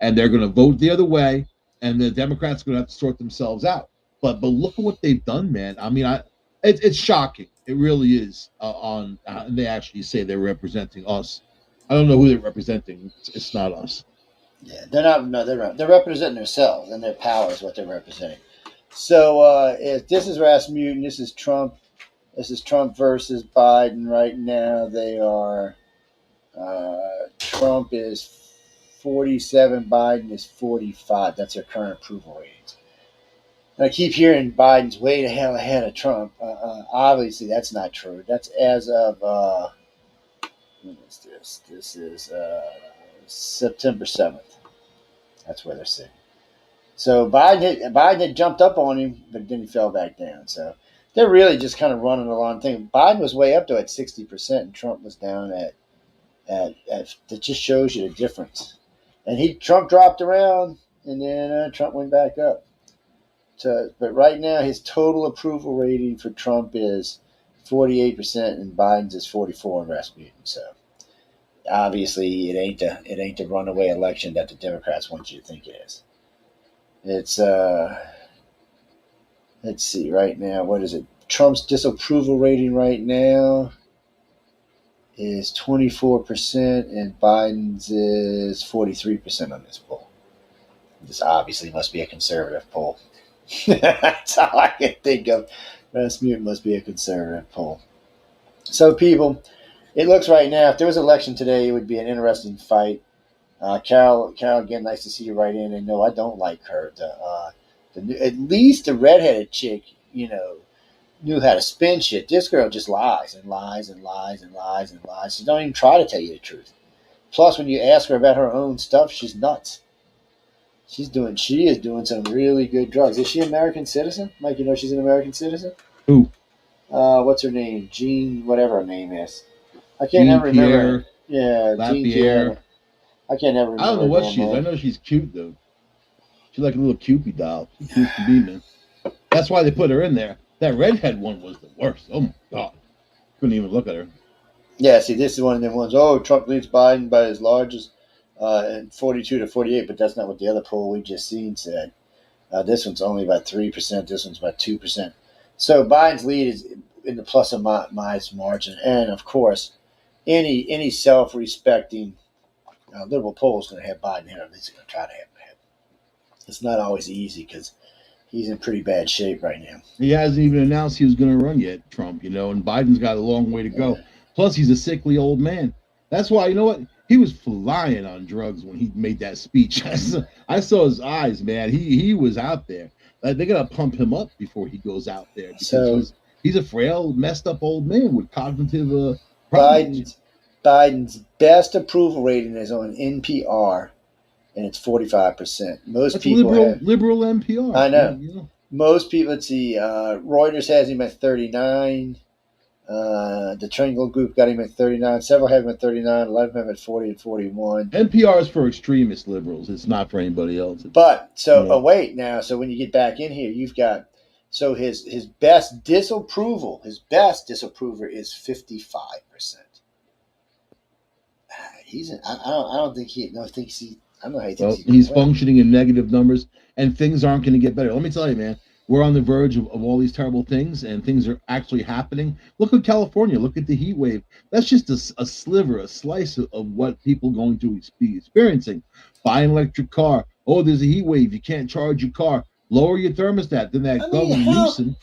S4: and they're going to vote the other way, and the Democrats are going to have to sort themselves out. But look at what they've done, man. I mean, it's shocking. It really is. They actually say they're representing us. I don't know who they're representing. It's not us.
S3: Yeah, they're not. No, they're representing themselves and their power is what they're representing. So if this is Rasmussen, this is Trump. This is Trump versus Biden right now. They are. Trump is 47. Biden is 45. That's their current approval ratings. And I keep hearing Biden's way the hell ahead of Trump. Obviously, that's not true. That's as of. When is this? This is September 7th. That's where they're saying. So Biden had jumped up on him, but then he fell back down. So they're really just kind of running along thing. Biden was way up to at 60%, and Trump was down at that just shows you the difference. And Trump dropped around and then Trump went back up. But right now, his total approval rating for Trump is 48%, and Biden's is 44 in Rasputin. So obviously, it ain't the runaway election that the Democrats want you to think it is. It's let's see right now, what is it? Trump's disapproval rating right now is 24%, and Biden's is 43% on this poll. This obviously must be a conservative poll. That's all I can think of. Rasmussen must be a conservative poll. So, people, it looks right now, if there was an election today, it would be an interesting fight. Carol, again, nice to see you right in. And no, I don't like her. At least the redheaded chick, knew how to spin shit. This girl just lies and lies and lies and lies and lies. She don't even try to tell you the truth. Plus, when you ask her about her own stuff, she's nuts. She is doing some really good drugs. Is she an American citizen? Mike, you know she's an American citizen?
S4: Who?
S3: What's her name? Jean, whatever her name is. I can't never remember. Yeah, Jean Pierre. I can't never remember.
S4: I don't know what she is. I know she's cute, though. She's like a little Cupid doll. She's cute to be, man. That's why they put her in there. That redhead one was the worst. Oh, my God. Couldn't even look at her.
S3: Yeah, see, this is one of them ones. Oh, Trump leads Biden by as large as 42 to 48, but that's not what the other poll we just seen said. This one's only about 3%. This one's about 2%. So Biden's lead is in the plus or minus margin. And, of course, any self-respecting liberal poll is going to have Biden here. At least they're going to try to have him ahead. It's not always easy because he's in pretty bad shape right now.
S4: He hasn't even announced he was going to run yet, Trump, and Biden's got a long way to go. Yeah. Plus, he's a sickly old man. That's why, you know what? He was flying on drugs when he made that speech. I saw his eyes, man. He was out there. They got to pump him up before he goes out there. Because he's a frail, messed up old man with cognitive problems.
S3: Biden's best approval rating is on NPR, and it's 45%. Most people
S4: liberal NPR.
S3: I know. Yeah. Most people, let's see, Reuters has him at 39. The Triangle Group got him at 39. Several have him at 39. 11 have him at 40 and 41.
S4: NPR is for extremist liberals. It's not for anybody else.
S3: But wait now. So when you get back in here, you've got his best disapproval. His best disapprover is 55%. I don't think he. No, thinks he. I don't know how he thinks
S4: he's functioning in negative numbers, and things aren't going to get better. Let me tell you, man. We're on the verge of all these terrible things, and things are actually happening. Look at California. Look at the heat wave. That's just a sliver, a slice of what people are going to be experiencing. Buy an electric car. Oh, there's a heat wave. You can't charge your car. Lower your thermostat. Then Governor Newsom.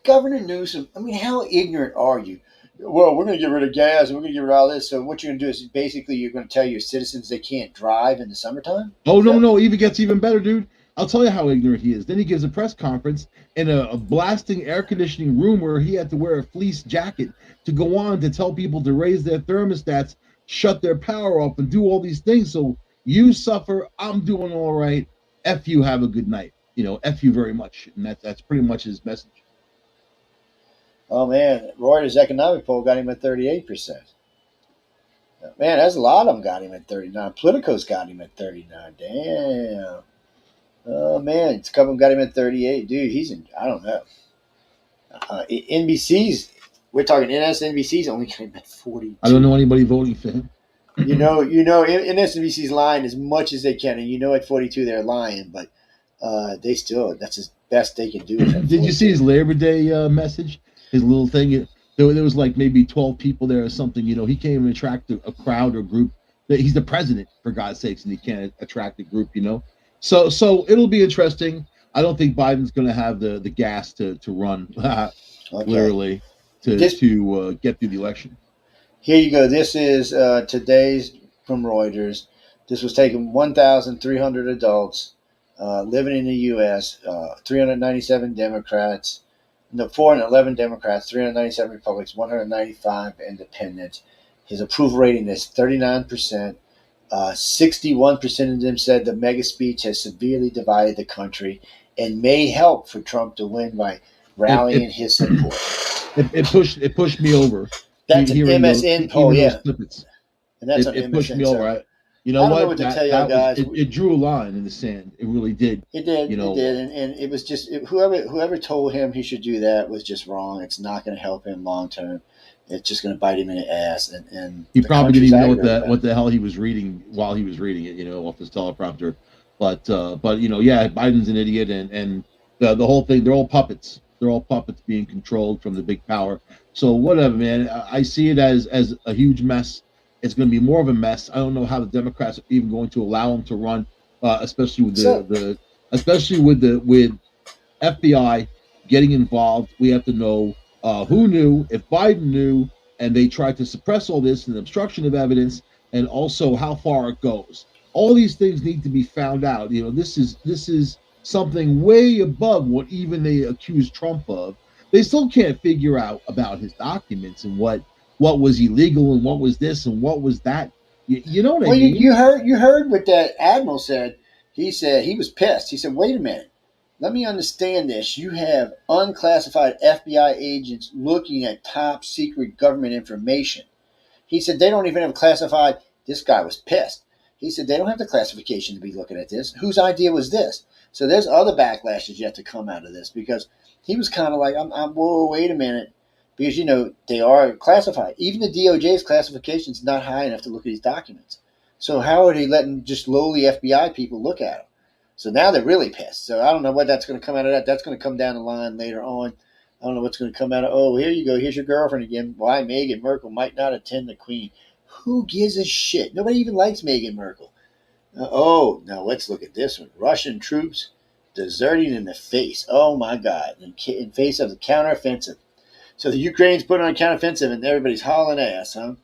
S3: Governor Newsom. How ignorant are you? Well, we're going to get rid of gas and we're going to get rid of all this. So what you're going to do is basically you're going to tell your citizens they can't drive in the summertime?
S4: Oh, no. It gets even better, dude. I'll tell you how ignorant he is. Then he gives a press conference in a blasting air conditioning room where he had to wear a fleece jacket to go on to tell people to raise their thermostats, shut their power off, and do all these things. So you suffer. I'm doing all right. F you, have a good night. F you very much. And that's pretty much his message.
S3: Oh, man. Reuters economic poll got him at 38%. Man, that's a lot of them got him at 39. Politico's got him at 39. Damn. Oh, man. A couple of them got him at 38. Dude, he's in, I don't know. NBC's, we're talking NSNBC's only got him at 42.
S4: I don't know anybody voting for him.
S3: NSNBC's lying as much as they can. And at 42 they're lying, but that's as best they can do.
S4: Did you see his Labor Day message? His little thing, there was like maybe 12 people there or something. He can't even attract a crowd or group. He's the president, for God's sakes, and he can't attract a group, So it'll be interesting. I don't think Biden's going to have the gas to run, literally, to get through the election.
S3: Here you go. This is today's from Reuters. This was taken 1,300 adults living in the U.S., 397 Democrats. 411 Democrats, 397 Republicans, 195 Independents. His approval rating is 39%. 61% of them said the mega speech has severely divided the country and may help for Trump to win by rallying his support.
S4: It pushed me over.
S3: That's an MSN poll, yeah.
S4: And that's it pushed me over. You know
S3: I don't know
S4: what?
S3: what to tell y'all,
S4: That was
S3: guys.
S4: it drew a line in the sand. It really did.
S3: It did.
S4: You know,
S3: It did, and it was just whoever told him he should do that was just wrong. It's not going to help him long term. It's just going to bite him in the ass, and
S4: he
S3: the
S4: probably didn't
S3: country's
S4: even know
S3: aggravated about
S4: what the hell he was reading while he was reading it. You know, off his teleprompter. But you know, yeah, Biden's an idiot, and the whole thing. They're all puppets. They're all puppets being controlled from the big power. So whatever, man. I see it as a huge mess. It's going to be more of a mess. I don't know how the Democrats are even going to allow him to run, especially with
S3: it. So,
S4: with FBI getting involved. We have to know who knew, if Biden knew, and they tried to suppress all this and obstruction of evidence, and also how far it goes. All these things need to be found out. You know, this is something way above what even they accuse Trump of. They still can't figure out about his documents and what was illegal and what was this and what was that. You know what I
S3: well,
S4: mean?
S3: you heard what that admiral said. He said he was pissed. He said, "Wait a minute, let me understand this. You have unclassified FBI agents looking at top secret government information." He said they don't even have classified. This guy was pissed. He said they don't have the classification to be looking at this. Whose idea was this? So there's other backlashes yet to come out of this because he was kind of like, whoa, wait a minute. Because, they are classified. Even the DOJ's classification is not high enough to look at these documents. So how are they letting just lowly FBI people look at them? So now they're really pissed. So I don't know what that's going to come out of that. That's going to come down the line later on. I don't know what's going to come out of, oh, here you go. Here's your girlfriend again. Why Meghan Merkel might not attend the Queen. Who gives a shit? Nobody even likes Meghan Merkel. Now let's look at this one. Russian troops deserting in the face. Oh, my God. In face of the counteroffensive. So the Ukraine's put on a counteroffensive and everybody's hauling ass, huh?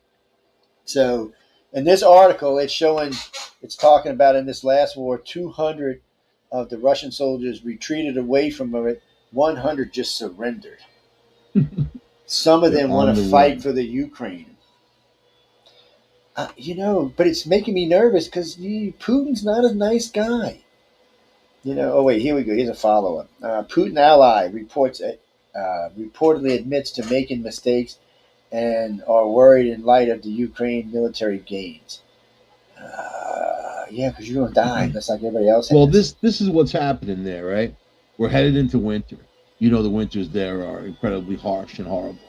S3: So in this article, it's talking about in this last war, 200 of the Russian soldiers retreated away from it. 100 just surrendered. Some of them want to fight for the Ukraine. But it's making me nervous because Putin's not a nice guy. Oh wait, here we go. Here's a follow-up. Putin ally reportedly admits to making mistakes and are worried in light of the Ukraine military gains. Yeah, because you're going to die just like everybody else.
S4: Well, this is what's happening there, right? We're headed into winter. You know, the winters there are incredibly harsh and horrible,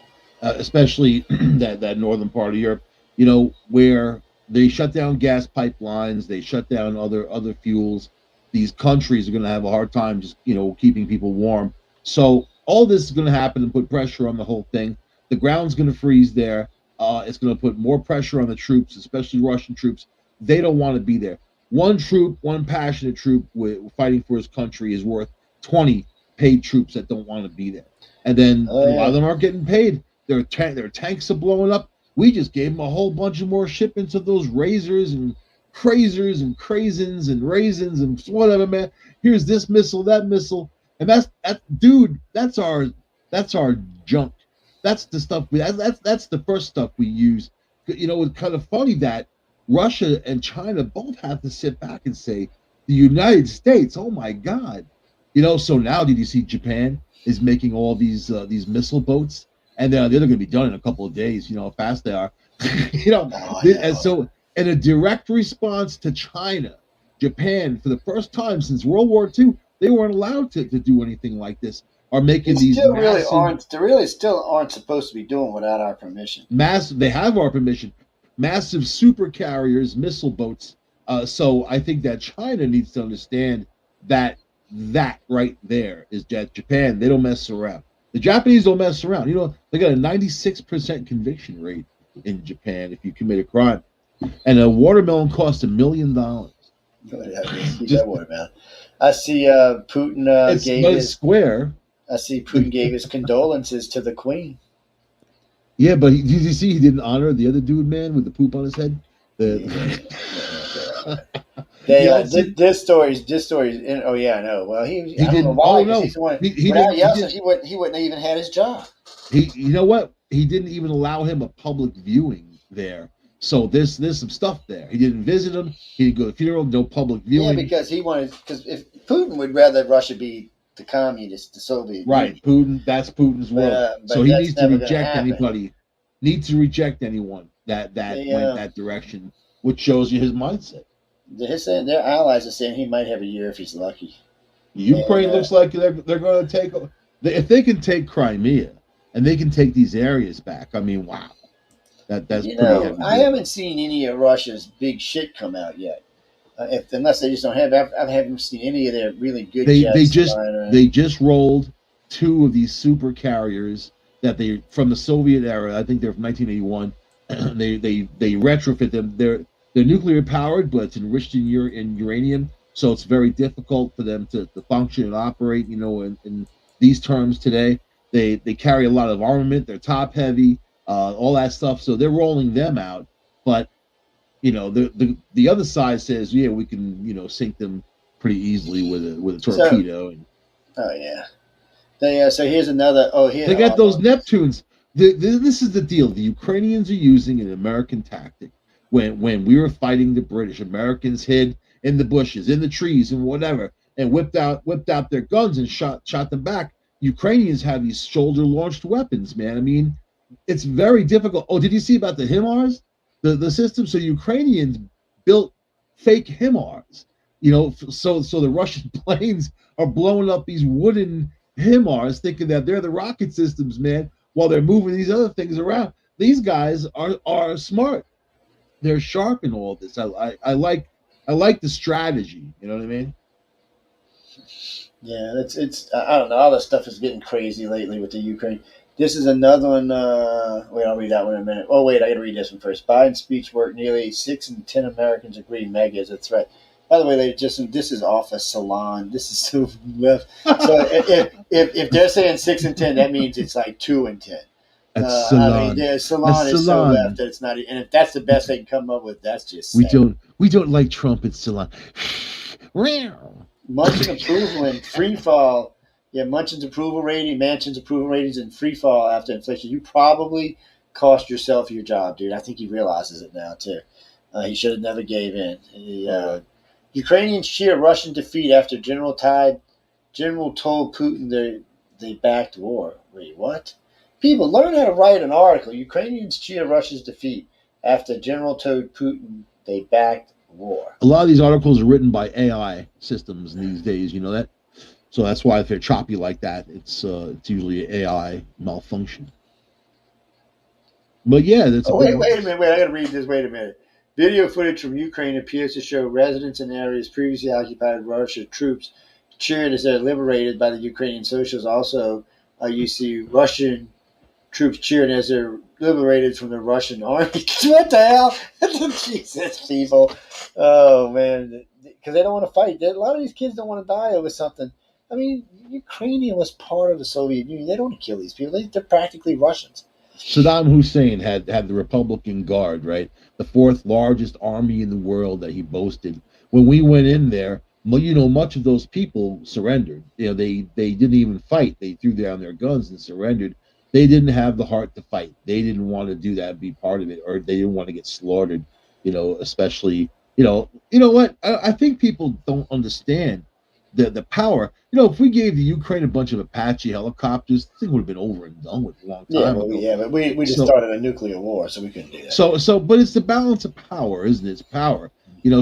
S4: especially that northern part of Europe. You know, where they shut down gas pipelines, they shut down other fuels. These countries are going to have a hard time just keeping people warm. So all this is going to happen and put pressure on the whole thing. The ground's going to freeze there. It's going to put more pressure on the troops, especially Russian troops. They don't want to be there. One passionate troop fighting for his country is worth 20 paid troops that don't want to be there. And then a lot of them aren't getting paid. Their tanks are blowing up. We just gave them a whole bunch of more shipments of those razors and crazers and crazens and raisins and whatever, man. Here's this missile, that missile. And that's our junk. That's the stuff that's the first stuff we use. It's kind of funny that Russia and China both have to sit back and say, the United States, oh my God. So now did you see Japan is making all these missile boats? And they're going to be done in a couple of days, how fast they are. And so in a direct response to China, Japan, for the first time since World War II, they weren't allowed to do anything like this. Are making these
S3: still aren't supposed to be doing without our permission.
S4: They have our permission. Massive super carriers, missile boats. So I think that China needs to understand that right there is that Japan, they don't mess around. The Japanese don't mess around. They got a 96% conviction rate in Japan if you commit a crime. And a watermelon costs $1 million.
S3: That watermelon. I see Putin
S4: it's square.
S3: I see Putin gave his condolences to the Queen.
S4: Yeah, but did you see he didn't honor the other dude, man, with the poop on his head?
S3: This story's. Oh yeah, I know. Well, he didn't know why. He wouldn't have even had his job.
S4: You know what? He didn't even allow him a public viewing there. So there's some stuff there. He didn't visit him. He didn't go to the funeral. No public viewing.
S3: Yeah, because if Putin would rather Russia be the communist, the Soviet
S4: right? Putin. That's Putin's world. So he needs to reject anybody. Needs to reject anyone that went that direction. which shows you his mindset.
S3: Their allies are saying he might have a year if he's lucky.
S4: Ukraine looks like they're going to take, if they can take Crimea and they can take these areas back. I mean, wow, that's pretty heavy.
S3: I haven't seen any of Russia's big shit come out yet. Unless they just don't have, I haven't seen any of their really good jets.
S4: They just rolled 2 of these super carriers that they from the Soviet era. I think they're from 1981. they retrofit them. They're nuclear powered, but it's enriched in uranium, so it's very difficult for them to function and operate. In these terms today, they carry a lot of armament. They're top heavy, all that stuff. So they're rolling them out, but the other side says, yeah, we can sink them pretty easily with a torpedo.
S3: So here's another.
S4: They got those Neptunes. This is the deal. The Ukrainians are using an American tactic. When we were fighting the British, Americans hid in the bushes, in the trees, and whatever, and whipped out their guns and shot them back. Ukrainians have these shoulder launched weapons, man. I mean, it's very difficult. Oh, did you see about the HIMARS? The system. So Ukrainians built fake HIMARS, so the Russian planes are blowing up these wooden HIMARS, thinking that they're the rocket systems, man, while they're moving these other things around. These guys are smart. They're sharp in all this. I like the strategy. You know what I mean?
S3: Yeah, it's I don't know. All this stuff is getting crazy lately with the Ukraine. This is another one. Wait, I'll read that one in a minute. Oh, wait, I got to read this one first. Biden's speech worked. Nearly 6 in 10 Americans agree mega is a threat. By the way, this is off a Salon. This is so left. So if they're saying 6 in 10, that means it's like 2 in 10.
S4: Salon.
S3: Salon is so left that it's not. And if that's the best they can come up with, that's just
S4: sad. We don't like Trump at Salon.
S3: Munchin's approval and free fall. Yeah, Manchin's approval ratings and free fall after inflation. You probably cost yourself your job, dude. I think he realizes it now too. He should have never gave in. Ukrainians cheer Russian defeat after General told Putin they backed war. Wait, what? People, learn how to write an article. Ukrainians cheer Russia's defeat after General told Putin they backed war.
S4: A lot of these articles are written by AI systems these days. You know that? So that's why if they're choppy like that, it's usually AI malfunction. But yeah, that's.
S3: Wait a minute. I got to read this. Wait a minute. Video footage from Ukraine appears to show residents in areas previously occupied by Russian troops cheered as they're liberated by the Ukrainian socials. Also, you see Russian troops cheering as they're liberated from the Russian army. What the hell? Jesus, people. Oh, man. Because they don't want to fight. A lot of these kids don't want to die over something. I mean, Ukraine was part of the Soviet Union. They don't want to kill these people. They're practically Russians.
S4: Saddam Hussein had the Republican Guard, right? The 4th largest army in the world that he boasted. When we went in there, much of those people surrendered. They didn't even fight. They threw down their guns and surrendered. They didn't have the heart to fight. They didn't want to do that, be part of it, or they didn't want to get slaughtered. Especially, what? I think people don't understand the power. If we gave the Ukraine a bunch of Apache helicopters, I think it would have been over and done with a long time ago.
S3: But we just started a nuclear war, so we couldn't do
S4: that. But it's the balance of power, isn't it? It's power.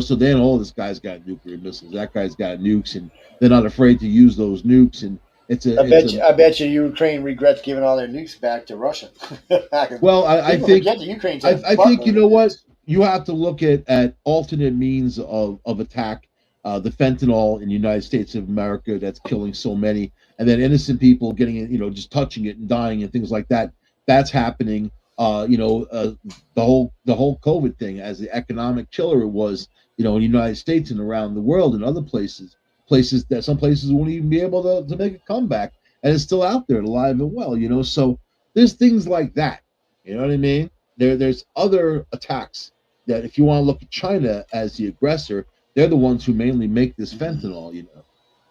S4: So then this guy's got nuclear missiles, that guy's got nukes, and they're not afraid to use those nukes. And
S3: I bet you Ukraine regrets giving all their nukes back to Russia.
S4: Well, I think you know what? You have to look at alternate means of attack. The fentanyl in the United States of America that's killing so many, and then innocent people getting it, just touching it and dying and things like that. That's happening. The whole COVID thing as the economic killer it was, in the United States and around the world and other places that some places won't even be able to make a comeback, and it's still out there alive and well. So there's things like that. You know what I mean? There's other attacks that if you want to look at China as the aggressor. They're the ones who mainly make this fentanyl,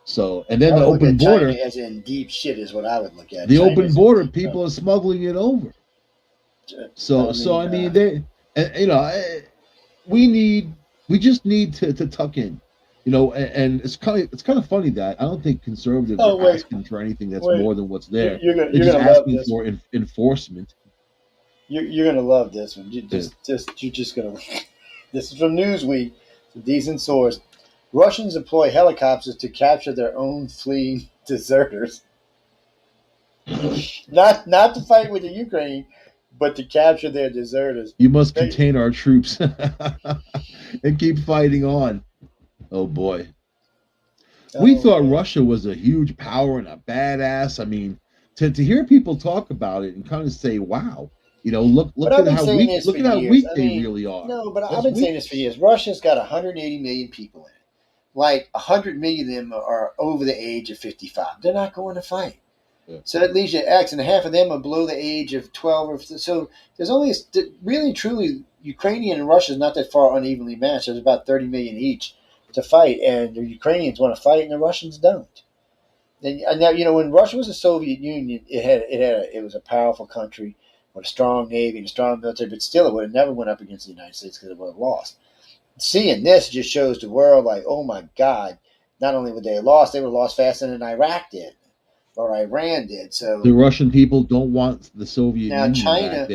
S4: So, and then the open border,
S3: China as in deep shit, is what I would look at.
S4: The open border, people are smuggling it over. So I mean, we just need to tuck in, and it's kind of funny that I don't think conservatives are asking for anything that's more than what's there. They're just asking for enforcement.
S3: You're gonna love this one. You're just gonna. This is from Newsweek, a decent source. Russians employ helicopters to capture their own fleeing deserters. Not to fight with the Ukraine, but to capture their deserters.
S4: You must contain our troops and keep fighting on. Oh boy. We thought
S3: man.
S4: Russia was a huge power and a badass. I mean, to hear people talk about it and kind of say, "Wow, look at how weak they really are."
S3: No, but I've been saying this for years. Russia's got 180 million people in it. Like 100 million of them are over the age of 55. They're not going to fight. Yeah. So that leaves you X, and half of them are below the age of 12. So there's only really, truly, Ukrainian and Russia is not that far unevenly matched. There's about 30 million each to fight, and the Ukrainians want to fight, and the Russians don't. And now, when Russia was the Soviet Union, it was a powerful country with a strong navy and a strong military, but still, it would have never went up against the United States because it would have lost. Seeing this just shows the world, like, oh my God! Not only would they have lost, they would have lost faster than Iraq did. Or Iran did. So
S4: the Russian people don't want the Soviet Union back.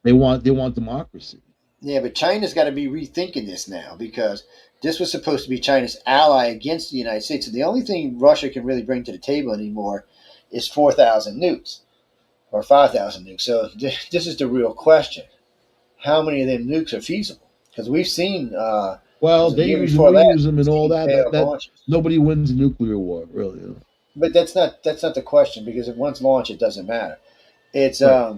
S4: They want democracy.
S3: Yeah, but China's got to be rethinking this now, because this was supposed to be China's ally against the United States. So the only thing Russia can really bring to the table anymore is 4,000 nukes or 5,000 nukes. So this is the real question: how many of them nukes are feasible? Because we've seen.
S4: They use them and all that nobody wins a nuclear war, really.
S3: But that's not the question, because if once launched, it doesn't matter. It's right.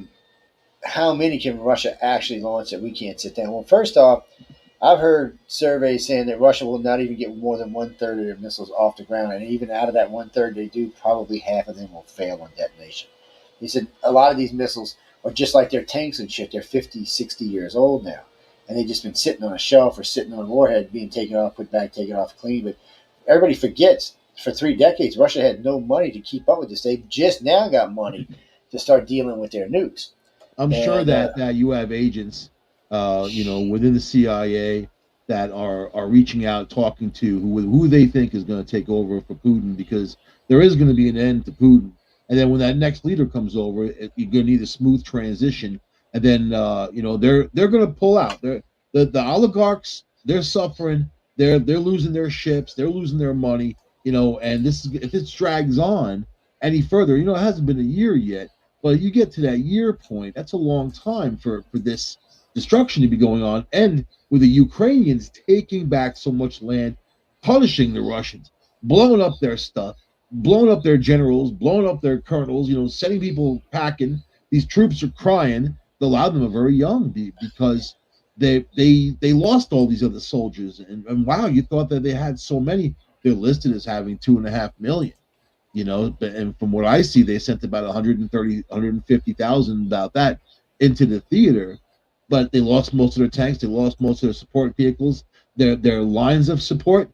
S3: How many can Russia actually launch that we can't sit down? Well, first off, I've heard surveys saying that Russia will not even get more than 1/3 of their missiles off the ground, and even out of that 1/3 they do, probably half of them will fail on detonation. He said a lot of these missiles are just like their tanks and shit. They're 50, 60 years old now, and they've just been sitting on a shelf or sitting on a warhead, being taken off, put back, taken off, clean. But everybody forgets. For 3 decades, Russia had no money to keep up with this. They've just now got money to start dealing with their nukes.
S4: I'm sure that you have agents, within the CIA that are reaching out, talking to who they think is going to take over for Putin, because there is going to be an end to Putin. And then when that next leader comes over, you're going to need a smooth transition. And then they're going to pull out. The oligarchs, they're suffering. They're losing their ships. They're losing their money. And if this drags on any further, it hasn't been a year yet, but you get to that year point, that's a long time for this destruction to be going on. And with the Ukrainians taking back so much land, punishing the Russians, blowing up their stuff, blowing up their generals, blowing up their colonels, sending people packing. These troops are crying. A lot of them are very young because they lost all these other soldiers. And wow, you thought that they had so many. They're listed as having 2.5 million, and from what I see, they sent about 150,000 about that into the theater, but they lost most of their tanks. They lost most of their support vehicles, their lines of support.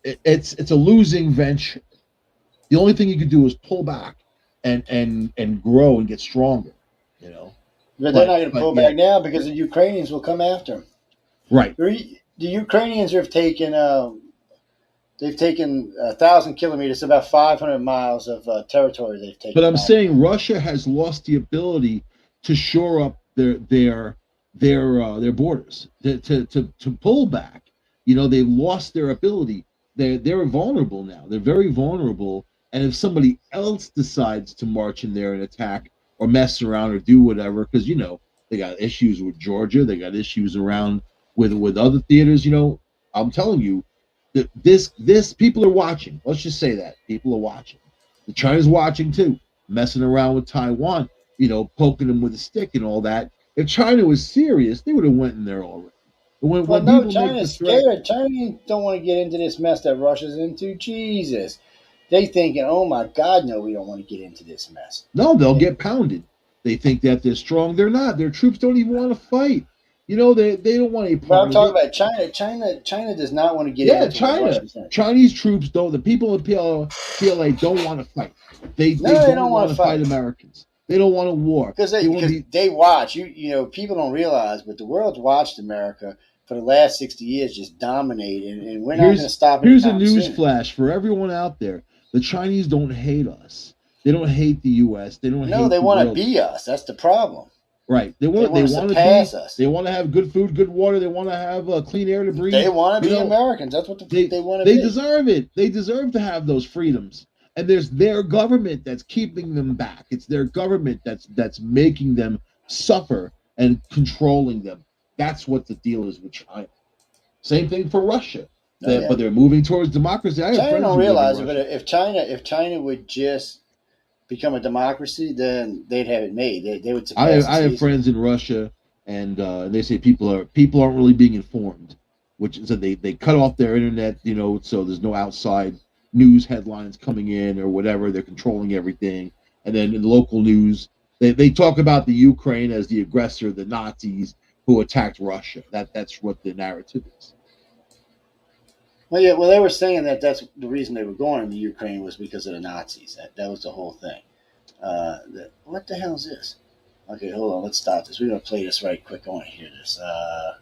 S4: It's a losing venture. The only thing you can do is pull back and grow and get stronger,
S3: But they're not going to pull back now, because the Ukrainians will come after them.
S4: Right.
S3: The Ukrainians have taken. They've taken 1,000 kilometers, about 500 miles of territory they've taken.
S4: But I'm saying Russia has lost the ability to shore up their borders, to pull back. They've lost their ability. They're vulnerable now. They're very vulnerable. And if somebody else decides to march in there and attack or mess around or do whatever, because they got issues with Georgia, they got issues around with other theaters. I'm telling you. This people are watching. Let's just say that people are watching. The China's watching too, messing around with Taiwan, poking them with a stick and all that. If China was serious, they would have went in there already.
S3: China's scared. China don't want to get into this mess that Russia's into. Jesus, they thinking, oh my God, no, we don't want to get into this mess.
S4: No, they'll get pounded. They think that they're strong. They're not. Their troops don't even want to fight. They don't want a.
S3: But I'm talking about China. China does not want to get into
S4: China. Chinese troops don't. The people in PLA don't want to fight. They don't want to fight Americans. They don't want a war
S3: because they watch. People don't realize, but the world's watched America for the last 60 years just dominate, and we're not going to stop.
S4: Here's a news flash for everyone out there: the Chinese don't hate us. They don't hate the U.S. They don't.
S3: No, they want to be us. That's the problem.
S4: Right. They want
S3: us.
S4: They want to have good food, good water. They want to have clean air to breathe.
S3: They want to be Americans. That's what they want to be.
S4: They deserve it. They deserve to have those freedoms. And there's their government that's keeping them back. It's their government that's making them suffer and controlling them. That's what the deal is with China. Same thing for Russia. But they're moving towards democracy.
S3: China don't realize it, but if China would just become a democracy, then they'd have it made. They would.
S4: I have friends in Russia, and they say people aren't really being informed, which is that they cut off their internet, so there's no outside news headlines coming in or whatever. They're controlling everything, and then in the local news, they talk about the Ukraine as the aggressor, the Nazis who attacked Russia. That's what the narrative is.
S3: Well, yeah. Well, they were saying that's the reason they were going into Ukraine was because of the Nazis. That was the whole thing. What the hell is this? Okay, hold on. Let's stop this. We're gonna play this right quick. I want to hear this. How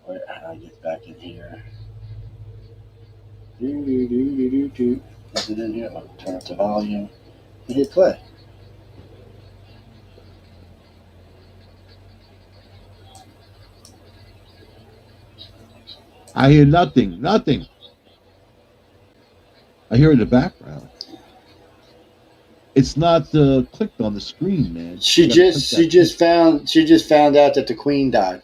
S3: do I get back in here? Is it in here? I'll turn up the volume and hit play.
S4: I hear nothing. I hear in the background. It's not clicked on the screen, man.
S3: She just found out that the Queen died.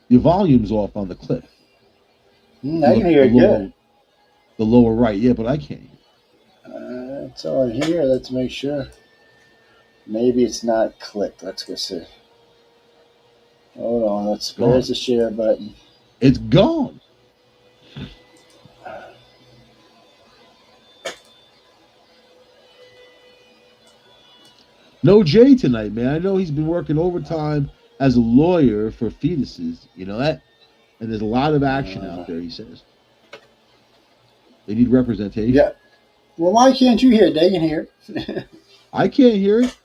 S4: Your volume's off on the clip.
S3: I can hear it good.
S4: The lower right, yeah, but I can't hear.
S3: It's all here. Let's make sure. Maybe it's not clicked. Let's go see. Hold on. Where's the share button?
S4: It's gone. No Jay tonight, man. I know he's been working overtime as a lawyer for fetuses. You know that? And there's a lot of action out there, he says. They need representation.
S3: Yeah. Well, why can't you hear it? They can hear it.
S4: I can't hear it.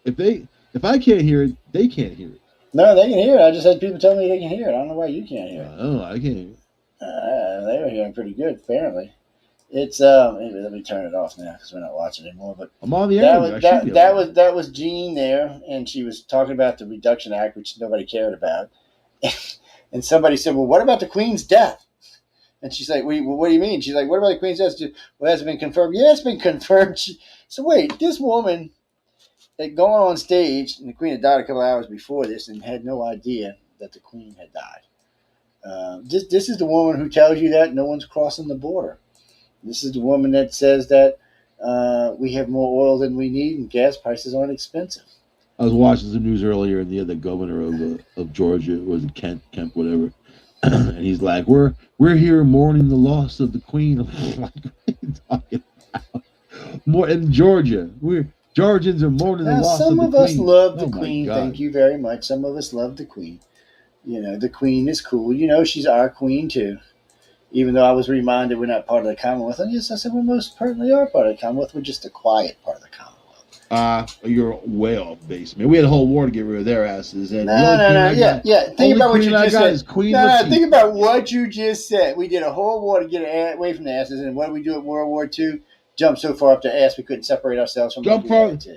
S4: If I can't hear it, they can't hear it.
S3: No, they can hear it. I just had people tell me they can hear it. I don't know why you can't hear it.
S4: Oh, I can't hear it.
S3: They were hearing pretty good, apparently. It's maybe let me turn it off now because we're not watching anymore. But
S4: I'm on the air.
S3: That was Jean there, and she was talking about the Reduction Act, which nobody cared about. And somebody said, "Well, what about the Queen's death?" And she's like, well, "What do you mean?" She's like, "What about the Queen's death?" Well, has it been confirmed? Yeah, it's been confirmed. So wait, this woman had gone on stage, and the Queen had died a couple hours before this, and had no idea that the Queen had died. This is the woman who tells you that no one's crossing the border. This is the woman that says that we have more oil than we need and gas prices aren't expensive.
S4: I was watching some news earlier, and the governor of Georgia, was it Kemp, whatever, and he's like, "We're here mourning the loss of the Queen." I'm like, what are you talking about? More in Georgia, Georgians are mourning the loss of the Queen.
S3: Some of us love the Queen. Thank you very much. Some of us love the Queen. The Queen is cool. She's our Queen too. Even though I was reminded we're not part of the Commonwealth. And yes, I said we most certainly are part of the Commonwealth. We're just the quiet part of the Commonwealth.
S4: You're way off base, man. We had a whole war to get rid of their asses. And
S3: no. Yeah. Think about what you just said. Think
S4: about
S3: what you just said. We did a whole war to get it away from the asses. And what did we do at World War II? Jump so far up their ass we couldn't separate ourselves from them.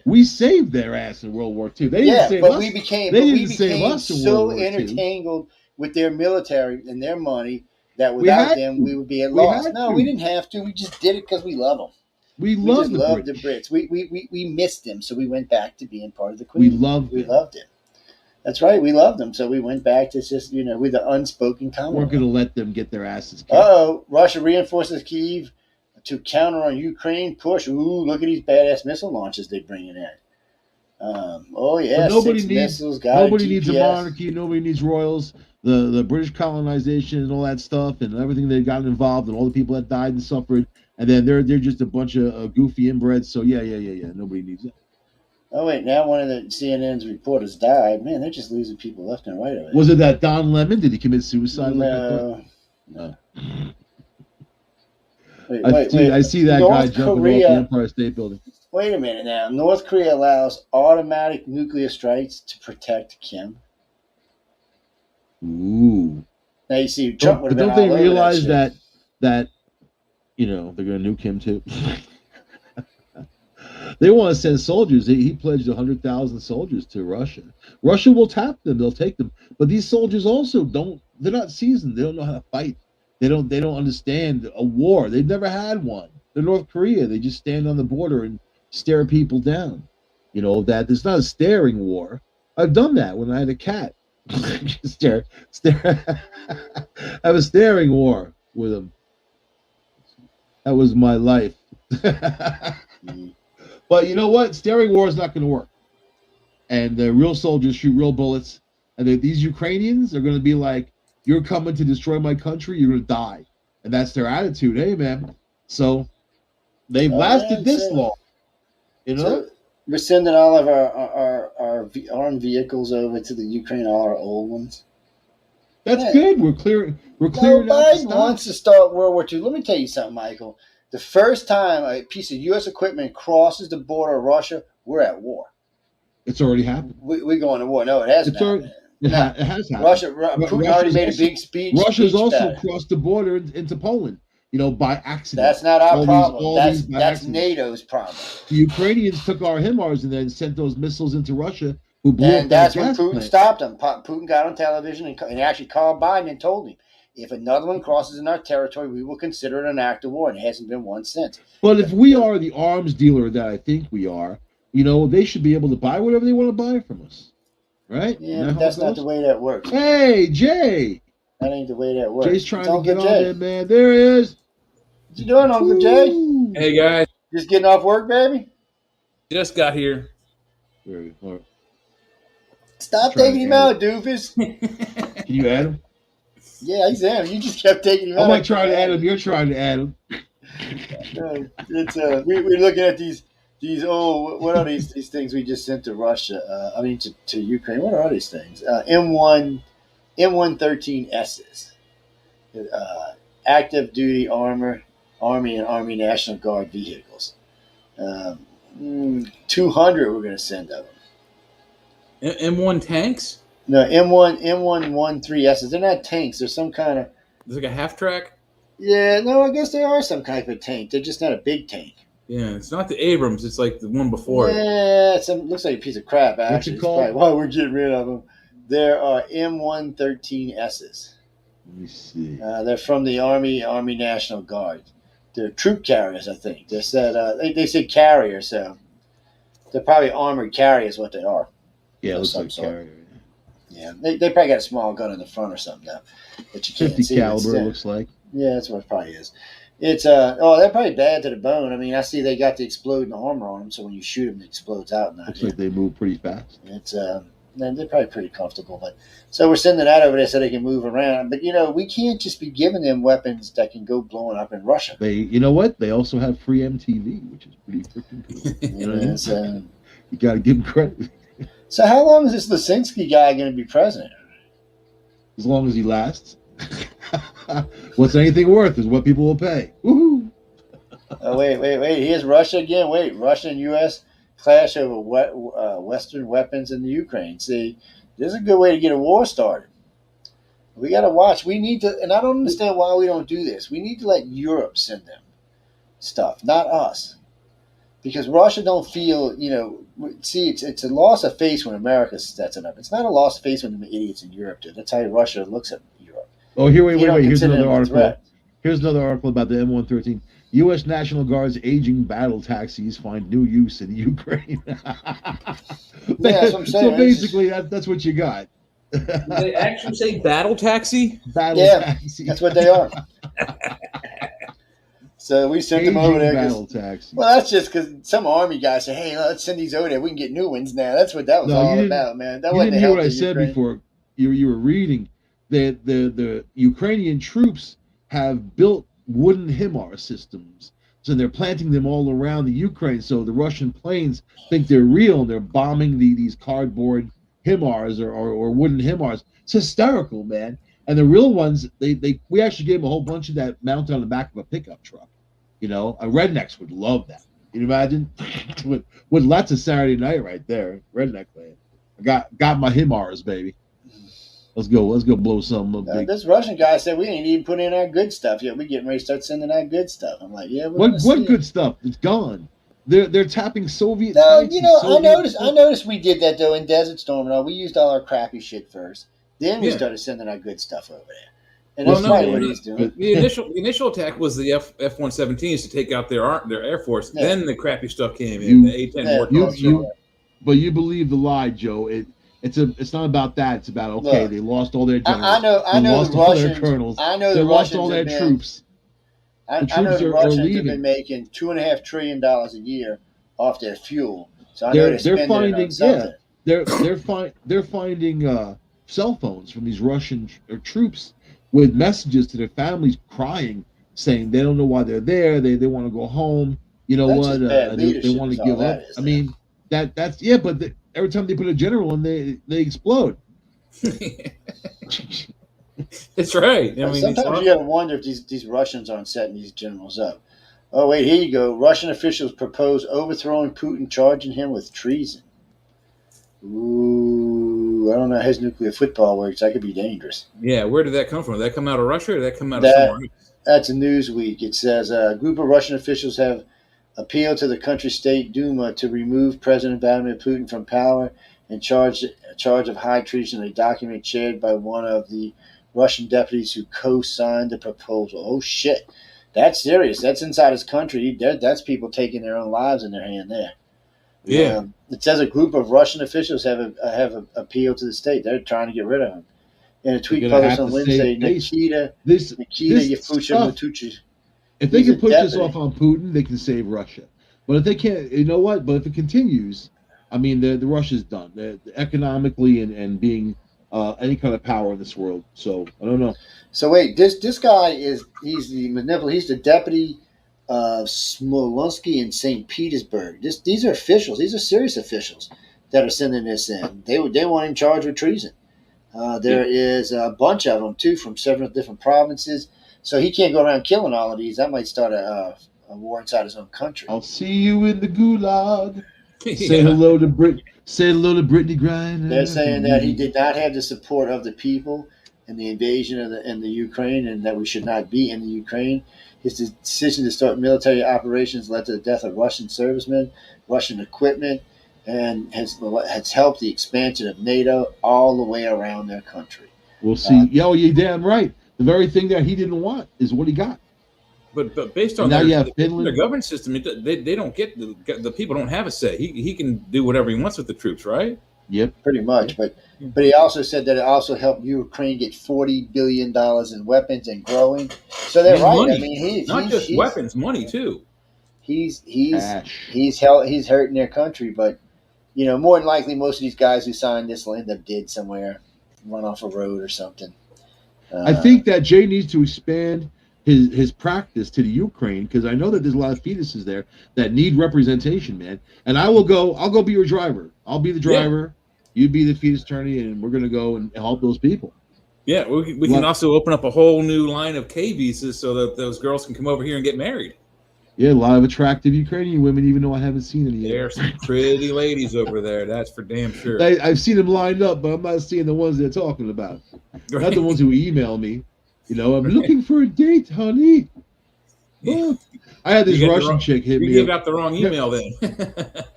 S4: We saved their ass in World War II. They didn't save us.
S3: We became so entangled with their military and their money that without them, we would be at loss. No, we didn't have to. We just did it because we love them.
S4: We
S3: loved the Brits. We missed them, so we went back to being part of the Queen. We loved them. That's right. We loved them, so we went back to just, with the unspoken Commonwealth.
S4: We're going to let them get their asses kicked.
S3: Russia reinforces Kyiv to counter on Ukraine push. Ooh, look at these badass missile launches they're bringing in.
S4: Nobody needs a monarchy. Nobody needs royals. The British colonization and all that stuff and everything they got involved and all the people that died and suffered, and then they're just a bunch of goofy inbreds. So yeah. Nobody needs it.
S3: Oh wait, now one of the CNN's reporters died. Man, they're just losing people left and right over there.
S4: Was it that Don Lemon? Did he commit suicide?
S3: No.
S4: I see that guy jumping off the Empire State Building.
S3: Wait a minute now. North Korea allows automatic nuclear strikes to protect Kim.
S4: Ooh.
S3: Now you see, Trump would have been
S4: don't they
S3: all over
S4: realize
S3: that
S4: they're going to nuke him too? They want to send soldiers. He pledged 100,000 soldiers to Russia. Russia will tap them. They'll take them. But these soldiers also don't. They're not seasoned. They don't know how to fight. They don't understand a war. They've never had one. They're North Korea. They just stand on the border and stare people down. That it's not a staring war. I've done that when I had a cat. stare. Have a staring war with them. That was my life. But you know what? Staring war is not going to work. And the real soldiers shoot real bullets. And these Ukrainians are going to be like, you're coming to destroy my country, you're going to die. And that's their attitude. Hey, man. So they've lasted this long.
S3: So we're sending all of our armed vehicles over to the Ukraine, all our old ones.
S4: That's good. We're clearing
S3: Biden wants to start World War II. Let me tell you something, Michael. The first time a piece of U.S. equipment crosses the border of Russia, we're at war.
S4: It's already happened.
S3: We're going to war. No, it hasn't happened.
S4: It has happened.
S3: Putin already made a big speech.
S4: Russia's also crossed the border into Poland, by accident.
S3: That's not our problem. That's NATO's problem.
S4: The Ukrainians took our HIMARS and then sent those missiles into Russia, who blew up.
S3: And that's when Putin stopped them. Putin got on television and actually called Biden and told him, if another one crosses in our territory, we will consider it an act of war. And it hasn't been one since.
S4: But if we are the arms dealer that I think we are, they should be able to buy whatever they want to buy from us. Right?
S3: Yeah, but that's not the way that works.
S4: Hey, Jay!
S3: That ain't the way that works.
S4: Jay's trying to get on there, man. There he is.
S3: What you doing, Uncle Jay?
S5: Hey, guys.
S3: Just getting off work, baby?
S5: Just got here.
S3: Stop taking him out, doofus.
S4: Can you add him?
S3: Yeah, he's in. You just kept taking him out.
S4: I'm like trying to add him. You're trying to add him.
S3: It's we're looking at these what are these things we just sent to Russia? To Ukraine. What are these things? M113Ss, active duty Army and Army National Guard vehicles. 200 we're going to send of them.
S5: M1 tanks?
S3: No, M113Ss. They're not tanks. They're some kind of.
S5: It's like a half track.
S3: Yeah, no, I guess they are some kind of tank. They're just not a big tank.
S5: Yeah, it's not the Abrams. It's like the one before.
S3: Yeah, it looks like a piece of crap, actually. What's it called? Why we're getting rid of them. There are M113Ss.
S4: Let me see.
S3: They're from the Army National Guard. They're troop carriers, I think. They said carrier, so they're probably armored carriers. What they are.
S4: Yeah, it looks like carrier.
S3: Yeah, they probably got a small gun in the front or something now that you can't
S4: 50
S3: see.
S4: caliber, it looks like.
S3: Yeah, that's what it probably is. It's they're probably bad to the bone. I mean, I see they got the exploding armor on them, so when you shoot them, it explodes out.
S4: Looks like they move pretty fast.
S3: It's they're probably pretty comfortable, but so we're sending that over there so they can move around. But we can't just be giving them weapons that can go blowing up in Russia.
S4: You know what? They also have free MTV, which is pretty freaking cool. You got to give them credit.
S3: So how long is this Lisinski guy going to be president?
S4: As long as he lasts. What's anything worth is what people will pay. Woohoo!
S3: Oh, wait. Here's Russia again. Wait, Russia and U.S. clash over Western weapons in the Ukraine. See, this is a good way to get a war started. We got to watch. We need to, and I don't understand why we don't do this. We need to let Europe send them stuff, not us. Because Russia don't feel, see, it's a loss of face when America sets it up. It's not a loss of face when the idiots in Europe do. That's how Russia looks at Europe.
S4: Oh, wait. Here's another article. Here's another article about the M113. U.S. National Guard's aging battle taxis find new use in Ukraine.
S3: That's what I'm saying.
S4: So basically, that's what you got.
S5: Did they actually say battle taxi?
S4: Battle taxi.
S3: That's what they are. So we sent them over there.
S4: Battle taxi.
S3: Well, that's just because some army guy said, "Hey, let's send these over there. We can get new ones now." That's what that was all about, man. That wasn't
S4: didn't hear what I said
S3: Ukraine.
S4: Before. You were reading that the Ukrainian troops have built wooden HIMARS systems, so they're planting them all around the Ukraine. So the Russian planes think they're real, and they're bombing these cardboard HIMARS or wooden HIMARS. It's hysterical, man. And the real ones, we actually gave them a whole bunch of that mounted on the back of a pickup truck. Rednecks would love that. Can you imagine? with lots of Saturday night right there, redneck land. I got my HIMARS, baby. Let's go blow something up.
S3: This Russian guy said we ain't even put in our good stuff yet. We getting ready to start sending our good stuff. I'm like, yeah.
S4: What good stuff? It's gone. they're tapping Soviet
S3: No,
S4: tanks.
S3: you know,
S4: Soviet
S3: I noticed we did that though in Desert Storm and all. We used all our crappy shit first. Then we
S5: Yeah.
S3: started sending our good stuff over there. And
S5: Well,
S3: that's
S5: no,
S3: probably what he's doing.
S5: the initial attack was the F-117s to take out their Air Force.
S3: Yeah.
S5: Then the crappy stuff came in. The A-10
S3: Yeah,
S5: Warthog.
S4: But you believe the lie, Joe. It's not about that. It's about okay.
S3: Look,
S4: they lost all their generals.
S3: I know
S4: lost
S3: the
S4: all
S3: Russians.
S4: their colonels.
S3: I know
S4: they
S3: the
S4: lost
S3: Russians
S4: all their
S3: have been,
S4: troops.
S3: I know
S4: troops
S3: the
S4: are
S3: Russians have
S4: leaving.
S3: been making $2.5 trillion a year off their fuel. So I know they're spending
S4: finding
S3: it on something.
S4: they're finding cell phones from these Russian troops with messages to their families crying, saying they don't know why they're there. They want to go home. You know
S3: That's
S4: what?
S3: just bad
S4: They
S3: leadership
S4: want to
S3: is all
S4: give
S3: that
S4: up.
S3: is,
S4: I mean, that's yeah. But every time they put a general in, they explode.
S5: That's right. I mean,
S3: sometimes you gotta wonder if these Russians aren't setting these generals up. Oh wait, here you go. Russian officials propose overthrowing Putin, charging him with treason. Ooh, I don't know how his nuclear football works. That could be dangerous.
S5: Yeah, where did that come from? Did that come out of Russia or did that come out of somewhere else?
S3: That's a Newsweek. It says a group of Russian officials have appealed to the country's state Duma to remove President Vladimir Putin from power and charge of high treason. A document shared by one of the Russian deputies who co-signed the proposal. Oh shit, that's serious. That's inside his country. That's people taking their own lives in their hand there.
S5: Yeah.
S3: It says a group of Russian officials have appealed to the state. They're trying to get rid of him. In a tweet published on Wednesday, Nikita Mutucci.
S4: If they can push this off on Putin, they can save Russia. But if they can't, you know what? But if it continues, I mean, the Russia's done. They're economically and being any kind of power in this world. So I don't know.
S3: So wait, this guy he's the deputy of Smolensk in St. Petersburg. These are officials. These are serious officials that are sending this in. They want him charged with treason. There is a bunch of them too from several different provinces. So he can't go around killing all of these. That might start a war inside his own country.
S4: I'll see you in the gulag. Say hello to Brittany Griner.
S3: They're saying that he did not have the support of the people in the invasion of the Ukraine, and that we should not be in the Ukraine. His decision to start military operations led to the death of Russian servicemen, Russian equipment, and has helped the expansion of NATO all the way around their country.
S4: We'll see. You're damn right. The very thing that he didn't want is what he got.
S5: But based on their government system, they don't get the people don't have a say. He can do whatever he wants with the troops, right?
S4: Yep,
S3: pretty much. But he also said that it also helped Ukraine get $40 billion in weapons and growing. So they're right.
S5: Money.
S3: I mean, he's
S5: weapons, money too.
S3: He's hurting their country, but more than likely, most of these guys who signed this will end up dead somewhere, run off a road or something.
S4: I think that Jay needs to expand his practice to the Ukraine, because I know that there's a lot of fetuses there that need representation, man. And I'll go be your driver. I'll be the driver. You be the fetus attorney, and we're going to go and help those people.
S5: Yeah, we can also open up a whole new line of K visas so that those girls can come over here and get married.
S4: Yeah, a lot of attractive Ukrainian women, even though I haven't seen any yet.
S5: There are some pretty ladies over there, that's for damn sure.
S4: I've seen them lined up, but I'm not seeing the ones they're talking about. Right. Not the ones who email me. I'm looking for a date, honey. Oh. I had this Russian chick hit me.
S5: You gave out the wrong email then.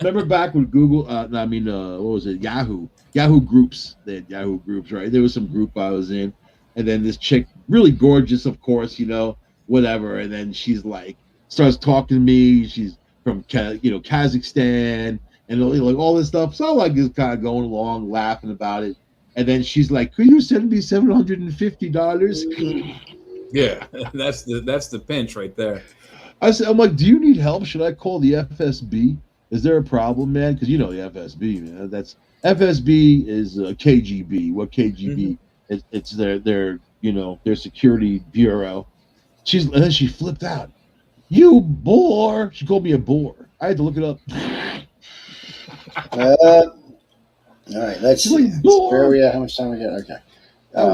S4: Remember back with Google? What was it? Yahoo. Yahoo Groups. They had Yahoo Groups, right? There was some group I was in, and then this chick, really gorgeous, of course, whatever. And then she's like, starts talking to me. She's from Kazakhstan and all this stuff. So I like just kind of going along, laughing about it. And then she's like, "Could you send me $750?"
S5: Yeah, that's the pinch right there.
S4: I'm like, "Do you need help? Should I call the FSB? Is there a problem, man?" Because the FSB, man. That's FSB is KGB. What KGB? Mm-hmm. It's their security bureau. And then she flipped out. "You bore!" She called me a bore. I had to look it up.
S3: All right, let's see. How much time we got? Okay.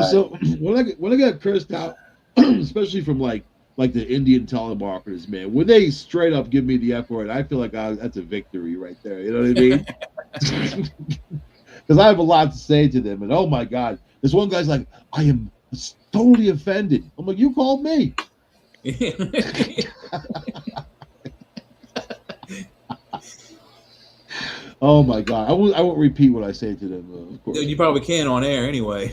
S4: So when I got cursed out, especially from like the Indian telemarketers, man, when they straight up give me the F word, I feel like that's a victory right there. You know what I mean? Because I have a lot to say to them, and oh my God, this one guy's like, "I am totally offended." I'm like, "You called me." Oh my God! I won't repeat what I say to them. Of course,
S5: you probably can on air anyway.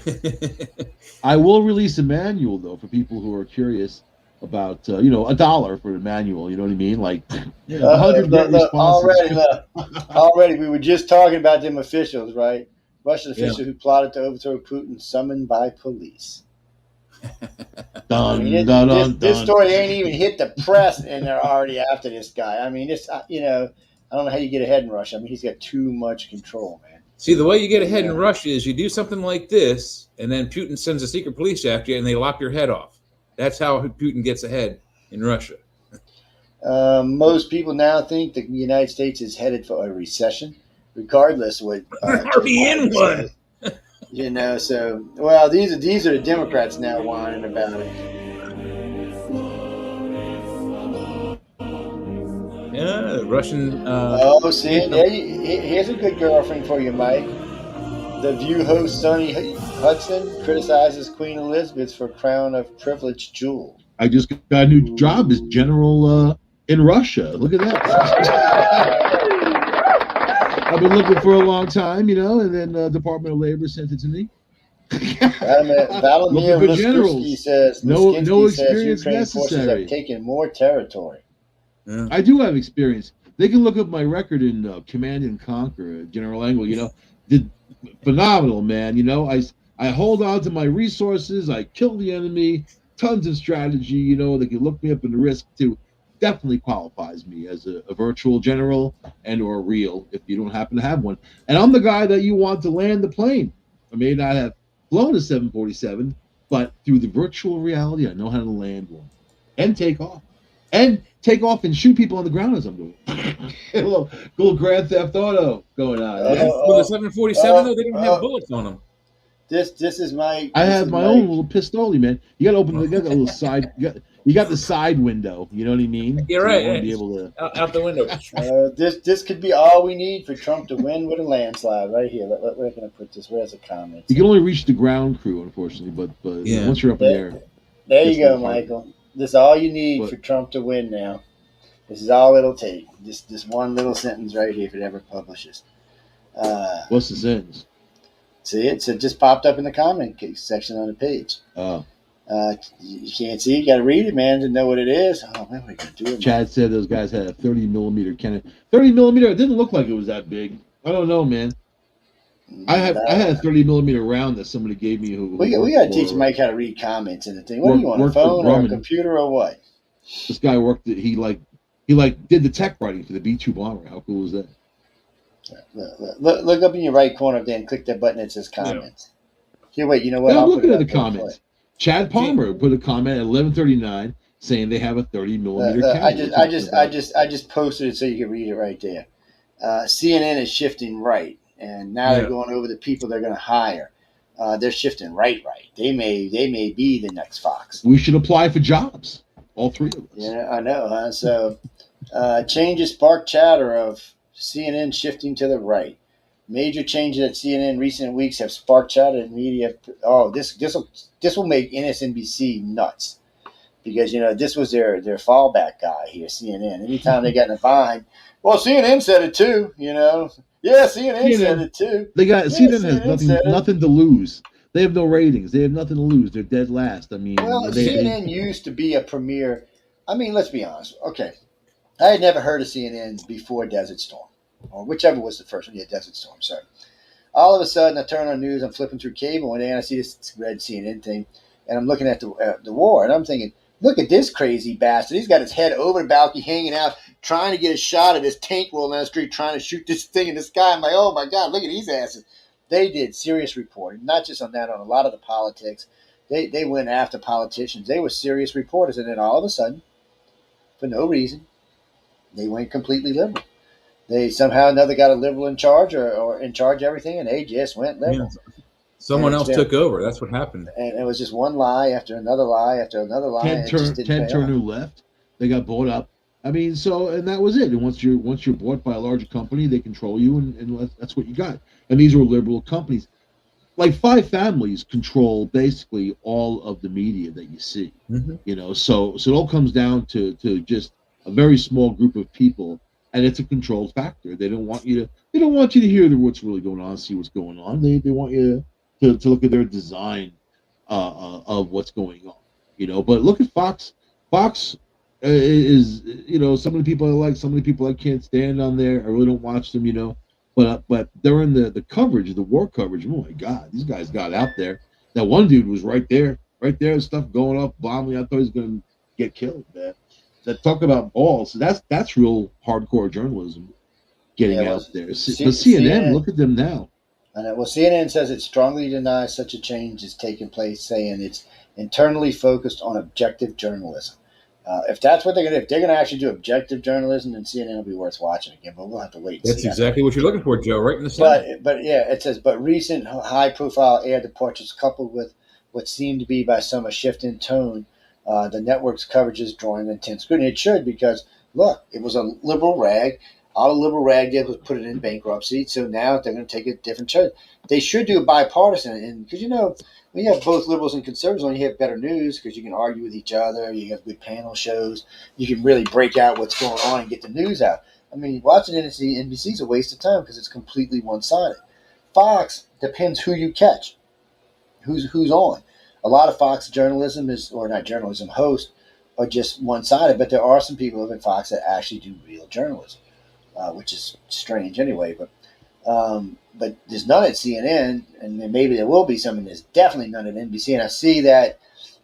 S4: I will release a manual though for people who are curious about $1 for the manual. You know what I mean? Like 100 great responses.
S3: Already, we were just talking about them officials, right? Russian official who plotted to overthrow Putin, summoned by police. This story ain't even hit the press, and they're already after this guy. I mean, I don't know how you get ahead in Russia. I mean, he's got too much control, man.
S5: See, the way you get ahead in Russia is you do something like this, and then Putin sends a secret police after you, and they lop your head off. That's how Putin gets ahead in Russia.
S3: Most people now think the United States is headed for a recession, regardless what.
S5: Already in one.
S3: So well, these are the Democrats now whining about it.
S5: Yeah, Russian.
S3: Here's a good girlfriend for you, Mike. The View host Sonny Hudson criticizes Queen Elizabeth for crown of privilege jewel.
S4: I just got a new job as general in Russia. Look at that. I've been looking for a long time, and then Department of Labor sent it to me.
S3: Vladimir Liskinsky says
S4: no experience
S3: Ukraine
S4: necessary.
S3: Forces have taken more territory.
S4: Yeah. I do have experience. They can look up my record in Command and Conquer, General Angle. Did phenomenal, man. I hold on to my resources. I kill the enemy. Tons of strategy. They can look me up in the risk too. Definitely qualifies me as a virtual general and or real if you don't happen to have one. And I'm the guy that you want to land the plane. I may not have flown a 747, but through the virtual reality, I know how to land one and take off. And take off and shoot people on the ground as I'm doing. a little Grand Theft Auto going on.
S5: With a 747, though, they don't have bullets on them.
S3: This is my.
S4: I have my own little pistoli, man. You got to open. You got a little side. You got the side window. You know what I mean?
S5: You're right.
S4: You be able to
S5: out the window.
S3: This could be all we need for Trump to win with a landslide right here. We're going to put this. Where's the comments?
S4: You can only reach the ground crew, unfortunately, but once you're up in there.
S3: There you go, Michael. This is all you need for Trump to win now. This is all it'll take. This one little sentence right here, if it ever publishes.
S4: What's the sentence?
S3: See it? So it just popped up in the comment section on the page.
S4: Oh.
S3: You can't see. You got to read it, man, to know what it is. Oh, man, what are you going to do?
S4: Chad said those guys had a 30-millimeter cannon. 30-millimeter? It didn't look like it was that big. I don't know, man. I had a 30-millimeter round that somebody gave me.
S3: We got to teach Mike how to read comments and the thing. What do you want, a phone or a computer or what?
S4: This guy worked. He did the tech writing for the B-2 bomber. How cool is that?
S3: Look up in your right corner there and click that button that says comments. Here, wait. You know what?
S4: I'm looking at the comments. Chad Palmer put a comment at 11:39 saying they have a 30-millimeter cannon.
S3: I just posted it so you can read it right there. CNN is shifting right, and now they're going over the people they're going to hire. They're shifting right. They may be the next Fox.
S4: We should apply for jobs, all three of us.
S3: Yeah, I know. Huh? So changes spark chatter of CNN shifting to the right. Major changes at CNN in recent weeks have sparked chatter in media. Oh, this will make MSNBC nuts because this was their fallback guy here, CNN. Anytime they got in a bind, well, CNN said it too. Yeah, CNN said it too.
S4: CNN has nothing to lose. They have no ratings. They have nothing to lose. They're dead last. I mean,
S3: CNN used to be a premier. I mean, let's be honest. Okay, I had never heard of CNN before Desert Storm. Or whichever was the first one. Yeah, Desert Storm, sorry. All of a sudden, I turn on news, I'm flipping through cable one day, and I see this red CNN thing, and I'm looking at the war, and I'm thinking, look at this crazy bastard. He's got his head over the balcony, hanging out, trying to get a shot of this tank rolling down the street, trying to shoot this thing in the sky. I'm like, oh, my God, look at these asses. They did serious reporting, not just on that, on a lot of the politics. They went after politicians. They were serious reporters, and then all of a sudden, for no reason, they went completely liberal. They somehow or another got a liberal in charge or in charge of everything, and they just went liberal.
S5: Yeah. Someone else took over. That's what happened.
S3: And it was just one lie after another lie after another lie.
S4: Ted Turner left. They got bought up. I mean, and that was it. And once you're bought by a larger company, they control you, and that's what you got. And these were liberal companies. Like 5 families control basically all of the media that you see. Mm-hmm. So it all comes down to just a very small group of people. and it's a controlled factor. They don't want you to hear what's really going on, see what's going on. They want you to look at their design of what's going on, But look at Fox. Fox is, some of the people I like, some of the people I can't stand on there. I really don't watch them, But during the coverage, the war coverage, oh my God, these guys got out there. That one dude was right there, stuff going off, bombing. I thought he was going to get killed, man. That talk about balls. So that's real hardcore journalism getting out there. But CNN, look at them now.
S3: Well, CNN says it strongly denies such a change is taking place, saying it's internally focused on objective journalism. If that's what they're going to do, if they're going to actually do objective journalism, then CNN will be worth watching again. But we'll have to wait.
S5: That's exactly what you're looking for, Joe. Right in the center.
S3: But yeah, it says, but recent high-profile air departures coupled with what seemed to be by some a shift in tone, the network's coverage is drawing intense scrutiny. It should, because look, it was a liberal rag. All the liberal rag did was put it in bankruptcy. So now they're going to take a different turn. They should do a bipartisan, and because when you have both liberals and conservatives on, you have better news because you can argue with each other. You have good panel shows. You can really break out what's going on and get the news out. I mean, watching NBC is a waste of time because it's completely one-sided. Fox depends who you catch, who's on. A lot of Fox journalism hosts are just one-sided, but there are some people in Fox that actually do real journalism, which is strange anyway. But there's none at CNN, and maybe there will be some, and there's definitely none at NBC. And I see that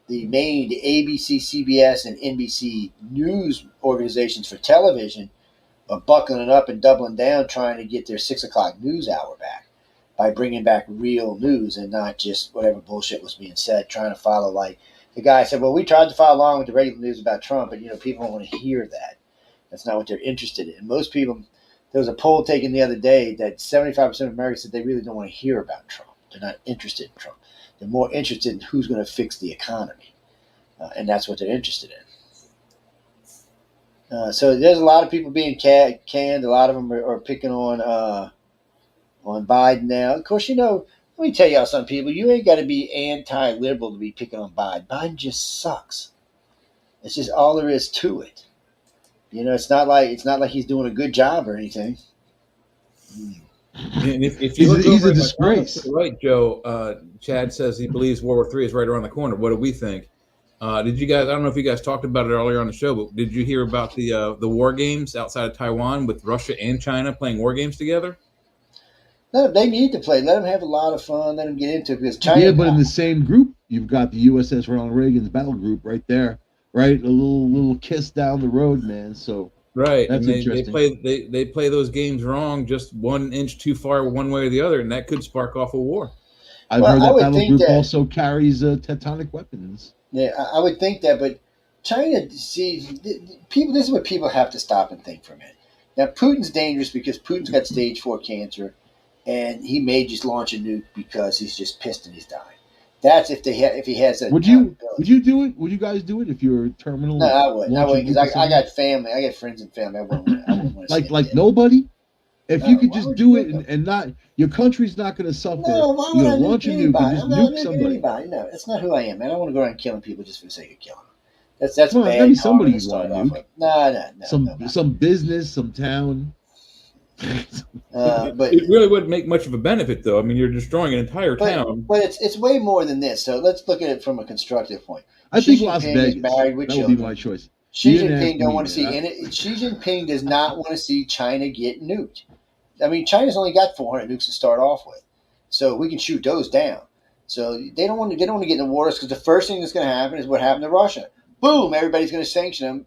S3: the ABC, CBS, and NBC news organizations for television are buckling up and doubling down, trying to get their 6 o'clock news hour back by bringing back real news and not just whatever bullshit was being said, trying to follow, like the guy said, well, we tried to follow along with the regular news about Trump, but, people don't want to hear that. That's not what they're interested in. Most people, there was a poll taken the other day that 75% of Americans said they really don't want to hear about Trump. They're not interested in Trump. They're more interested in who's going to fix the economy. And that's what they're interested in. So there's a lot of people being canned. A lot of them are picking on Biden now. Of course, let me tell y'all something, people. You ain't got to be anti-liberal to be picking on Biden. Biden just sucks. It's just all there is to it. It's not like he's doing a good job or anything.
S5: And if you look
S4: he's
S5: over
S4: a disgrace,
S5: right, Joe? Chad says he believes World War III is right around the corner. What do we think? Did you guys? I don't know if you guys talked about it earlier on the show, but did you hear about the war games outside of Taiwan with Russia and China playing war games together?
S3: No, they need to play. Let them have a lot of fun. Let them get into it because China.
S4: Yeah, but in the same group, you've got the USS Ronald Reagan's battle group right there. Right, a little kiss down the road, man. So
S5: right,
S4: that's
S5: and
S4: interesting.
S5: They play those games wrong, just 1 inch too far one way or the other, and that could spark off a war.
S4: I've heard that battle group also carries tectonic weapons.
S3: Yeah, I would think that, but China, people. This is what people have to stop and think for a minute. Now, Putin's dangerous because Putin's got stage 4 cancer, and he may just launch a nuke because he's just pissed and he's dying. That's if he has a.
S4: Would you do it? Would you guys do it if you're terminal?
S3: No, I wouldn't because I got family. I got friends and family. I wouldn't want to
S4: like nobody. If you could just do it and not your country's not going to suffer.
S3: No, why would I
S4: launch a nuke and just nuke somebody?
S3: Anybody. No, that's not who I am, man. I don't want to go around killing people just for the sake of killing them. That's
S4: well,
S3: bad.
S4: Maybe somebody you want to nuke.
S3: No.
S4: Some business, some town.
S5: But it really wouldn't make much of a benefit, though. I mean, you're destroying an entire town.
S3: But it's way more than this. So let's look at it from a constructive point.
S4: I think Las Vegas. That would be my choice.
S3: Xi Jinping don't want to see Xi Jinping does not want to see China get nuked. I mean, China's only got 400 nukes to start off with, so we can shoot those down. So they don't want to get in the waters because the first thing that's going to happen is what happened to Russia. Boom! Everybody's going to sanction them.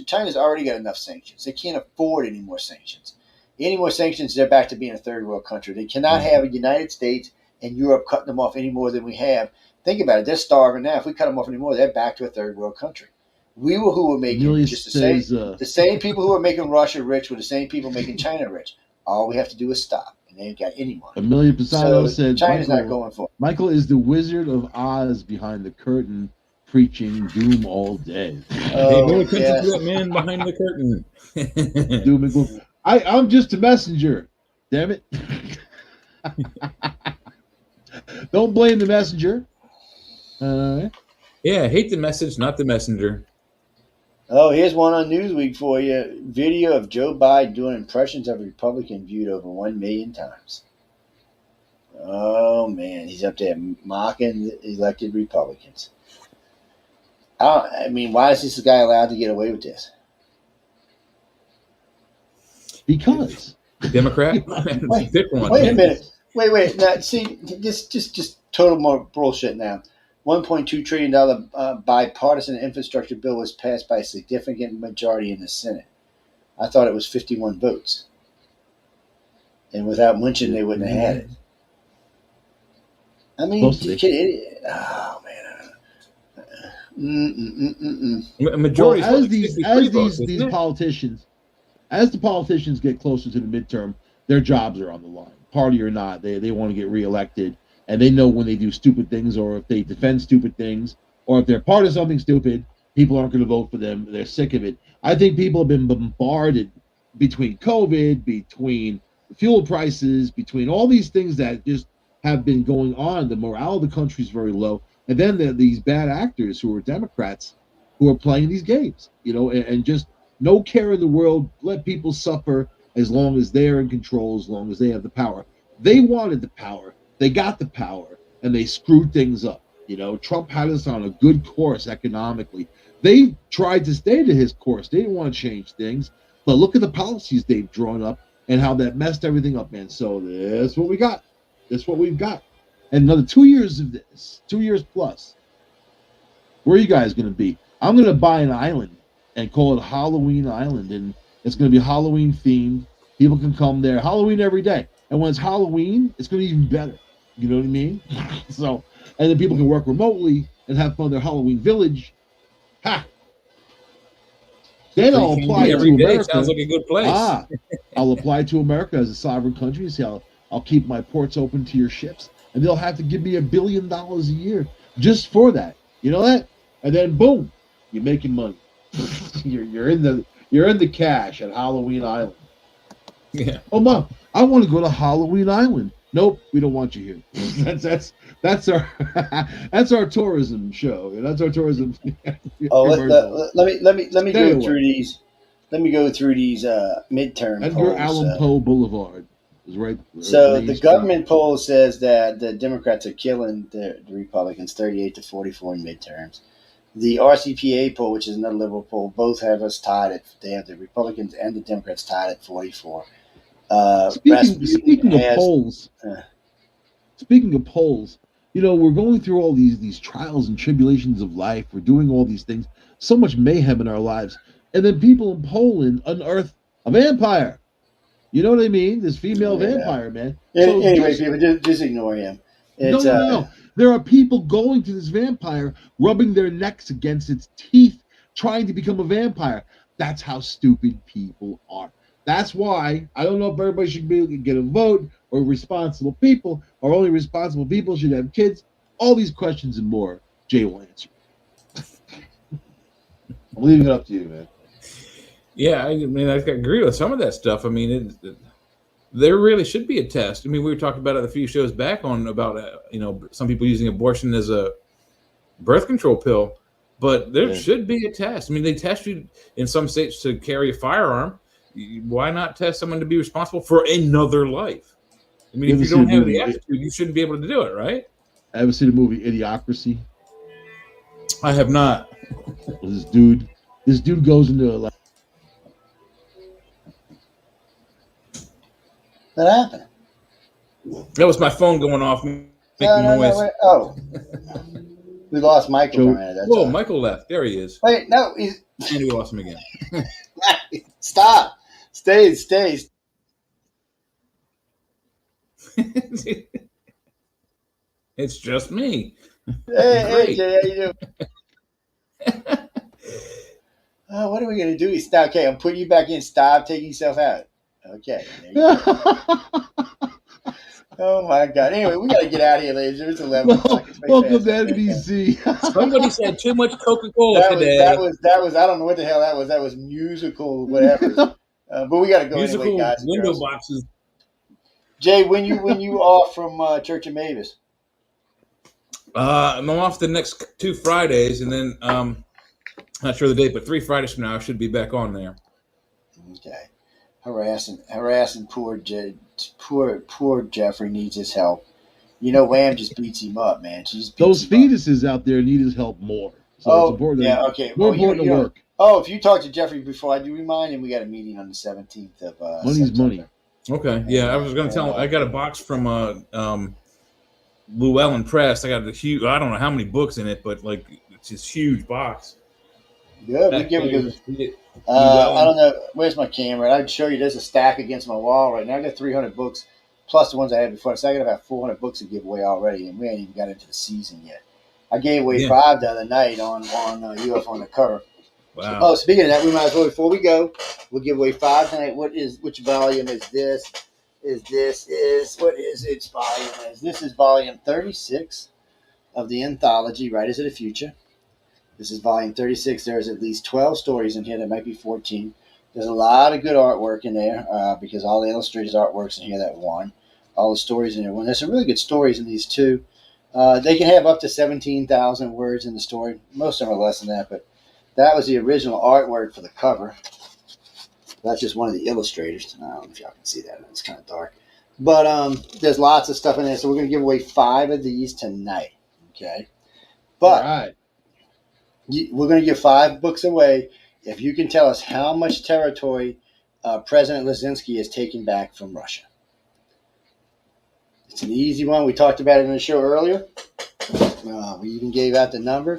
S3: China's already got enough sanctions. They can't afford any more sanctions. Any more sanctions, they're back to being a third world country. They cannot have the United States and Europe cutting them off any more than we have. Think about it. They're starving now. If we cut them off anymore, they're back to a third world country. We were who were making just the same people who were making Russia rich were the same people making China rich. All we have to do is stop, and they ain't got any money.
S4: Amelia Posado said
S3: China's not going for it.
S4: Michael is the Wizard of Oz behind the curtain, preaching doom all day.
S5: Oh, yes. To that man behind the curtain.
S4: Doom and gloom. I'm just a messenger. Damn it. Don't blame the messenger.
S5: Yeah, hate the message, not the messenger.
S3: Oh, here's one on Newsweek for you. Video of Joe Biden doing impressions of a Republican viewed over 1 million times. Oh, man. He's up there mocking elected Republicans. I mean, why is this guy allowed to get away with this?
S4: Because
S5: Democrat. Pick one.
S3: Wait a minute. Wait. Now, see, just total more bullshit now. $1.2 trillion bipartisan infrastructure bill was passed by a significant majority in the Senate. I thought it was 51 votes. And without Mnuchin, they wouldn't have had it. I mean, oh, man.
S5: Majority.
S4: Well, as these politicians, as the politicians get closer to the midterm, their jobs are on the line. Party or not, they want to get reelected. And they know when they do stupid things, or if they defend stupid things, or if they're part of something stupid, people aren't going to vote for them. They're sick of it. I think people have been bombarded between COVID, between fuel prices, between all these things that just have been going on. The morale of the country is very low. And then there are these bad actors who are Democrats who are playing these games, and just no care in the world, let people suffer as long as they're in control, as long as they have the power. They wanted the power. They got the power, and they screwed things up. Trump had us on a good course economically. They tried to stay to his course. They didn't want to change things. But look at the policies they've drawn up and how that messed everything up, man. So that's what we got. That's what we've got. And another 2 years of this, 2 years plus. Where are you guys going to be? I'm going to buy an island and call it Halloween Island. And it's going to be Halloween themed. People can come there. Halloween every day. And when it's Halloween, it's going to be even better. You know what I mean? So, and then people can work remotely and have fun in their Halloween village. Ha! Then I'll apply to America.
S5: Sounds like a good place.
S4: I'll apply to America as a sovereign country and say I'll keep my ports open to your ships, and they'll have to give me $1 billion a year just for that. You know that? And then boom, you're making money. you're in the cash at Halloween Island.
S5: Yeah.
S4: Oh, Mom, I want to go to Halloween Island. Nope, we don't want you here. That's our that's our tourism show. That's our tourism.
S3: Let me go through these. Let me go through these midterm
S4: Edgar
S3: polls.
S4: Allan Poe Boulevard is right.
S3: So the government poll says that the Democrats are killing the Republicans 38-44 in midterms. The RCPA poll, which is another liberal poll, both have us tied at. They have the Republicans and the Democrats tied at 44.
S4: Speaking of polls, we're going through all these trials and tribulations of life. We're doing all these things, so much mayhem in our lives, and then people in Poland unearth a vampire. You know what I mean? This female vampire, man.
S3: So anyway, people, just ignore him.
S4: No. There are people going to this vampire, rubbing their necks against its teeth, trying to become a vampire. That's how stupid people are. That's why I don't know if everybody should be able to get a vote, or responsible people, or only responsible people should have kids. All these questions and more, Jay will answer. I'm leaving it up to you, man.
S5: Yeah, I agree with some of that stuff. I mean, there really should be a test. I mean, we were talking about it a few shows back about some people using abortion as a birth control pill, but there should be a test. I mean, they test you in some states to carry a firearm. Why not test someone to be responsible for another life? I mean, if you don't have the attitude, you shouldn't be able to do it, right?
S4: Ever see the movie Idiocracy?
S5: I have not.
S4: This dude goes into
S3: What happened?
S5: That was my phone going off, making noise.
S3: No, oh, we lost Michael.
S5: Whoa, Michael left. There he is.
S3: Wait, no,
S5: and we lost him again.
S3: Stop. Stay.
S5: It's just me.
S3: Hey, Jay, how you doing? What are we gonna do? Stop. Okay, I'm putting you back in. Stop taking yourself out. Okay. Oh my God. Anyway, we gotta get out of here, ladies. It's 11.
S4: Welcome to NBC.
S5: Somebody said too much Coca-Cola today.
S3: That was. I don't know what the hell that was. That was musical, whatever. But we gotta go
S5: musical
S3: anyway, guys.
S5: Window boxes.
S3: Jay, when you off from Church of Mavis?
S5: I'm off the next 2 Fridays, and then Not sure the date, but 3 Fridays from now, I should be back on there.
S3: Okay. Harassing poor Jeffrey needs his help. You know, Wham just beats him up, man. She just beats
S4: Those
S3: him up.
S4: fetuses out there need his help more. So it's important.
S3: Yeah, okay.
S4: More important to work.
S3: Oh, if you talk to Jeffrey before I do remind him, we got a meeting on the 17th of
S4: Money's
S3: September.
S4: money.
S5: Okay. Yeah, I was going to tell him. I got a box from Llewellyn Press. I got a huge. I don't know how many books in it, but like it's this huge box.
S3: Good. We give it. I don't know. Where's my camera? I'd show you. There's a stack against my wall right now. I got 300 books plus the ones I had before. So I got about 400 books to give away already, and we ain't even got into the season yet. I gave away 5 the other night on UFO on the cover.
S5: Wow.
S3: Oh, speaking of that, we might as well, before we go, we'll give away 5 tonight. Which volume is this? What is its volume is? This is volume 36 of the anthology, Writers of the Future. This is volume 36. There's at least 12 stories in here. There might be 14. There's a lot of good artwork in there because all the illustrators' artwork's in here that won. All the stories in there won. There's some really good stories in these too. They can have up to 17,000 words in the story. Most of them are less than that, but that was the original artwork for the cover. That's just one of the illustrators. I don't know if y'all can see that. It's kind of dark. But there's lots of stuff in there. So we're going to give away 5 of these tonight. Okay? But
S4: all right.
S3: We're going to give 5 books away if you can tell us how much territory President Lizinski has taken back from Russia. It's an easy one. We talked about it in the show earlier. We even gave out the number.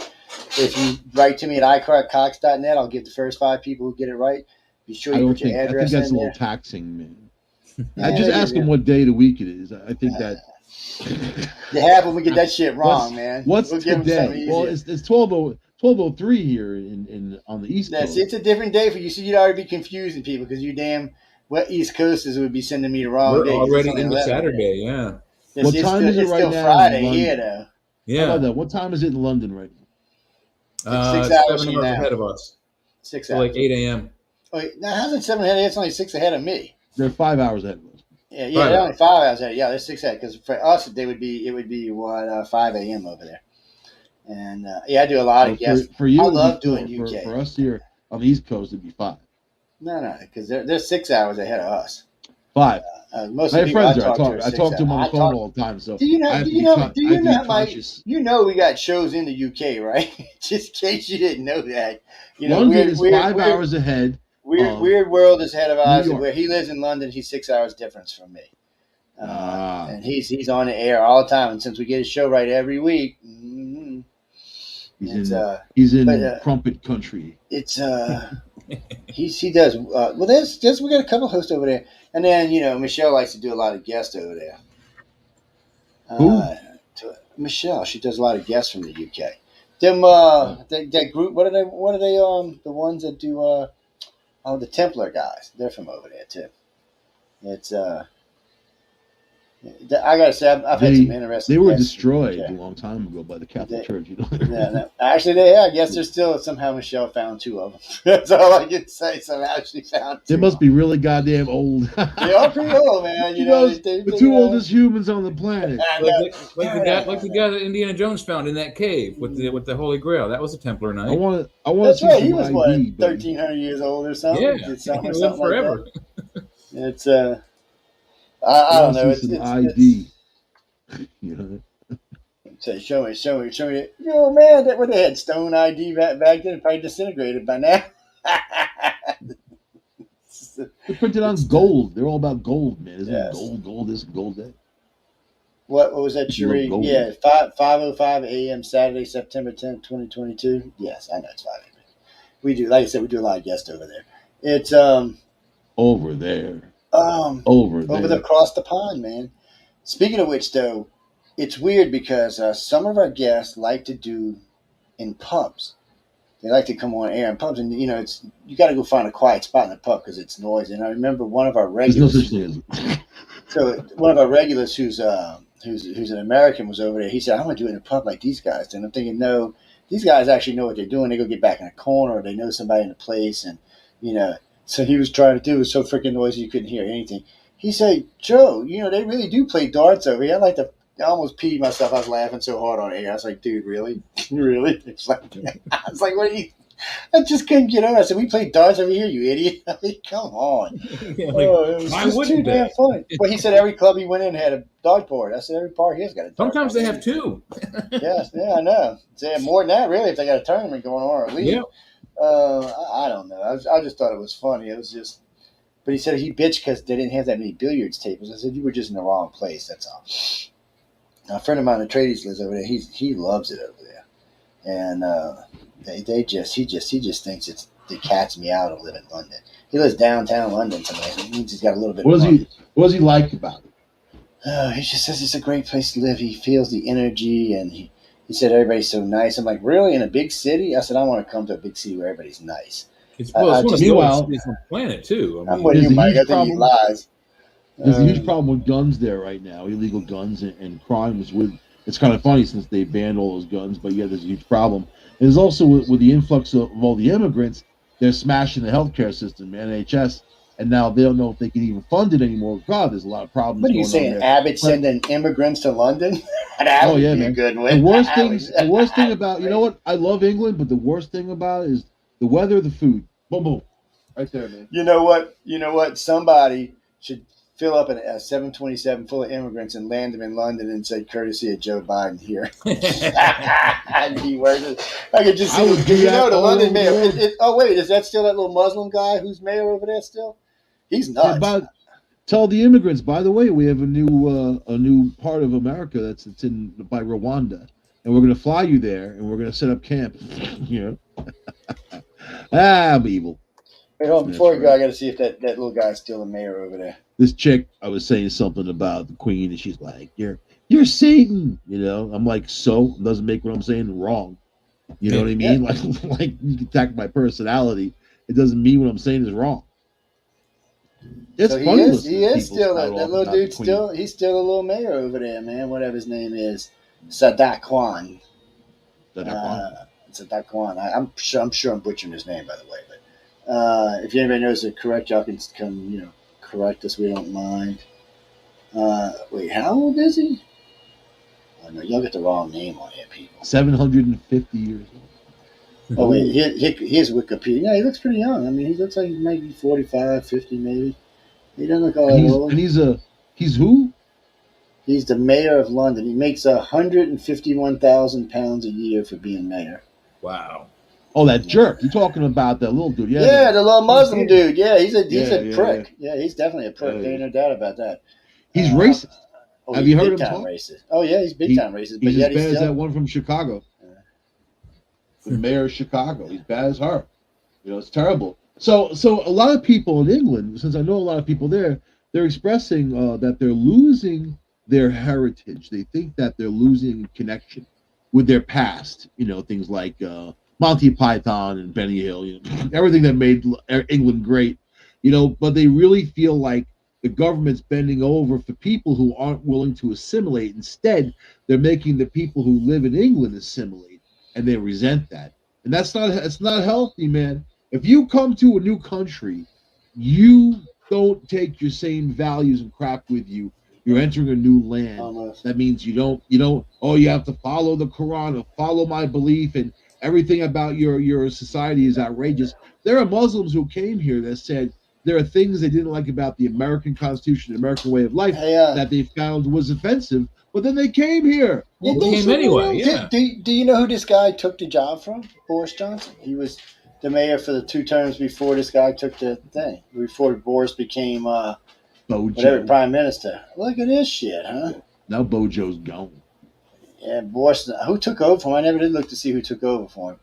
S3: If you write to me at iCarCox.net, I'll give the first 5 people who get it right. Be sure you put your address in there.
S4: I think that's a little taxing, man. I just ask them what day of the week it is. I think that.
S3: You have when we get that shit wrong, man.
S4: What's today? Well, it's 12:03 here in on the East Coast.
S3: It's a different day for you. So you'd already be confusing people because you damn what East Coasters would be sending me the wrong day.
S5: We're already into Saturday, yeah.
S4: What time is it right now?
S3: It's still Friday here, though.
S5: Yeah.
S4: How about that? What time is it in London right
S3: now? 6 hours
S5: 7 hours ahead of us.
S3: 6
S5: so
S3: hours.
S5: Like 8 a.m.
S3: Oh, now how's it 7 ahead? It's only 6 ahead of me.
S4: They're 5 hours ahead of us.
S3: Yeah, they're only 5 hours ahead. Yeah, they're 6 ahead because for us it would be 5 a.m. over there. And I do a lot of guests.
S4: For you,
S3: I love doing UK.
S4: For us here on the East Coast, it'd be 5.
S3: No, because they're 6 hours ahead of us.
S4: 5.
S3: Most
S4: my
S3: of the people
S4: friends
S3: I talk
S4: to them on the phone all the time. So
S3: do you know we got shows in the UK, right? Just in case you didn't know that. You know,
S4: London is 5 hours ahead.
S3: Weird World is ahead of ours. Where he lives in London, he's 6 hours difference from me. And he's on the air all the time. And since we get his show right every week,
S4: he's in crumpet country.
S3: It's he does well. There's we got a couple hosts over there, and then Michelle likes to do a lot of guests over there.
S4: Who?
S3: Michelle, she does a lot of guests from the UK. Them that group. What are they? The ones that do the Templar guys. They're from over there too. It's I gotta say, I've had some interesting.
S4: They were destroyed a long time ago by the Catholic Church.
S3: No. Actually, I guess there's still somehow Michelle found 2 of them. That's all I can say. Somehow she found 2.
S4: They must be really goddamn old.
S3: They are pretty old, man.
S4: The 2 oldest humans on the planet.
S5: Like the guy that Indiana Jones found in that cave with the Holy Grail. That was a Templar knight.
S4: I want
S3: That's
S4: to
S3: right.
S4: see
S3: He was
S4: ID,
S3: 1,300 years old or something.
S5: Yeah,
S3: Something
S5: lived forever.
S3: Like that. It's I don't know. It's
S4: ID.
S3: So show me. Man, that when they had stone ID back then, probably disintegrated by now.
S4: They're printed on gold. They're all about gold, man. Isn't it gold this, gold that?
S3: What was that, Cherie? Yeah, 5:05 a.m. Saturday, September 10th, 2022. Yes, I know it's 5 a.m. We do, like I said, we do a lot of guests over there. It's
S4: over there.
S3: Over across the pond, man. Speaking of which, though, it's weird because some of our guests like to do in pubs. They like to come on air in pubs, and it's you got to go find a quiet spot in the pub because it's noisy. And I remember one of our regulars.
S4: There's no such thing as.
S3: So one of our regulars, who's an American, was over there. He said, "I'm going to do it in a pub like these guys." And I'm thinking, no, these guys actually know what they're doing. They go get back in a corner, or they know somebody in the place, and So he was trying to do it was so freaking noisy you couldn't hear anything. He said, "Joe, they really do play darts over here." I almost peed myself. I was laughing so hard on air. I was like, "Dude, really, really?" It's like, I was like, "What are you?" I just couldn't get over. I said, "We play darts over here, you idiot!" I mean, come on.
S5: Yeah, like,
S3: It was
S5: why
S3: just too
S5: wouldn't
S3: damn
S5: they?
S3: funny. Well, he said every club he went in had a dartboard. I said every park here's got a dartboard.
S5: Sometimes they have two.
S3: Yes, yeah, I know. They have more than that, really, if they got a tournament going on or a league.
S5: Yeah.
S3: I don't know. I just thought it was funny. It was just. But he said he bitched because they didn't have that many billiards tables. I said you were just in the wrong place. That's all. Now, a friend of mine in Trades lives over there. He loves it over there, and he just thinks it's the cat's meow to live in London. He lives downtown London. So it means he's got a little bit.
S4: What does he like about it?
S3: He just says it's a great place to live. He feels the energy, and he said everybody's so nice. I'm like, really, in a big city? I said I want to come to a big city where everybody's nice.
S5: It's one of the oldest cities on the planet too. I mean,
S3: you, Mike. I think he lies.
S4: There's a huge problem with guns there right now, illegal guns and crimes. It's kind of funny since they banned all those guns, but yeah, there's a huge problem. And there's also with the influx of all the immigrants, they're smashing the healthcare system, NHS, and now they don't know if they can even fund it anymore. God, there's a lot of problems.
S3: What are you saying? Abbott sending immigrants to London? That would be
S4: man.
S3: A good one.
S4: The worst thing about I love England, but the worst thing about it is the weather, the food. Boom, boom, right there, man.
S3: You know what? Somebody should fill up a 727 full of immigrants and land them in London and say courtesy of Joe Biden here. I'd be worth it. I could just see the London mayor. Oh wait, is that still that little Muslim guy who's mayor over there still? He's nuts.
S4: Tell the immigrants, by the way, we have a new part of America that's by Rwanda, and we're going to fly you there, and we're going to set up camp. You know, I'm evil.
S3: Wait, hold on, before we go, I got to see if that little guy's still a mayor over there.
S4: This chick, I was saying something about the Queen, and she's like, "You're Satan," you know. I'm like, so it doesn't make what I'm saying wrong. You know what I mean? Yeah. Like you can attack my personality. It doesn't mean what I'm saying is wrong. It's
S3: so
S4: funny.
S3: He is still that little dude. He's still a little mayor over there, man. Whatever his name is, Sadat Khan. Sadat Khan. I'm sure I'm butchering his name, by the way. But if anybody knows it correct, y'all can come, correct us. We don't mind. Wait, how old is he? Oh no, y'all get the wrong name on here, people.
S4: 750 years old.
S3: Oh wait, here's Wikipedia. Yeah, he looks pretty young. I mean, he looks like he might be 45, 50 maybe. He doesn't look all that old.
S4: And he's who?
S3: He's the mayor of London. He makes £151,000 a year for being mayor.
S5: Wow.
S4: Oh, that jerk! You're talking about that little dude?
S3: Yeah, the little Muslim dude. Yeah, he's a prick. Yeah, he's definitely a prick. There ain't no doubt about that.
S4: He's racist. Have you heard him talk?
S3: Racist. Oh yeah, he's big time racist.
S4: But he's as bad as that one from Chicago. The mayor of Chicago. He's bad as her. It's terrible. So a lot of people in England, since I know a lot of people there, they're expressing that they're losing their heritage. They think that they're losing connection with their past. Things like Monty Python and Benny Hill, everything that made England great. But they really feel like the government's bending over for people who aren't willing to assimilate. Instead, they're making the people who live in England assimilate, and they resent that. And it's not healthy, man. If you come to a new country, you don't take your same values and crap with you. You're entering a new land.
S3: Almost.
S4: That means you don't, you have to follow the Quran or follow my belief, and everything about your society is outrageous. There are Muslims who came here that said there are things they didn't like about the American Constitution, the American way of life, that they found was offensive, but then they came here.
S5: Well, they came anyway, yeah.
S3: Do you know who this guy took the job from? Boris Johnson. He was the mayor for the 2 terms before this guy took the thing. Before Boris became prime minister. Look at this shit, huh?
S4: Now Bojo's gone.
S3: Yeah, Boris. Who took over for him? I never did look to see who took over for him.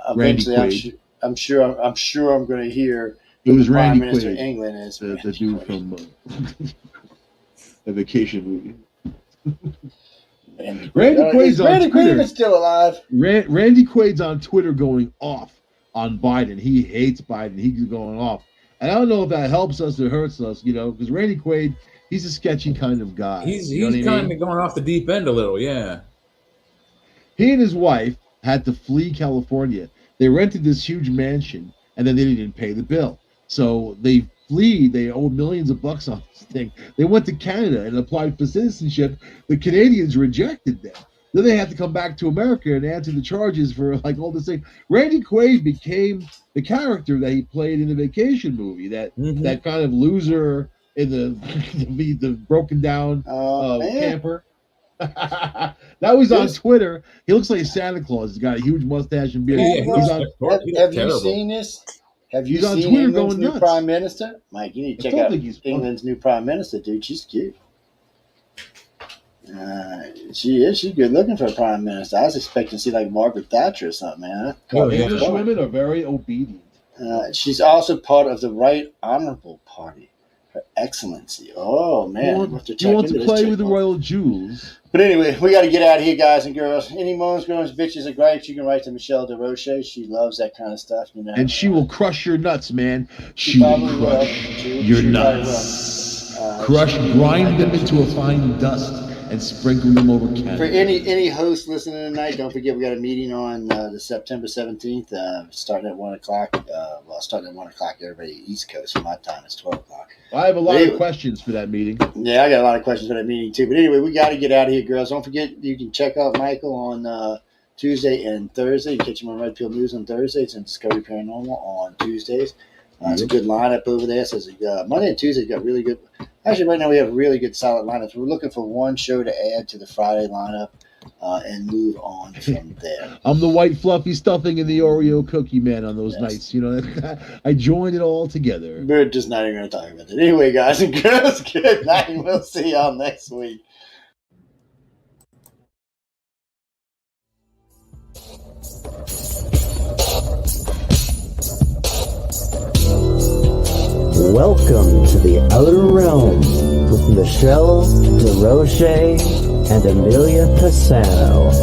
S3: Eventually, I'm sure I'm going to hear
S4: it was
S3: Prime
S4: Randy
S3: Minister
S4: Quaid,
S3: of England is
S4: the dude from the Vacation movie. Randy Quaid's on Twitter.
S3: Randy Quaid still alive.
S4: Randy Quaid's on Twitter going off on Biden. He hates Biden. He's going off. And I don't know if that helps us or hurts us, because Randy Quaid, he's a sketchy kind of guy.
S5: He's kind of going off the deep end a little, yeah.
S4: He and his wife had to flee California. They rented this huge mansion, and then they didn't pay the bill. So they flee. They owe millions of bucks on this thing. They went to Canada and applied for citizenship. The Canadians rejected them. Then they had to come back to America and answer the charges for like all this thing. Randy Quaid became the character that he played in the Vacation movie, that kind of loser in the broken down camper. That was on Twitter. He looks like Santa Claus. He's got a huge mustache and beard.
S3: Have you seen this? Have you seen England's new Prime Minister? Mike, you need to check out England's new Prime Minister, dude. She's cute. She's good looking for a Prime Minister. I was expecting to see like Margaret Thatcher or something, man.
S4: English women are very obedient.
S3: She's also part of the Right Honourable Party. Her Excellency. Oh, man.
S4: You want to play with the royal jewels.
S3: But anyway, we got to get out of here, guys and girls. Any moans, groans, bitches, or gripes, you can write to Michelle DeRoche. She loves that kind of stuff, you know.
S4: And she will crush your nuts, man. She will crush your nuts. Grind them into a fine dust and sprinkle them over candles.
S3: For any host listening tonight, don't forget we got a meeting on the September 17th, starting at 1 o'clock. Starting at 1 o'clock, everybody East Coast. For my time, it's 12 o'clock.
S4: I have a lot of questions for that meeting.
S3: Yeah, I got a lot of questions for that meeting, too. But anyway, we got to get out of here, girls. Don't forget, you can check out Michael on Tuesday and Thursday. You can catch him on Red Pill News on Thursdays and Discovery Paranormal on Tuesdays. It's a good lineup over there. So Monday and Tuesday got really good. Actually, right now we have really good solid lineups. We're looking for one show to add to the Friday lineup and move on from there.
S4: I'm the white fluffy stuffing and the Oreo cookie man on those nights. You know, I joined it all together.
S3: We're just not even going to talk about it. Anyway, guys and girls, good night. We'll see y'all next week.
S6: Welcome to the Outer Realm with Michelle DeRoche and Amelia Pisano.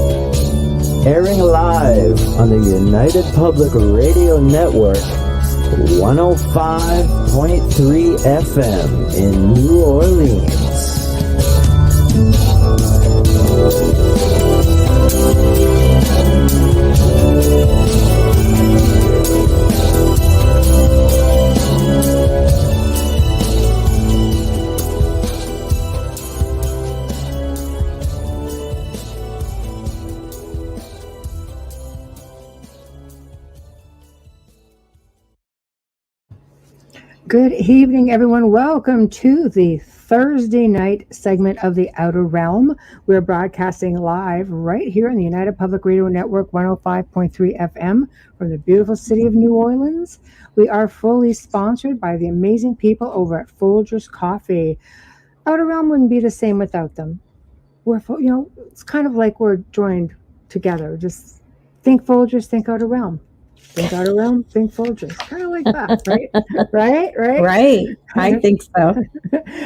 S6: Airing live on the United Public Radio Network, 105.3 FM in New Orleans.
S7: Good evening, everyone. Welcome to the Thursday night segment of The Outer Realm. We're broadcasting live right here on the United Public Radio Network, 105.3 FM from the beautiful city of New Orleans. We are fully sponsored by the amazing people over at Folgers Coffee. Outer Realm wouldn't be the same without them. It's kind of like we're joined together. Just think Folgers, think Outer Realm. Think Outer Realm, think Folgers. Kind of like that, right? Right.
S8: I think so.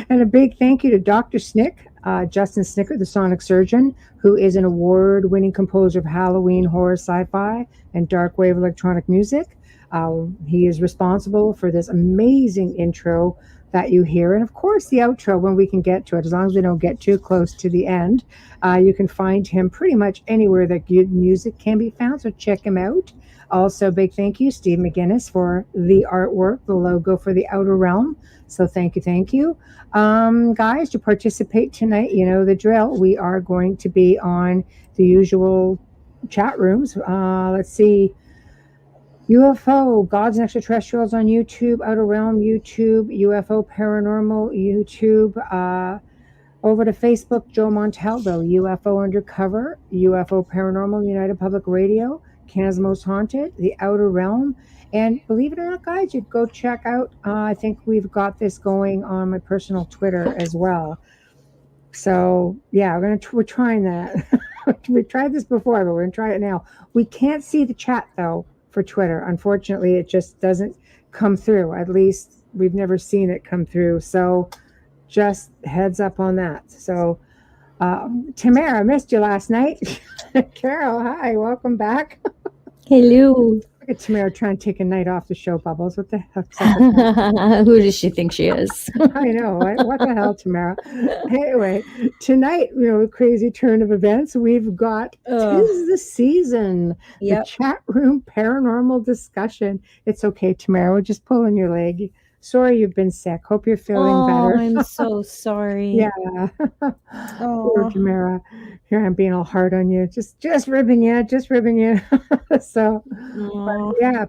S7: And a big thank you to Dr. Snick, Justin Snicker, the sonic surgeon, who is an award-winning composer of Halloween, horror, sci-fi, and dark wave electronic music. He is responsible for this amazing intro that you hear. And of course, the outro when we can get to it, as long as we don't get too close to the end. You can find him pretty much anywhere that good music can be found, so check him out. Also, big thank you, Steve McGinnis, for the artwork, the logo for the Outer Realm. So thank you. Guys, to participate tonight, you know the drill. We are going to be on the usual chat rooms. Let's see. UFO, Gods and Extraterrestrials on YouTube, Outer Realm YouTube, UFO Paranormal YouTube, over to Facebook, Joe Montaldo, UFO Undercover, UFO Paranormal, United Public Radio, Canada's Most Haunted, The Outer Realm, and believe it or not, guys, you'd go check out, I think we've got this going on my personal Twitter as well. So, yeah, we're trying that. We tried this before, but we're going to try it now. We can't see the chat, though, for Twitter. Unfortunately, it just doesn't come through. At least we've never seen it come through. So just heads up on that. So Tamara, missed you last night. Carol, hi, welcome back.
S8: Hello.
S7: Look at Tamara trying to take a night off the show, Bubbles. What the heck?
S8: Who does she think she is?
S7: I know. Right? What the hell, Tamara? Anyway, tonight, crazy turn of events. We've got tis the season. Yep. The chat room paranormal discussion. It's okay, Tamara. We're just pulling your leg. Sorry you've been sick. Hope you're feeling better.
S8: I'm so sorry.
S7: Yeah. Poor
S8: Oh.
S7: Jamera. Here I'm being all hard on you. Just ribbing you, So,
S8: Oh.
S7: but yeah,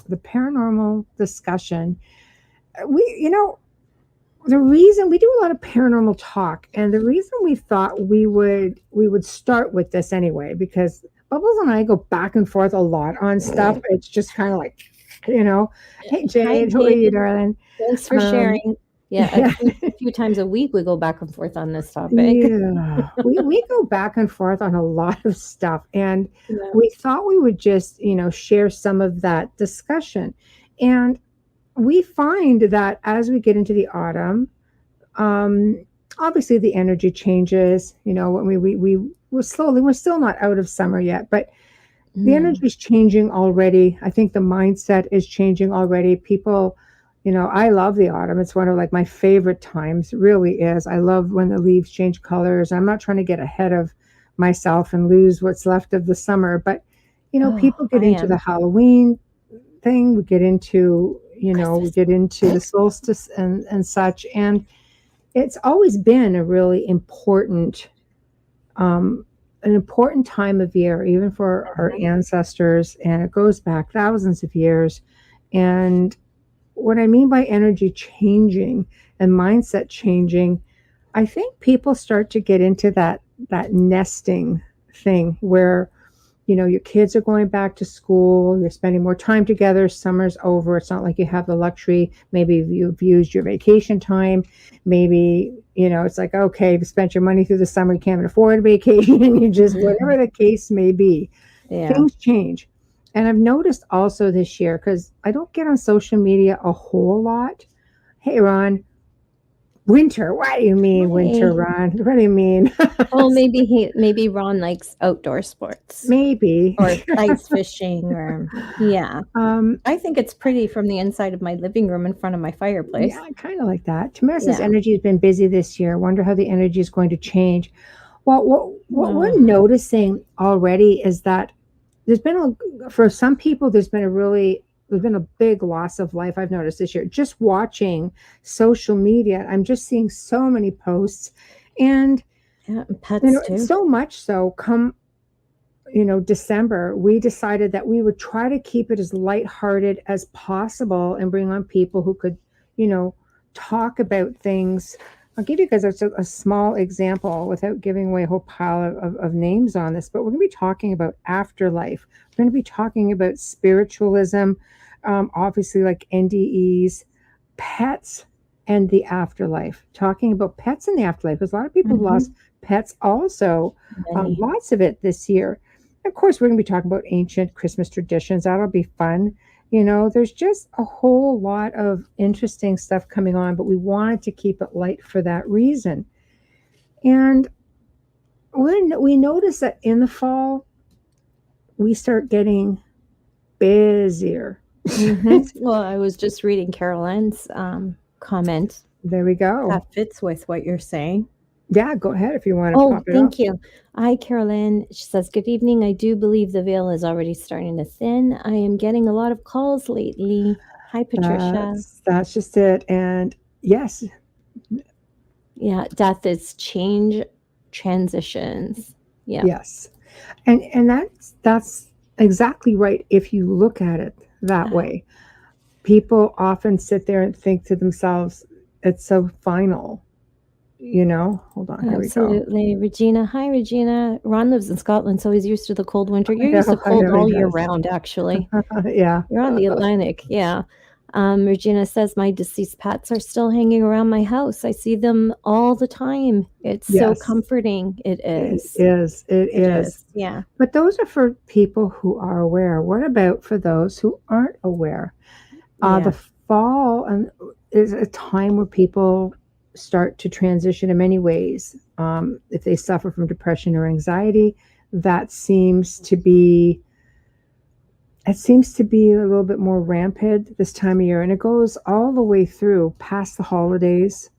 S7: the paranormal discussion. The reason we do a lot of paranormal talk, and the reason we thought we would start with this anyway, because Bubbles and I go back and forth a lot on stuff. It's just kind of like, hey Jade, who are you, darling?
S8: Thanks for sharing. Yeah, a few times a week we go back and forth on this topic.
S7: Yeah, we go back and forth on a lot of stuff, and we thought we would just share some of that discussion, and we find that as we get into the autumn, obviously the energy changes. When we're still not out of summer yet, but the energy is changing already. I think the mindset is changing already. People, I love the autumn. It's one of like my favorite times. It really is. I love when the leaves change colors. I'm not trying to get ahead of myself and lose what's left of the summer, but people get into the Halloween thing. We get into the solstice and such, and it's always been a really important time of year, even for our ancestors, and it goes back thousands of years. And what I mean by energy changing and mindset changing, I think people start to get into that nesting thing where your kids are going back to school, you're spending more time together, summer's over. It's not like you have the luxury. Maybe you've used your vacation time. Maybe, it's like, okay, you've spent your money through the summer, you can't afford a vacation. You just, whatever the case may be, things change. And I've noticed also this year, because I don't get on social media a whole lot. Hey, Ron. Winter. What do you mean, winter, Ron? What do you mean?
S8: Well, maybe Ron likes outdoor sports.
S7: Maybe.
S8: Or ice fishing, or I think it's pretty from the inside of my living room in front of my fireplace.
S7: Yeah, kind of like that. Tamara's energy has been busy this year. I wonder how the energy is going to change. Well, what we're noticing already is that for some people, there's been a big loss of life. I've noticed this year, just watching social media. I'm just seeing so many posts, and
S8: pets too.
S7: So much so, come December, we decided that we would try to keep it as lighthearted as possible and bring on people who could, talk about things. I'll give you guys a small example without giving away a whole pile of names on this, but we're going to be talking about afterlife. We're going to be talking about spiritualism, obviously like NDEs, pets, and the afterlife. Talking about pets in the afterlife, because a lot of people lost pets also, lots of it this year. Of course, we're going to be talking about ancient Christmas traditions. That'll be fun. There's just a whole lot of interesting stuff coming on, but we wanted to keep it light for that reason. And we notice that in the fall, we start getting busier.
S8: Well, I was just reading Carol Ann's comment.
S7: There we go.
S8: That fits with what you're saying.
S7: Yeah, go ahead if you want to pop it
S8: thank
S7: up.
S8: you. Hi, Carolyn. She says, good evening. I do believe the veil is already starting to thin. I am getting a lot of calls lately. Hi, Patricia.
S7: That's just it. And yes.
S8: Yeah, death is change, transitions. Yeah.
S7: Yes. And that's exactly right if you look at it that way. People often sit there and think to themselves, it's so final. Hold on. Here we go.
S8: Absolutely. Regina. Hi, Regina. Ron lives in Scotland, so he's used to the cold winter. You're used to cold all year round, actually.
S7: Yeah.
S8: You're on the Atlantic. Yeah. Regina says, my deceased pets are still hanging around my house. I see them all the time. It's so comforting. It is.
S7: It is.
S8: Yeah.
S7: But those are for people who are aware. What about for those who aren't aware? The fall is a time where people start to transition in many ways. If they suffer from depression or anxiety, that seems to be a little bit more rampant this time of year, and it goes all the way through past the holidays.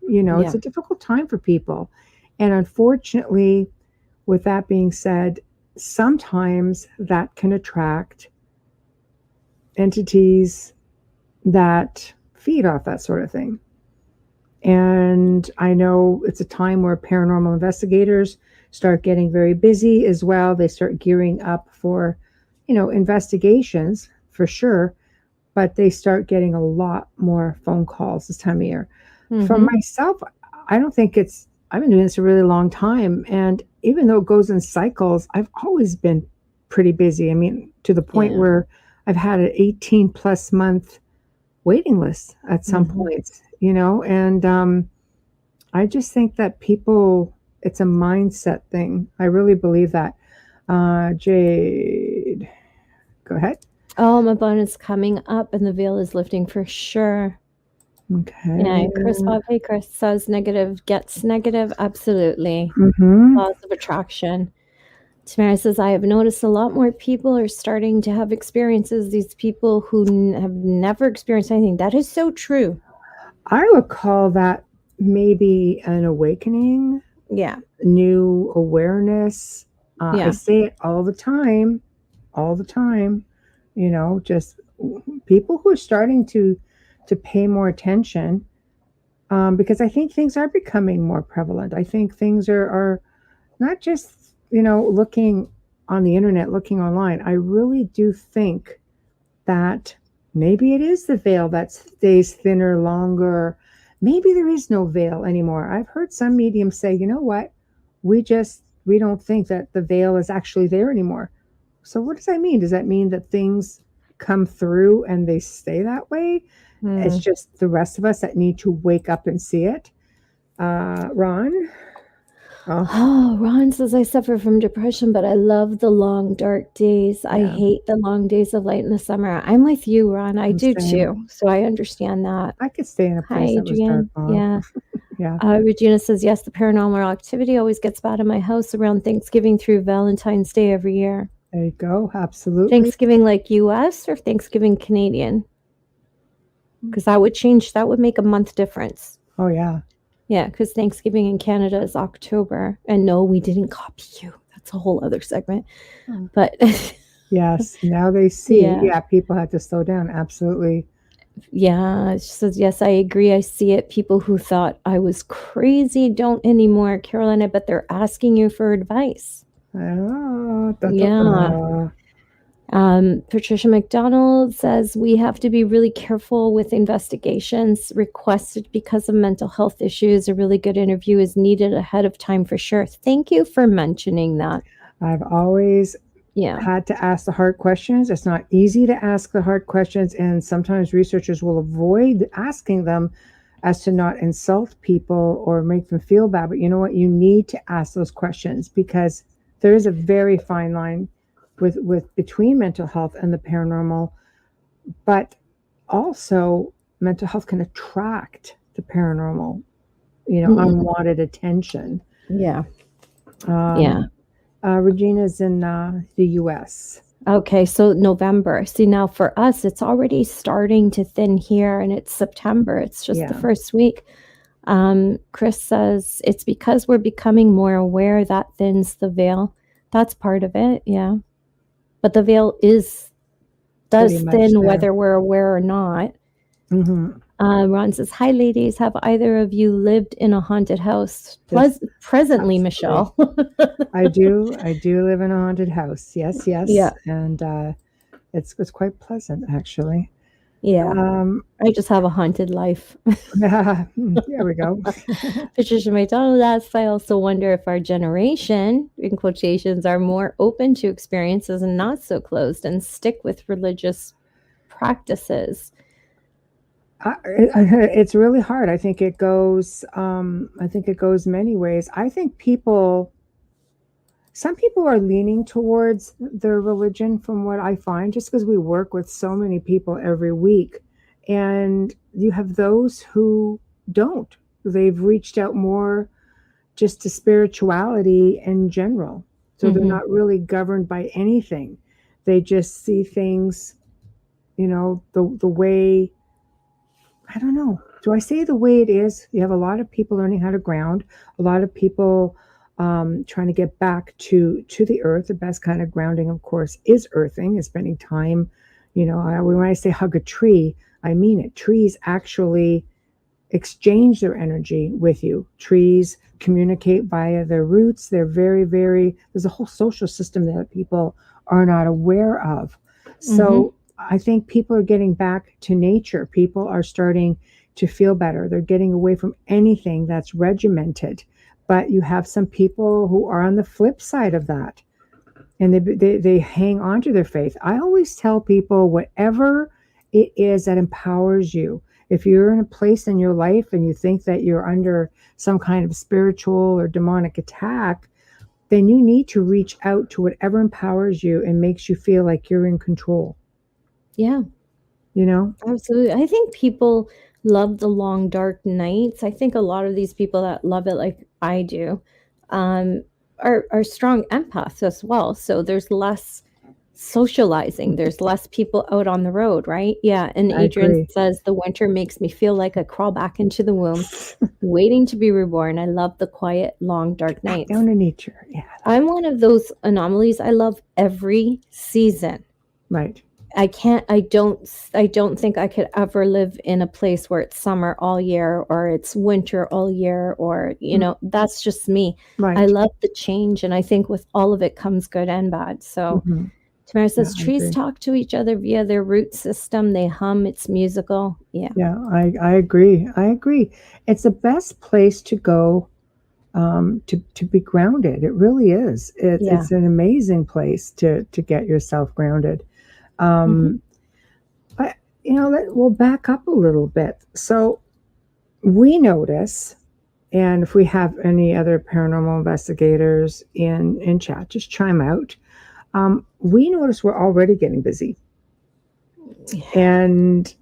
S7: It's a difficult time for people, and unfortunately, with that being said, sometimes that can attract entities, that feed off that sort of thing. And I know it's a time where paranormal investigators start getting very busy as well. They start gearing up for, investigations for sure, but they start getting a lot more phone calls this time of year. For myself, I don't think I've been doing this a really long time. And even though it goes in cycles, I've always been pretty busy. I mean, to the point where I've had an 18 plus month waiting list at some points, and I just think that it's a mindset thing. I really believe that. Jade, go ahead.
S8: Oh, my bone is coming up and the veil is lifting for sure.
S7: Okay.
S8: Yeah, Chris Bob, hey, Chris says negative gets negative. Absolutely. Laws of attraction. Tamara says, I have noticed a lot more people are starting to have experiences. These people who have never experienced anything. That is so true.
S7: I would call that maybe an awakening.
S8: Yeah.
S7: New awareness. I say it all the time, just people who are starting to pay more attention, because I think things are becoming more prevalent. I think things are not just, looking on the internet, looking online. I really do think that maybe it is the veil that stays thinner longer. Maybe there is no veil anymore. I've heard some mediums say, you know what, we don't think that the veil is actually there anymore. So what does that mean? Does that mean that things come through and they stay that way? It's just the rest of us that need to wake up and see it. Ron?
S8: Ron says, I suffer from depression, but I love the long, dark days. I hate the long days of light in the summer. I'm with you, Ron. I do too. So I understand that.
S7: I could stay in a place that was dark.
S8: Yeah.
S7: Yeah.
S8: Regina says, yes, the paranormal activity always gets bad in my house around Thanksgiving through Valentine's Day every year.
S7: There you go. Absolutely.
S8: Thanksgiving like US or Thanksgiving Canadian? Because that would make a month difference.
S7: Oh, yeah.
S8: Yeah, because Thanksgiving in Canada is October. And no, we didn't copy you. That's a whole other segment. But
S7: yes, now they see. Yeah, people had to slow down. Absolutely.
S8: Yeah, she says, yes, I agree. I see it. People who thought I was crazy don't anymore. Caroline, I bet they're asking you for advice. Patricia McDonald says, we have to be really careful with investigations requested because of mental health issues. A really good interview is needed ahead of time for sure. Thank you for mentioning that.
S7: I've always had to ask the hard questions. It's not easy to ask the hard questions, and sometimes researchers will avoid asking them as to not insult people or make them feel bad. But you know what? You need to ask those questions, because there is a very fine line with between mental health and the paranormal, but also mental health can attract the paranormal, unwanted attention. Regina's in the US.
S8: Okay, so November. See, now for us, it's already starting to thin here, and it's September. It's just the first week. Chris says it's because we're becoming more aware that thins the veil. That's part of it, yeah. But the veil does thin whether we're aware or not. Ron says, hi, ladies. Have either of you lived in a haunted house? Presently, Michelle.
S7: I do live in a haunted house. Yes. Yeah. And it's quite pleasant, actually.
S8: Yeah. I just have a haunted life.
S7: There we go.
S8: Patricia McDonald asks, I also wonder if our generation, in quotations, are more open to experiences and not so closed and stick with religious practices.
S7: It's really hard. I think it goes many ways. I think some people are leaning towards their religion, from what I find, just because we work with so many people every week. And you have those who don't. They've reached out more just to spirituality in general. So they're not really governed by anything. They just see things, the way, I don't know. Do I say the way it is? You have a lot of people learning how to ground, a lot of people trying to get back to the earth. The best kind of grounding, of course, is earthing, is spending time. When I say hug a tree, I mean it. Trees actually exchange their energy with you. Trees communicate via their roots. They're very, very, there's a whole social system that people are not aware of. So I think people are getting back to nature. People are starting to feel better. They're getting away from anything that's regimented. But you have some people who are on the flip side of that, and they hang on to their faith. I always tell people, whatever it is that empowers you, if you're in a place in your life and you think that you're under some kind of spiritual or demonic attack, then you need to reach out to whatever empowers you and makes you feel like you're in control.
S8: Yeah.
S7: You know?
S8: Absolutely. I think people love the long, dark nights. I think a lot of these people that love it like I do are strong empaths as well. So there's less socializing. There's less people out on the road, right? Yeah. And Adrian says the winter makes me feel like I crawl back into the womb, waiting to be reborn. I love the quiet, long, dark nights.
S7: Down in nature. Yeah.
S8: I'm one of those anomalies. I love every season.
S7: Right.
S8: I don't think I could ever live in a place where it's summer all year or it's winter all year, or, you know, that's just me.
S7: Right.
S8: I love the change. And I think with all of it comes good and bad. So Tamara says trees talk to each other via their root system. They hum. It's musical. Yeah.
S7: Yeah, I agree. I agree. It's the best place to go to be grounded. It really is. It's an amazing place to get yourself grounded. But, you know, we'll back up a little bit. So we notice, and if we have any other paranormal investigators in chat, just chime out. We notice we're already getting busy. And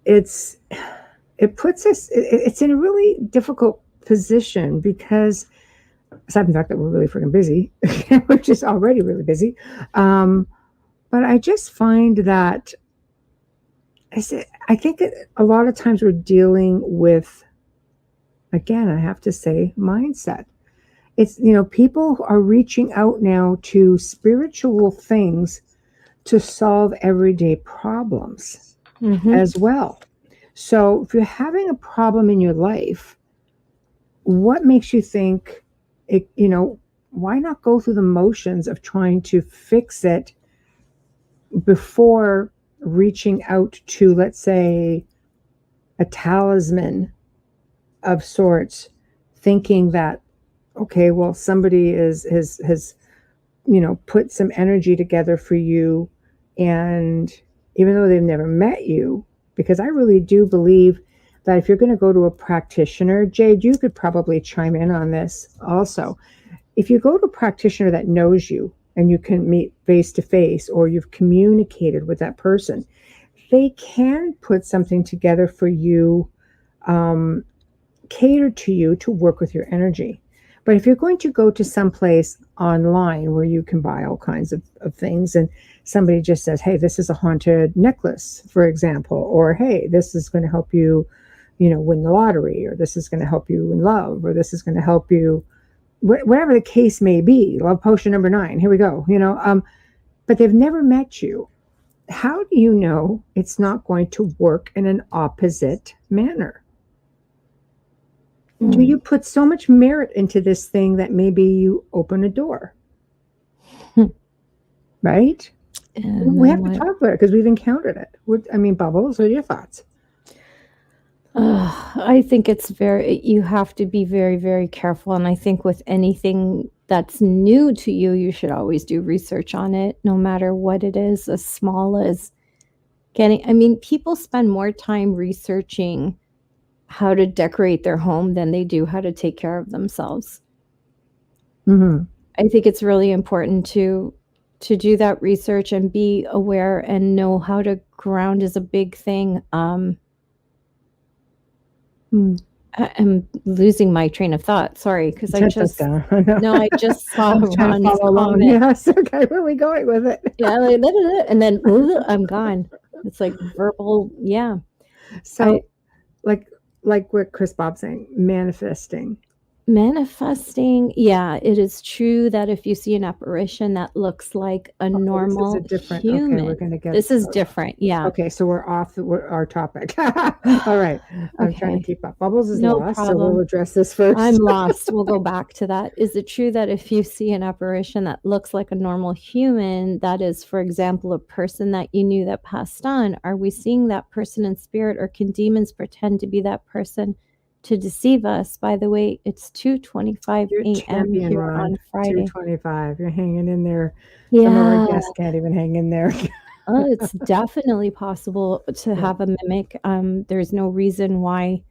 S7: it puts us, it's in a really difficult position because, aside from the fact that we're really freaking busy, we're just already really busy. But I just find that I think a lot of times we're dealing with, again, I have to say, mindset. It's, you know, people are reaching out now to spiritual things to solve everyday problems as well. So if you're having a problem in your life, what makes you think, you know, why not go through the motions of trying to fix it before reaching out to, let's say, a talisman of sorts, thinking that, okay, well, somebody has you know, put some energy together for you, and even though they've never met you, because I really do believe that if you're going to go to a practitioner, Jade, you could probably chime in on this also. If you go to a practitioner that knows you and you can meet face to face, or you've communicated with that person, they can put something together for you, cater to you to work with your energy. But if you're going to go to some place online where you can buy all kinds of things, and somebody just says, hey, this is a haunted necklace, for example, or hey, this is going to help you, you know, win the lottery, or this is going to help you in love, or this is going to help you, whatever the case may be, love potion number 9, here we go, you know, but they've never met you. How do you know it's not going to work in an opposite manner? Do you put so much merit into this thing that maybe you open a door? Right? We have to talk about it because we've encountered it. I mean, Bubbles, what are your thoughts?
S8: I think you have to be very, very careful. And I think with anything that's new to you, you should always do research on it, no matter what it is, as small as people spend more time researching how to decorate their home than they do how to take care of themselves. I think it's really important to do that research and be aware and know how to ground is a big thing. I'm losing my train of thought. Sorry, because I just saw Ron's comment.
S7: Yes, okay, where are we going with it?
S8: Yeah, and then I'm gone. It's like verbal, yeah.
S7: So, like what Chris Bob's saying, manifesting.
S8: Manifesting, yeah, it is true that if you see an apparition that looks like a normal
S7: this is a different.
S8: human,
S7: okay, we're gonna get
S8: this is different. Yeah.
S7: Okay, so we're off our topic. All right, I'm trying to keep up. Bubbles is
S8: No
S7: lost, so
S8: problem.
S7: we'll address this first.
S8: I'm lost. We'll go back to that. Is it true that if you see an apparition that looks like a normal human, that is, for example, a person that you knew that passed on, are we seeing that person in spirit, or can demons pretend to be that person to deceive us? By the way, it's 2:25 a.m. here on Friday.
S7: 2:25. You're hanging in there.
S8: Yeah.
S7: Some of our guests can't even hang in there.
S8: It's definitely possible to have a mimic. There's no reason why.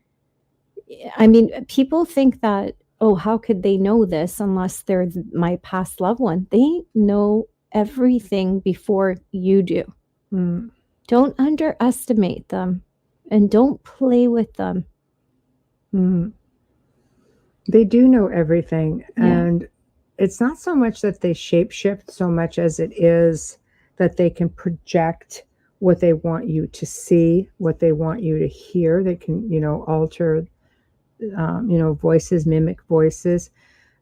S8: I mean, people think that, oh, how could they know this unless they're my past loved one? They know everything before you do.
S7: Mm.
S8: Don't underestimate them, and don't play with them.
S7: Mm. They do know everything.
S8: Yeah.
S7: And it's not so much that they shapeshift so much as it is that they can project what they want you to see, what they want you to hear. They can, alter, voices, mimic voices.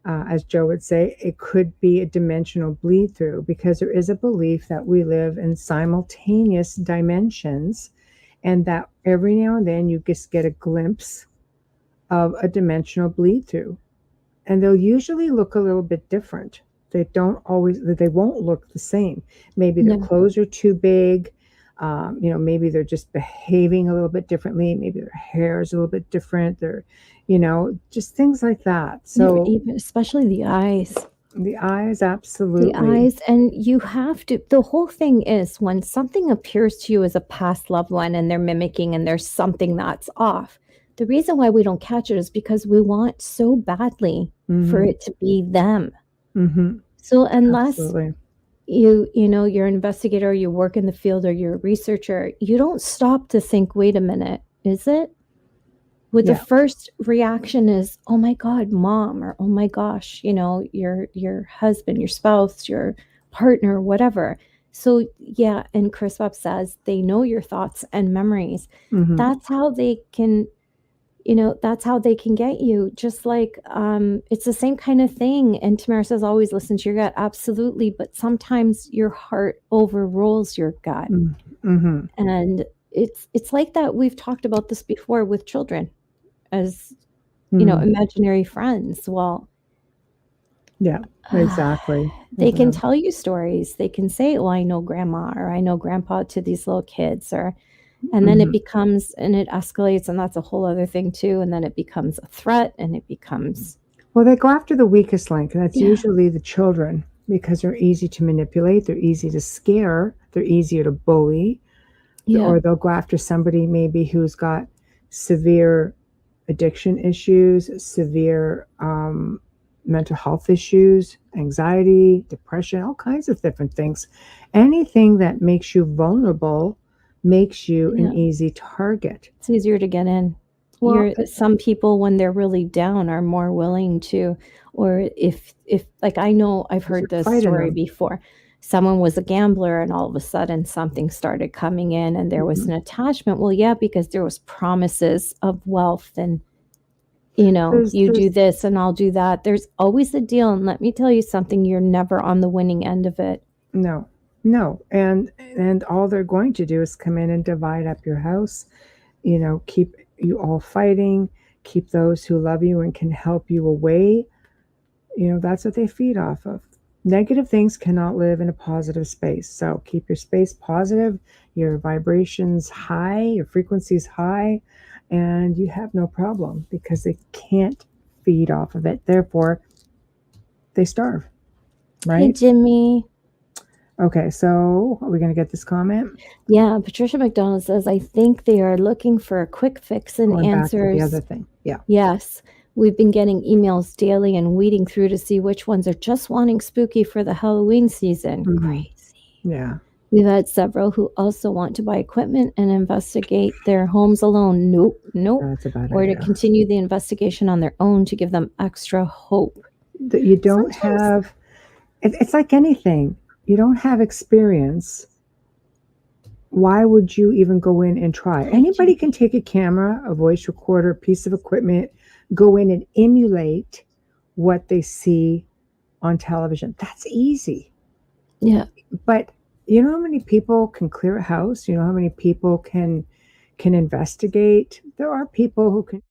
S7: As Joe would say, it could be a dimensional bleed through, because there is a belief that we live in simultaneous dimensions, and that every now and then you just get a glimpse of a dimensional bleed through. And they'll usually look a little bit different. They won't look the same. Maybe their clothes are too big. Maybe they're just behaving a little bit differently. Maybe their hair is a little bit different. They're, just things like that. So
S8: even, especially the eyes.
S7: The eyes, absolutely.
S8: The eyes, and you have to, the whole thing is, when something appears to you as a past loved one and they're mimicking and there's something that's off, the reason why we don't catch it is because we want so badly for it to be them.
S7: Mm-hmm.
S8: So unless
S7: Absolutely.
S8: you're an investigator, or you work in the field, or you're a researcher, you don't stop to think, wait a minute, is it? The first reaction is, oh my God, mom, or oh my gosh, your husband, your spouse, your partner, whatever. So yeah, and Chris Bob says they know your thoughts and memories.
S7: Mm-hmm.
S8: That's how they can, that's how they can get you. Just like it's the same kind of thing. And Tamara says, always listen to your gut. Absolutely. But sometimes your heart overrules your gut.
S7: Mm-hmm.
S8: And it's like that. We've talked about this before with children as, imaginary friends. Well,
S7: yeah, exactly.
S8: They can tell you stories. They can say, oh, I know grandma, or I know grandpa, to these little kids, and then it becomes, and it escalates, and that's a whole other thing too. And then it becomes a threat, and it becomes.
S7: Well, they go after the weakest link. That's usually the children, because they're easy to manipulate. They're easy to scare. They're easier to bully. Or they'll go after somebody maybe who's got severe addiction issues, severe mental health issues, anxiety, depression, all kinds of different things. Anything that makes you vulnerable makes you an easy target.
S8: It's easier to get in. Well, some people, when they're really down, are more willing to, or if like, I know I've heard this story before. Someone was a gambler, and all of a sudden something started coming in, and there was an attachment. Well, yeah, because there was promises of wealth, and you do this and I'll do that. There's always a deal. And let me tell you something, you're never on the winning end of it.
S7: No. And all they're going to do is come in and divide up your house, keep you all fighting, keep those who love you and can help you away. That's what they feed off of. Negative things cannot live in a positive space. So keep your space positive, your vibrations high, your frequencies high, and you have no problem, because they can't feed off of it. Therefore, they starve. Right?
S8: Hey, Jimmy.
S7: Okay, so are we going to get this comment?
S8: Yeah, Patricia McDonald says, I think they are looking for a quick fix and answers.
S7: Back to the other thing. Yeah.
S8: Yes. We've been getting emails daily and weeding through to see which ones are just wanting spooky for the Halloween season.
S7: Mm-hmm.
S8: Crazy.
S7: Yeah.
S8: We've had several who also want to buy equipment and investigate their homes alone. Nope.
S7: That's a bad idea.
S8: To continue the investigation on their own to give them extra hope.
S7: That you don't have, it's like anything. You don't have experience. Why would you even go in and try? Anybody can take a camera, a voice recorder, a piece of equipment, go in and emulate what they see on television. That's easy.
S8: Yeah.
S7: But you know how many people can clear a house? You know how many people can investigate? There are people who can.